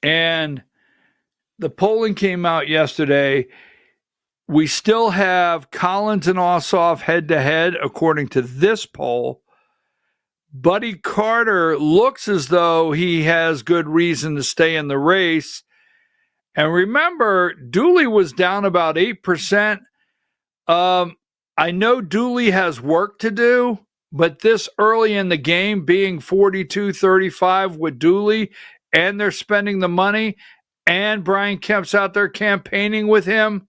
And the polling came out yesterday. We still have Collins and Ossoff head-to-head, according to this poll. Buddy Carter looks as though he has good reason to stay in the race. And remember, Dooley was down about 8%. I know Dooley has work to do, but this early in the game, being 42-35 with Dooley, and they're spending the money, and Brian Kemp's out there campaigning with him,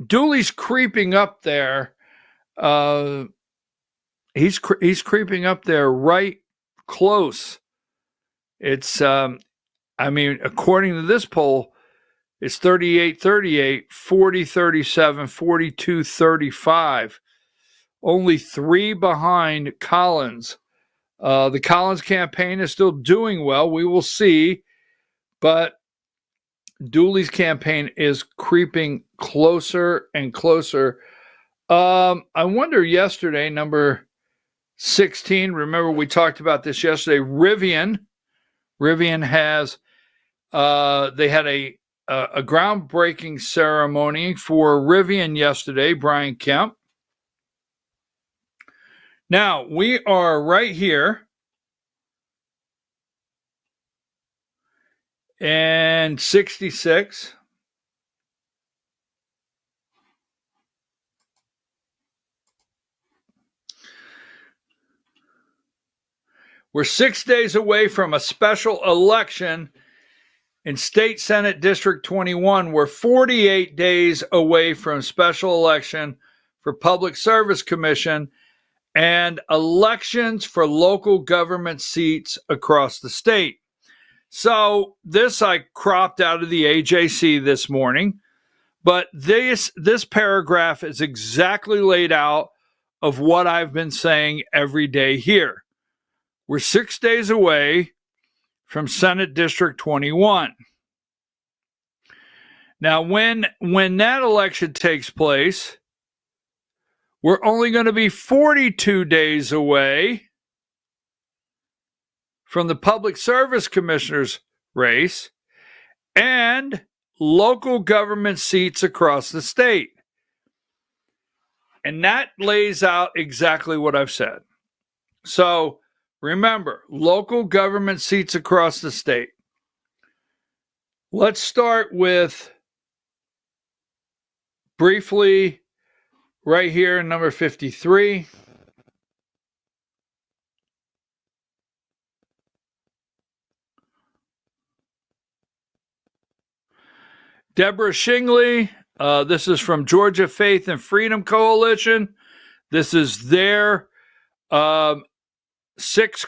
Dooley's creeping up there. He's creeping up there right close. It's, according to this poll, it's 38-38, 40-37, 42-35. Only 3 behind Collins. The Collins campaign is still doing well. We will see. But Dooley's campaign is creeping closer and closer. I wonder yesterday, number 16, remember we talked about this yesterday, Rivian has They had a groundbreaking ceremony for Rivian yesterday, Brian Kemp. Now, we are right here. And 66. We're 6 days away from a special election in State Senate District 21. We're 48 days away from special election for Public Service Commission and elections for local government seats across the state. So this I cropped out of the AJC this morning, but this paragraph is exactly laid out of what I've been saying every day here. We're 6 days away from Senate District 21. Now, when that election takes place, we're only going to be 42 days away from the Public Service Commissioner's race and local government seats across the state. And that lays out exactly what I've said. So remember, local government seats across the state. Let's start with, briefly, right here, number 53. Deborah Shingley, this is from Georgia Faith and Freedom Coalition. This is their six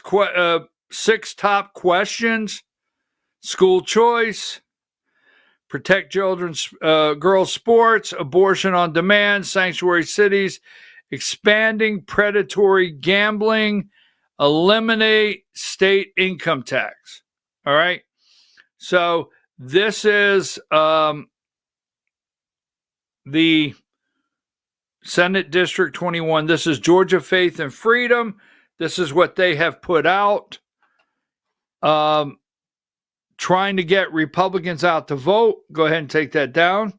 top questions: school choice, protect children's girls' sports, abortion on demand, sanctuary cities, expanding predatory gambling, eliminate state income tax. All right. So this is the Senate District 21. This is Georgia Faith and Freedom. This is what they have put out. Trying to get Republicans out to vote. Go ahead and take that down.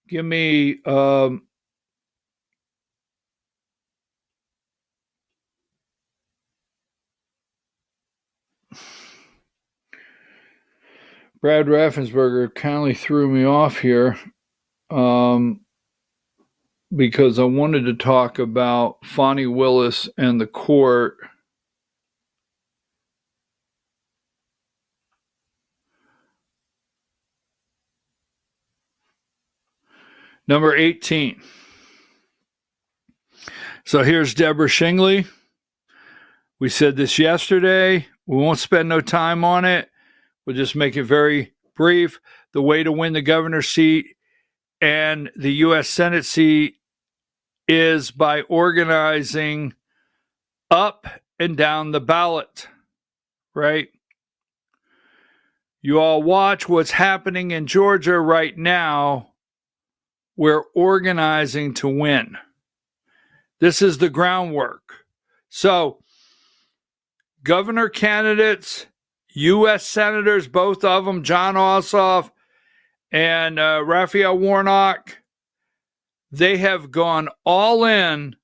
Give me Brad Raffensperger kindly threw me off here because I wanted to talk about Fonnie Willis and the court. Number 18. So here's Deborah Shingley. We said this yesterday. We won't spend no time on it. We'll just make it very brief. The way to win the governor's seat and the U.S. Senate seat is by organizing up and down the ballot, right? You all watch what's happening in Georgia right now. We're organizing to win. This is the groundwork. So, governor candidates, U.S. senators, both of them, John Ossoff and Raphael Warnock, they have gone all in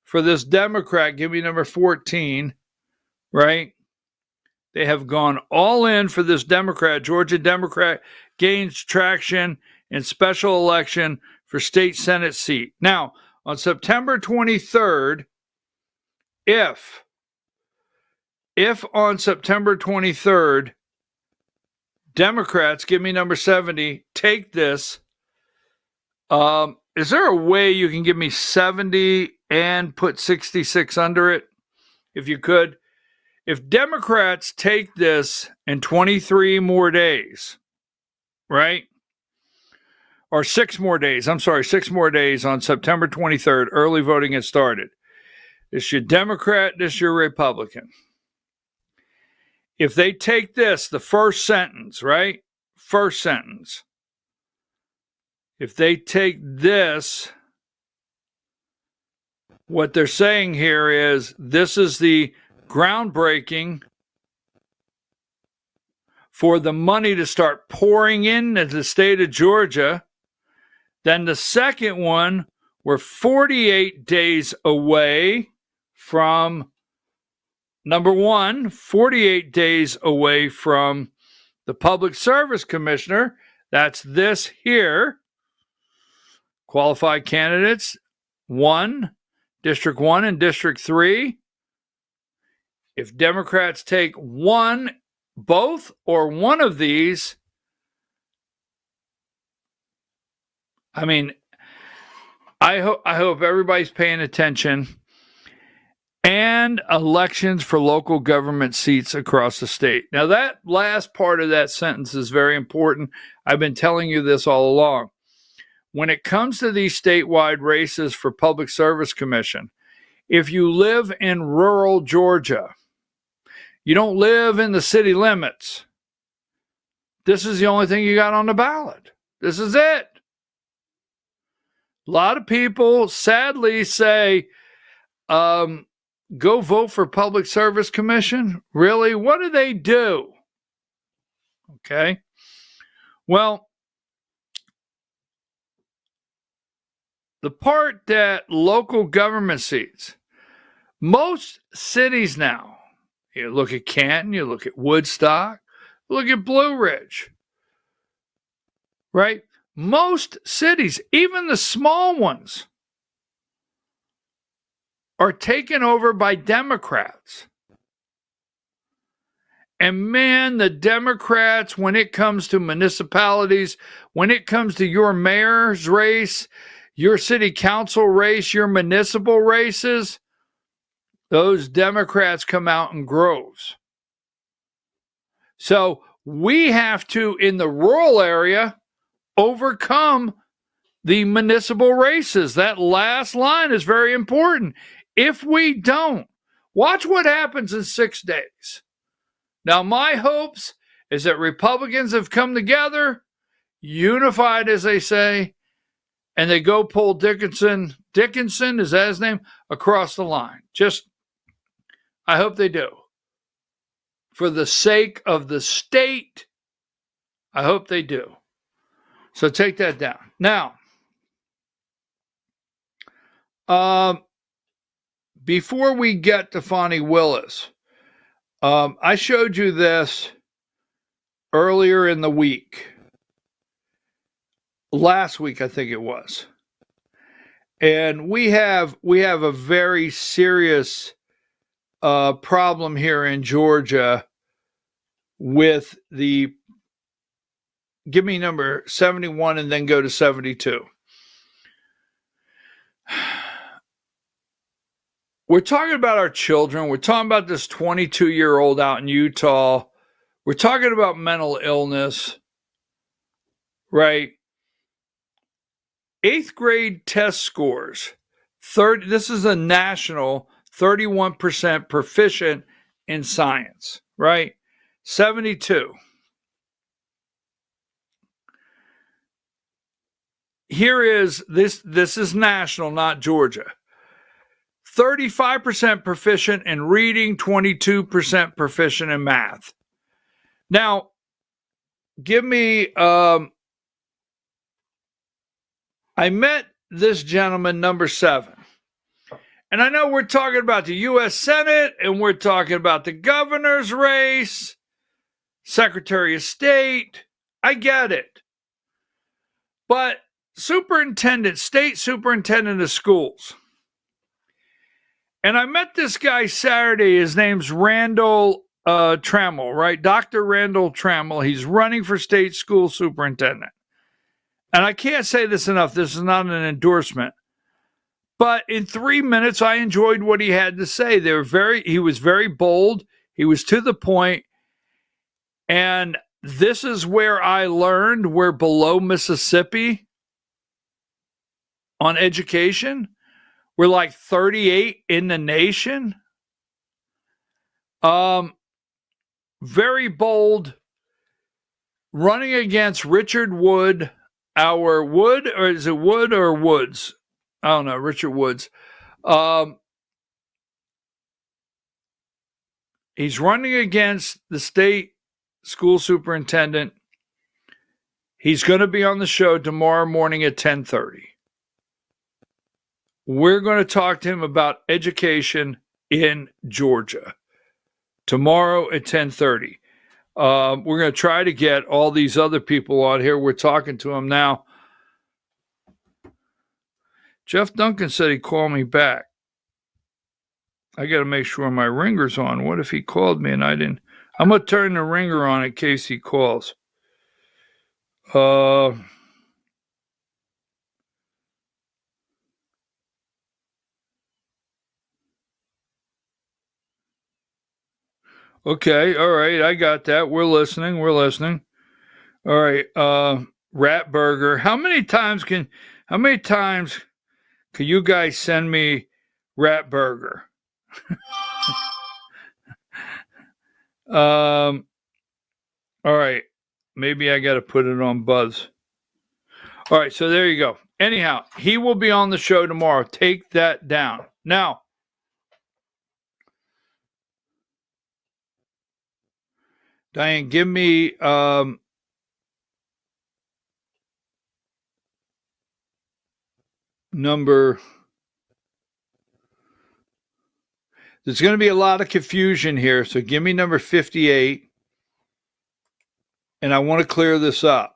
for this Democrat. Give me number 14, right? They have gone all in for this Democrat. Georgia Democrat gains traction in special election for state Senate seat. Now, on September 23rd, if on September 23rd, Democrats, give me number 70, take this, is there a way you can give me 70 and put 66 under it? If you could. If Democrats take this in 23 more days, right? Or 6 more days. I'm sorry, 6 more days on September 23rd. Early voting has started. This is your Democrat, this is your Republican. If they take this, the first sentence, right? First sentence. If they take this what they're saying here is this is the groundbreaking for the money to start pouring into the state of Georgia. Then the second one, we're 48 days away from, number one, 48 days away from the Public Service Commissioner. That's this here. Qualified candidates, District 1 and District 3. If Democrats take both or one of these, I mean, I hope everybody's paying attention. And elections for local government seats across the state. Now, that last part of that sentence is very important. I've been telling you this all along. When it comes to these statewide races for Public Service Commission, if you live in rural Georgia, you don't live in the city limits, this is the only thing you got on the ballot. This is it. A lot of people sadly say, go vote for Public Service Commission? Really? What do they do? Okay. Well, the part that local government seats, most cities now, you look at Canton, you look at Woodstock, look at Blue Ridge, right? Most cities, even the small ones, are taken over by Democrats. And man, the Democrats, when it comes to municipalities, when it comes to your mayor's race, your city council race, your municipal races, those Democrats come out in groves. So we have to, in the rural area, overcome the municipal races. That last line is very important. If we don't, watch what happens in 6 days. Now, my hopes is that Republicans have come together, unified, as they say, and they go pull Dickinson, is that his name, across the line. I hope they do. For the sake of the state, I hope they do. So take that down. Now, before we get to Fani Willis, I showed you this earlier in the week. Last week, I think it was. And we have a very serious problem here in Georgia with the, give me number 71 and then go to 72. We're talking about our children. We're talking about this 22-year-old out in Utah. We're talking about mental illness, right? 8th grade test scores, this is a national, 31% proficient in science, right? 72. Here is, this is national, not Georgia. 35% proficient in reading, 22% proficient in math. Now, give me, I met this gentleman, number 7. And I know we're talking about the U.S. Senate, and we're talking about the governor's race, Secretary of State. I get it. But state superintendent of schools. And I met this guy Saturday. His name's Randall Trammell, right? Dr. Randall Trammell. He's running for state school superintendent. And I can't say this enough. This is not an endorsement. But in 3 minutes, I enjoyed what he had to say. He was very bold. He was to the point. And this is where I learned we're below Mississippi on education. We're like 38 in the nation. Very bold. Running against Richard Wood, or is it Wood or Woods? I don't know, Richard Woods. He's running against the state school superintendent. He's going to be on the show tomorrow morning at 10:30. We're going to talk to him about education in Georgia tomorrow at 10:30. We're going to try to get all these other people on here. We're talking to them now. Jeff Duncan said he'd call me back. I got to make sure my ringer's on. What if he called me and I didn't? I'm going to turn the ringer on in case he calls. Okay, all right, I got that. We're listening. All right, Rat Burger. How many times can you guys send me Rat Burger? All right, maybe I got to put it on Buzz. All right, so there you go. Anyhow, he will be on the show tomorrow. Take that down. Now, Diane, give me number. There's going to be a lot of confusion here, so give me number 58, and I want to clear this up.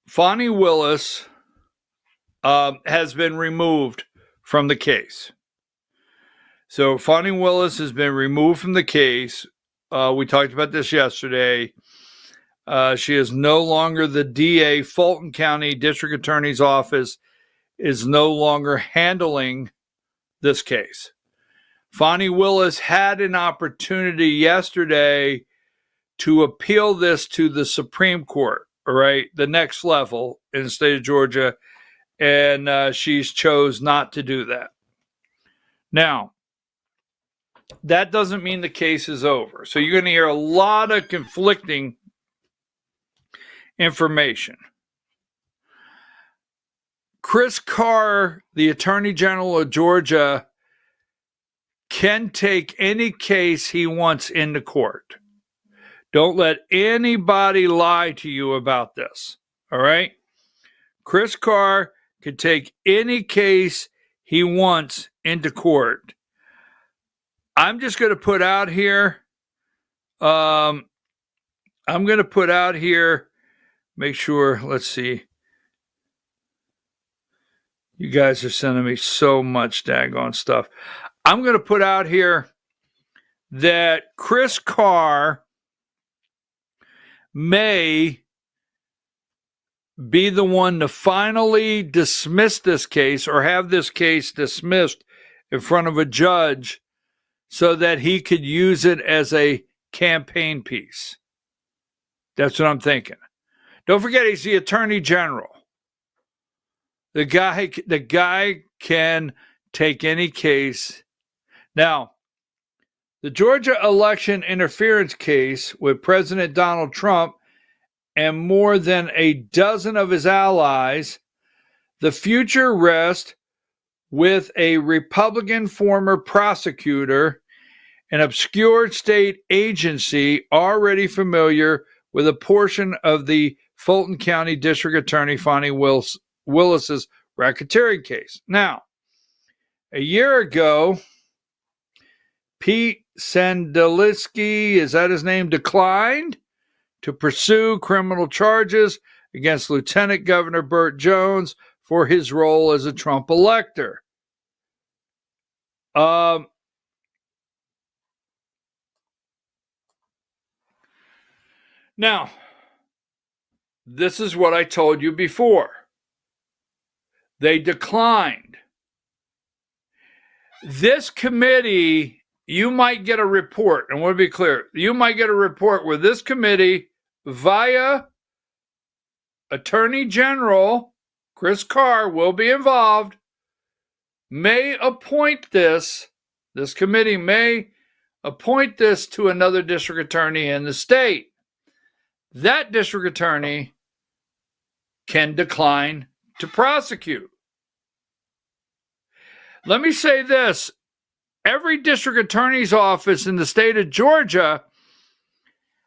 Fani Willis has been removed from the case. So Fani Willis has been removed from the case. We talked about this yesterday. She is no longer the DA. Fulton County District Attorney's Office is no longer handling this case. Fani Willis had an opportunity yesterday to appeal this to the Supreme Court, all right, the next level in the state of Georgia, and she's chose not to do that. Now, that doesn't mean the case is over. So you're going to hear a lot of conflicting information. Chris Carr, the Attorney General of Georgia, can take any case he wants into court. Don't let anybody lie to you about this. All right? Chris Carr can take any case he wants into court. I'm just going to put out here, make sure, let's see. You guys are sending me so much daggone stuff. I'm going to put out here that Chris Carr may be the one to finally dismiss this case or have this case dismissed in front of a judge so that he could use it as a campaign piece. That's what I'm thinking. Don't forget, he's the Attorney General. The guy can take any case. Now, the Georgia election interference case with President Donald Trump and more than a dozen of his allies, the future rests with a Republican former prosecutor, an obscure state agency already familiar with a portion of the Fulton County District Attorney Fani Willis's racketeering case. Now, a year ago, Pete Sandeliski, is that his name, declined to pursue criminal charges against Lieutenant Governor Burt Jones for his role as a Trump elector. Now, this is what I told you before. They declined. This committee, you might get a report, and we'll be clear, you might get a report where this committee, via Attorney General Chris Carr, will be involved, may appoint this committee may appoint this to another district attorney in the state. That district attorney can decline to prosecute. Let me say this. Every district attorney's office in the state of Georgia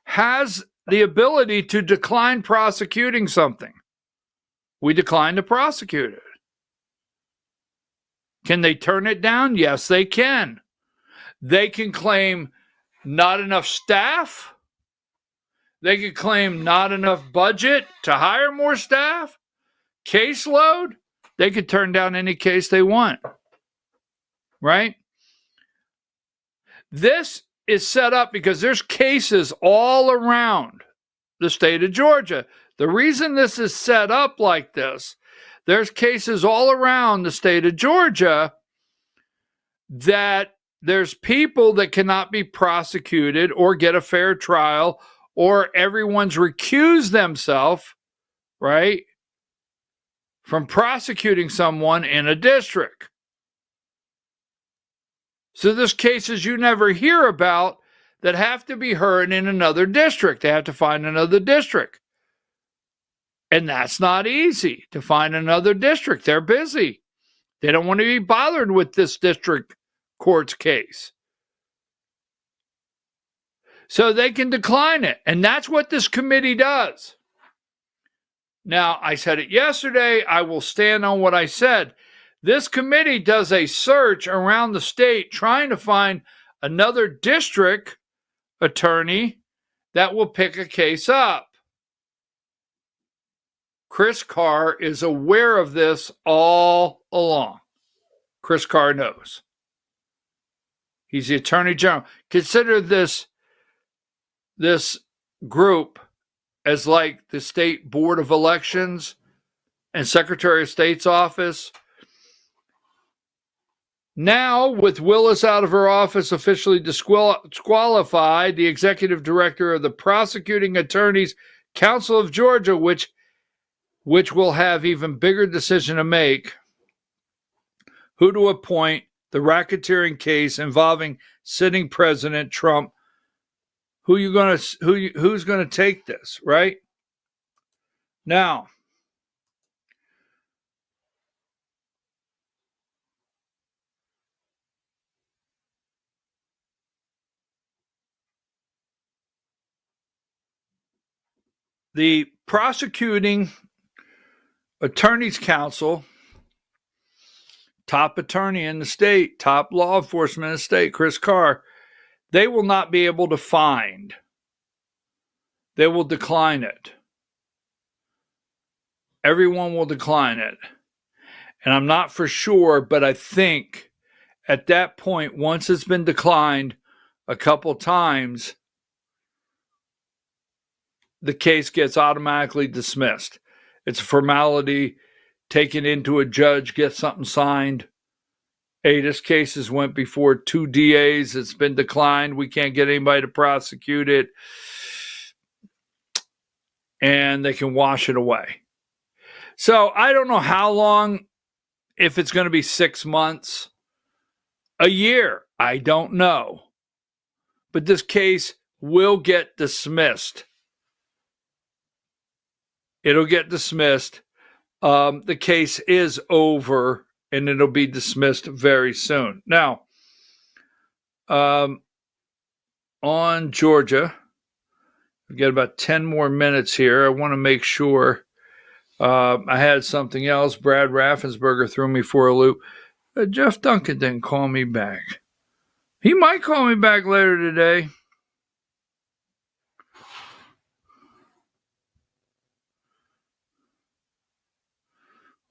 has the ability to decline prosecuting something. We decline to prosecute it. Can they turn it down? Yes, they can. They can claim not enough staff. They can claim not enough budget to hire more staff. Caseload. They could turn down any case they want. Right? This is set up because there's cases all around the state of Georgia. The reason this is set up like this, there's cases all around the state of Georgia that there's people that cannot be prosecuted or get a fair trial, or everyone's recused themselves, right, from prosecuting someone in a district. So there's cases you never hear about that have to be heard in another district. They have to find another district. And that's not easy to find another district. They're busy. They don't want to be bothered with this district court's case. So they can decline it. And that's what this committee does. Now, I said it yesterday. I will stand on what I said. This committee does a search around the state trying to find another district attorney that will pick a case up. Chris Carr is aware of this all along. Chris Carr knows. He's the Attorney General. Consider this group as like the State Board of Elections and Secretary of State's office. Now, with Willis out of her office officially disqualified, the executive director of the Prosecuting Attorneys Council of Georgia, which will have even bigger decision to make, who to appoint, the racketeering case involving sitting President Trump. Who's going to take this, right? Now, the Prosecuting Attorneys Council, top attorney in the state, top law enforcement in the state, Chris Carr, they will not be able to find. They will decline it. Everyone will decline it. And I'm not for sure, but I think at that point, once it's been declined a couple times, the case gets automatically dismissed. It's a formality, taken into a judge, get something signed. Hey, this case has went before 2 DAs. It's been declined. We can't get anybody to prosecute it. And they can wash it away. So I don't know how long, if it's going to be 6 months, a year. I don't know. But this case will get dismissed. It'll get dismissed. The case is over, and it'll be dismissed very soon. Now, on Georgia, we've got about 10 more minutes here. I want to make sure I had something else. Brad Raffensperger threw me for a loop. Jeff Duncan didn't call me back. He might call me back later today.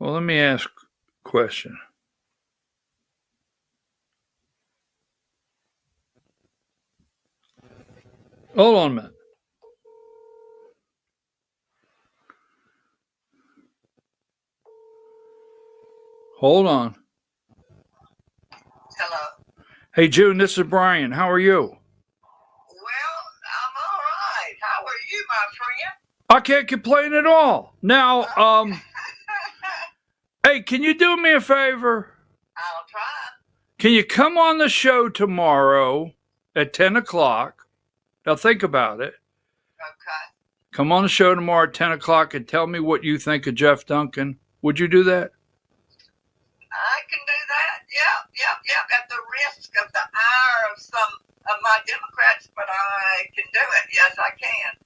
Well, let me ask a question. Hold on a minute. Hold on. Hello. Hey, June, this is Brian. How are you? Well, I'm all right. How are you, my friend? I can't complain at all. Now, hey, can you do me a favor? I'll try. Can you come on the show tomorrow at 10 o'clock? Now think about it. Okay. Come on the show tomorrow at 10 o'clock and tell me what you think of Jeff Duncan. Would you do that? I can do that. Yep. At the risk of the ire of some of my Democrats, but I can do it. Yes, I can.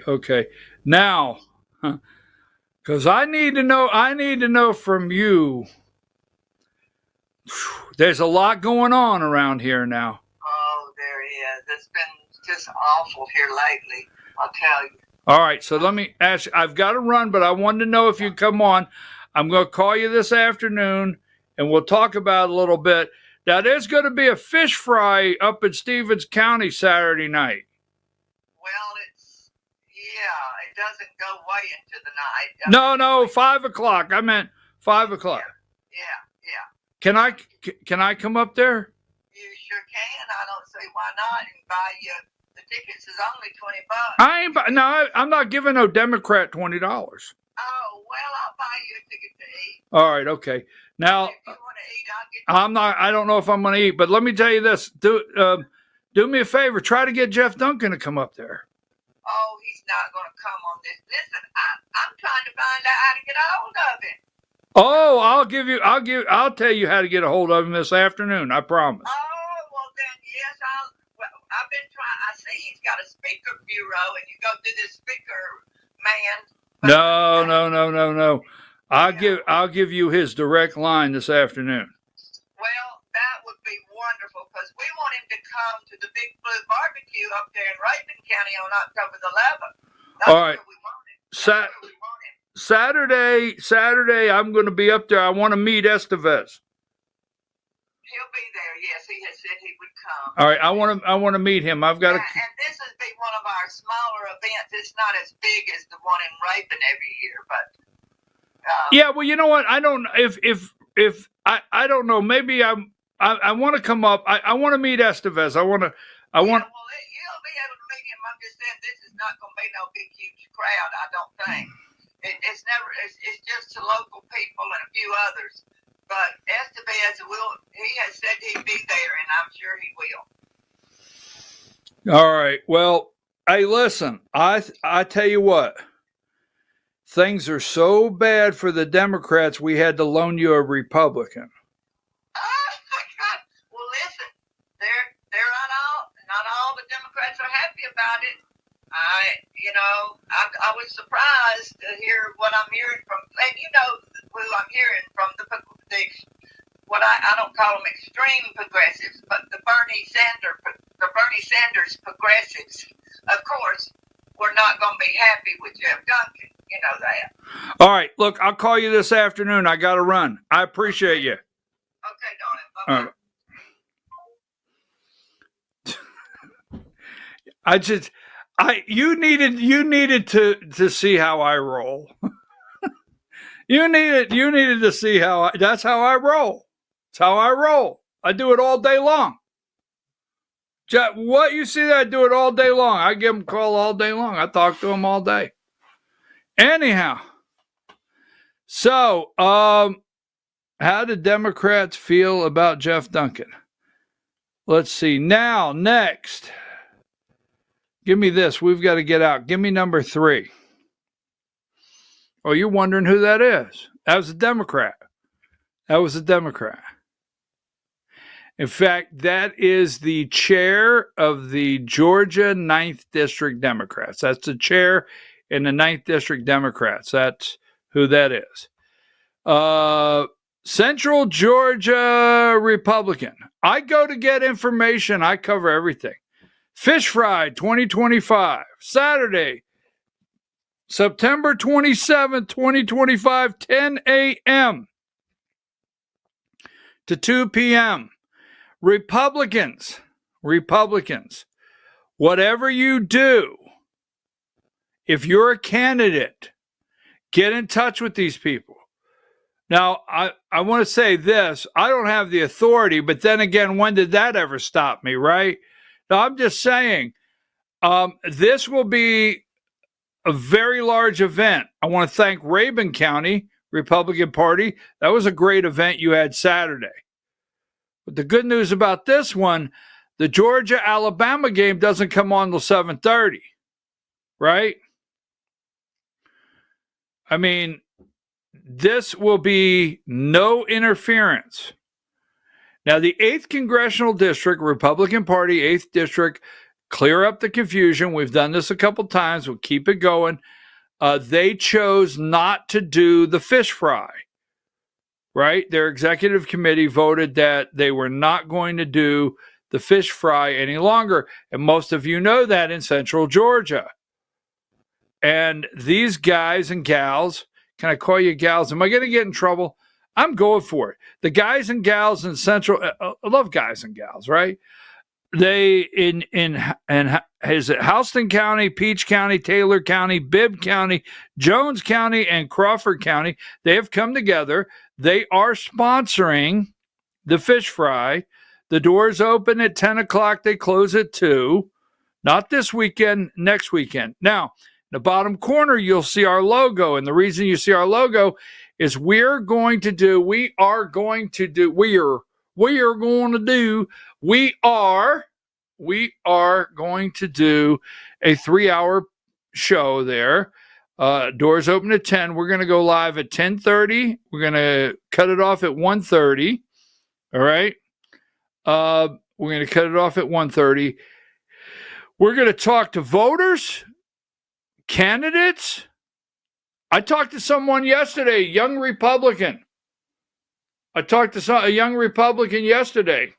Okay. Now, because I need to know from you. There's a lot going on around here now. Oh, there is. It's been just awful here lately, I'll tell you. All right, so let me ask you, I've got to run, but I wanted to know if you'd come on. I'm going to call you this afternoon, and we'll talk about it a little bit. Now, there's going to be a fish fry up in Stevens County Saturday night. Well, it doesn't go way into the night. No, 5 o'clock. I meant 5 o'clock. Yeah. Can I come up there? You sure can. I don't see why not. And buy you the tickets is only $20. I'm not giving no Democrat $20. Oh, well, I'll buy you a ticket to eat. All right, okay. Now, if you want to eat, I'll get I don't know if I'm going to eat, but let me tell you this. Do me a favor. Try to get Jeff Duncan to come up there. Oh, he's not going to come on this. Listen, I'm trying to find out how to get a hold of him. Oh, I'll tell you how to get a hold of him this afternoon. I promise. Oh, well then, yes, I've been trying. I see he's got a speaker bureau, and you go through this speaker man. No. I'll give you his direct line this afternoon. Well, that would be wonderful because we want him to come to the Big Blue Barbecue up there in Raven County on October the 11th. That's all right. where we want him. Saturday, I'm going to be up there. I want to meet Estevez. He'll be there. Yes, he has said he would come. All right, I want to meet him. I've got to. And this will be one of our smaller events. It's not as big as the one in Raven every year, but. Yeah, well, you know what? I don't. If I don't know. Maybe I want to come up. I want to meet Estevez. I want. Well, you'll be able to meet him. I'm just saying this is not going to be no big, huge crowd. I don't think. It's just the local people and a few others. But Estevez he has said he'd be there, and I'm sure he will. All right. Well, hey, listen, I tell you what. Things are so bad for the Democrats, we had to loan you a Republican. Oh, my God. Well, listen, they're not all the Democrats are happy about it. I was surprised to hear what I'm hearing from, and you know who I'm hearing from, what I don't call them extreme progressives, but the Bernie Sanders progressives. Of course, we're not going to be happy with Jeff Duncan. You know that. All right, look, I'll call you this afternoon. I got to run. I appreciate you. Okay, darling. Bye-bye. You needed to see how I roll. you needed to see that's how I roll. It's how I roll. I do it all day long. What you see that I do it all day long. I give them a call all day long. I talk to them all day. Anyhow, so how do Democrats feel about Jeff Duncan? Let's see. Now, next. Give me this. We've got to get out. Give me number 3. Oh, you're wondering who that is. That was a Democrat. In fact, that is the chair of the Georgia 9th District Democrats. That's the chair in the 9th District Democrats. That's who that is. Central Georgia Republican. I go to get information. I cover everything. Fish Fry 2025, Saturday, September 27th, 2025, 10 a.m. to 2 p.m. Republicans, whatever you do, if you're a candidate, get in touch with these people. Now, I want to say this. I don't have the authority, but then again, when did that ever stop me, right? Now, I'm just saying, this will be a very large event. I want to thank Rabun County Republican Party. That was a great event you had Saturday. But the good news about this one, the Georgia-Alabama game doesn't come on till 7:30, right? I mean, this will be no interference. Now, the 8th Congressional District, Republican Party, 8th District, clear up the confusion. We've done this a couple times. We'll keep it going. They chose not to do the fish fry, right? Their executive committee voted that they were not going to do the fish fry any longer. And most of you know that in Central Georgia. And these guys and gals, can I call you gals? Am I going to get in trouble? I'm going for it. The guys and gals in Central, I love guys and gals, right? They in is it Houston County, Peach County, Taylor County, Bibb County, Jones County, and Crawford County. They have come together. They are sponsoring the fish fry. The doors open at 10 o'clock. They close at 2. Not this weekend, next weekend. Now, in the bottom corner, you'll see our logo. And the reason you see our logo is we are going to do a 3-hour show there. Doors open at 10. We're going to go live at 10:30. We're going to cut it off at 1:30. All right. We're going to cut it off at 1:30. We're going to talk to voters, candidates. I talked to someone yesterday, young Republican. I talked to a young Republican yesterday.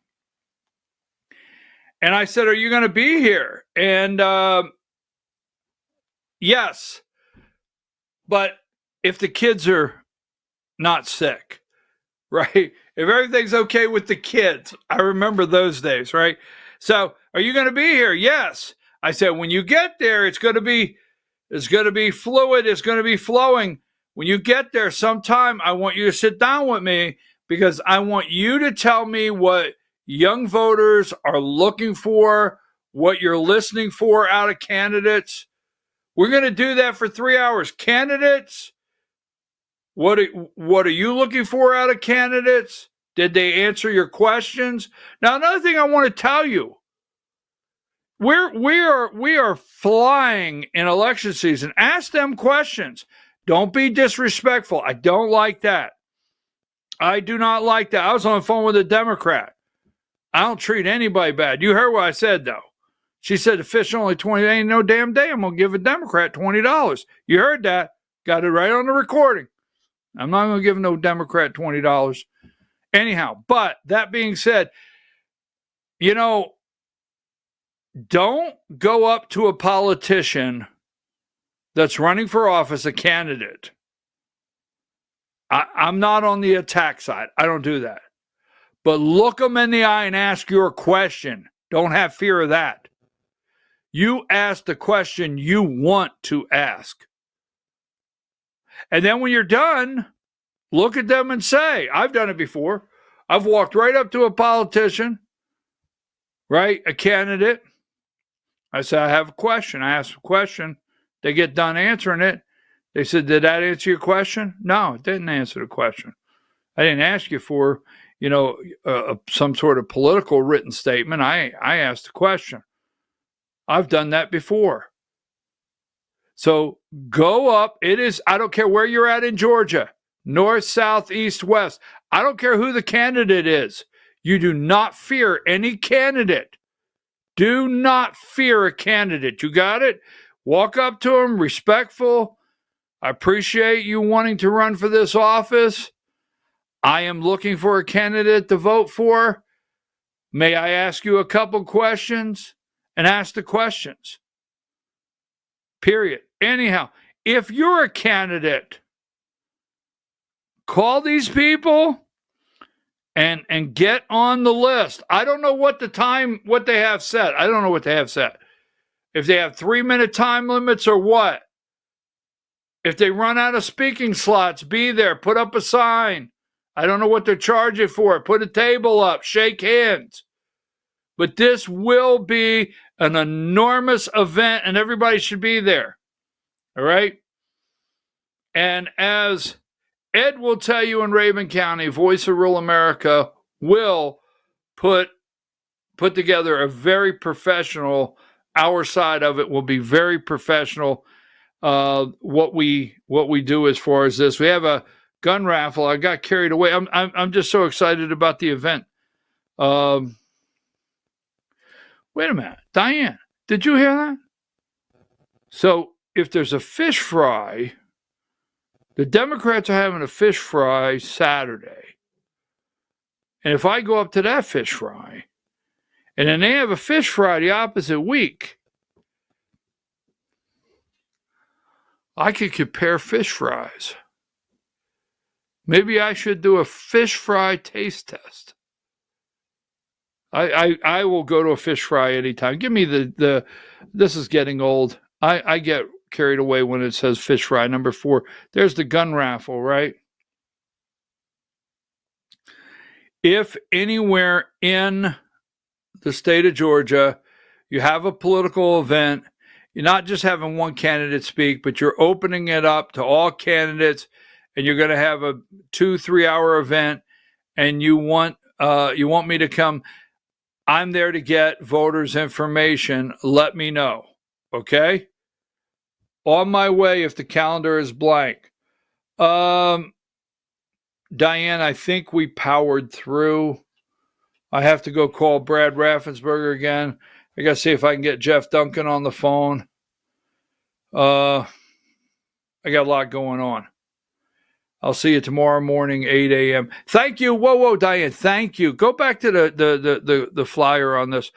And I said, are you going to be here? And yes. But if the kids are not sick, right? If everything's okay with the kids, I remember those days, right? So are you going to be here? Yes. I said, when you get there, it's going to be fluid. It's going to be flowing. When you get there sometime, I want you to sit down with me because I want you to tell me what young voters are looking for, what you're listening for out of candidates. We're going to do that for 3 hours. Candidates, what are you looking for out of candidates? Did they answer your questions? Now, another thing I want to tell you, we are flying in election season. Ask them questions. Don't be disrespectful. I don't like that. I do not like that. I was on the phone with a Democrat. I don't treat anybody bad. You heard what I said, though. She said the fish only 20. Ain't no damn day I'm going to give a Democrat $20. You heard that. Got it right on the recording. I'm not going to give no Democrat $20. Anyhow, but that being said, don't go up to a politician that's running for office, a candidate. I'm not on the attack side. I don't do that. But look them in the eye and ask your question. Don't have fear of that. You ask the question you want to ask. And then when you're done, look at them and say, I've done it before. I've walked right up to a politician, right? A candidate. I said, I have a question. I asked a question. They get done answering it. They said, did that answer your question? No, it didn't answer the question. I didn't ask you for, some sort of political written statement. I asked a question. I've done that before. So go up. I don't care where you're at in Georgia, north, south, east, west. I don't care who the candidate is. You do not fear any candidate. Do not fear a candidate. You got it? Walk up to them, respectful. I appreciate you wanting to run for this office. I am looking for a candidate to vote for. May I ask you a couple questions? And ask the questions. Period. Anyhow, if you're a candidate, call these people and get on the list. I don't know what they have set. I don't know what they have set. If they have 3-minute time limits or what. If they run out of speaking slots, be there. Put up a sign. I don't know what they're charging for. Put a table up. Shake hands. But this will be an enormous event, and everybody should be there. All right? And as Ed will tell you in Raven County, Voice of Rural America will put together a very professional, our side of it will be very professional. what we do as far as this. We have a gun raffle. I got carried away. I'm just so excited about the event. Wait a minute, Diane, did you hear that? So if there's a fish fry, the Democrats are having a fish fry Saturday. And if I go up to that fish fry, and then they have a fish fry the opposite week, I could compare fish fries. Maybe I should do a fish fry taste test. I will go to a fish fry anytime. Give me the this is getting old. I get carried away when it says fish fry. Number 4. There's the gun raffle, right? If anywhere in the state of Georgia you have a political event, you're not just having one candidate speak, but you're opening it up to all candidates, and you're going to have a 2-3 hour event, and you want me to come, I'm there to get voters' information. Let me know. Okay? On my way if the calendar is blank. Diane, I think we powered through. I have to go call Brad Raffensperger again. I got to see if I can get Jeff Duncan on the phone. I got a lot going on. I'll see you tomorrow morning, 8 a.m. Thank you. Whoa, Diane. Thank you. Go back to the flyer on this.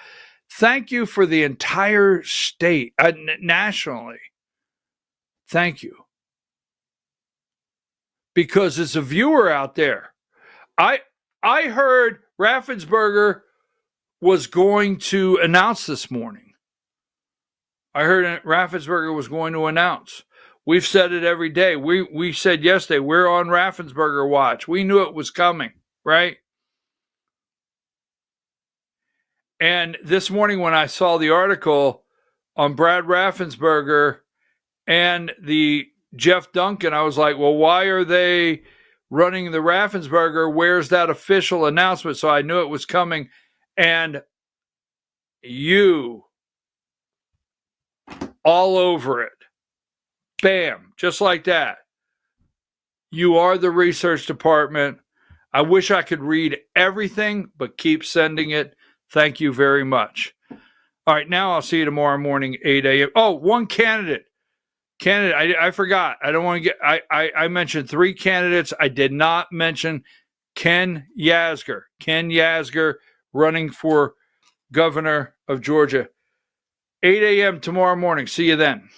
Thank you for the entire state, nationally. Thank you. Because as a viewer out there, I heard Raffensperger was going to announce this morning. I heard Raffensperger was going to announce. We've said it every day. We said yesterday, we're on Raffensperger watch. We knew it was coming, right? And this morning when I saw the article on Brad Raffensperger and the Jeff Duncan, I was like, well, why are they running the Raffensperger? Where's that official announcement? So I knew it was coming. And you all over it. Bam, just like that. You are the research department. I wish I could read everything, but keep sending it. Thank you very much. All right, now I'll see you tomorrow morning, 8 a.m. Oh, one candidate. I forgot. I don't want to get, I mentioned 3 candidates. I did not mention Ken Yasgur. Ken Yasgur running for governor of Georgia. 8 a.m. tomorrow morning. See you then.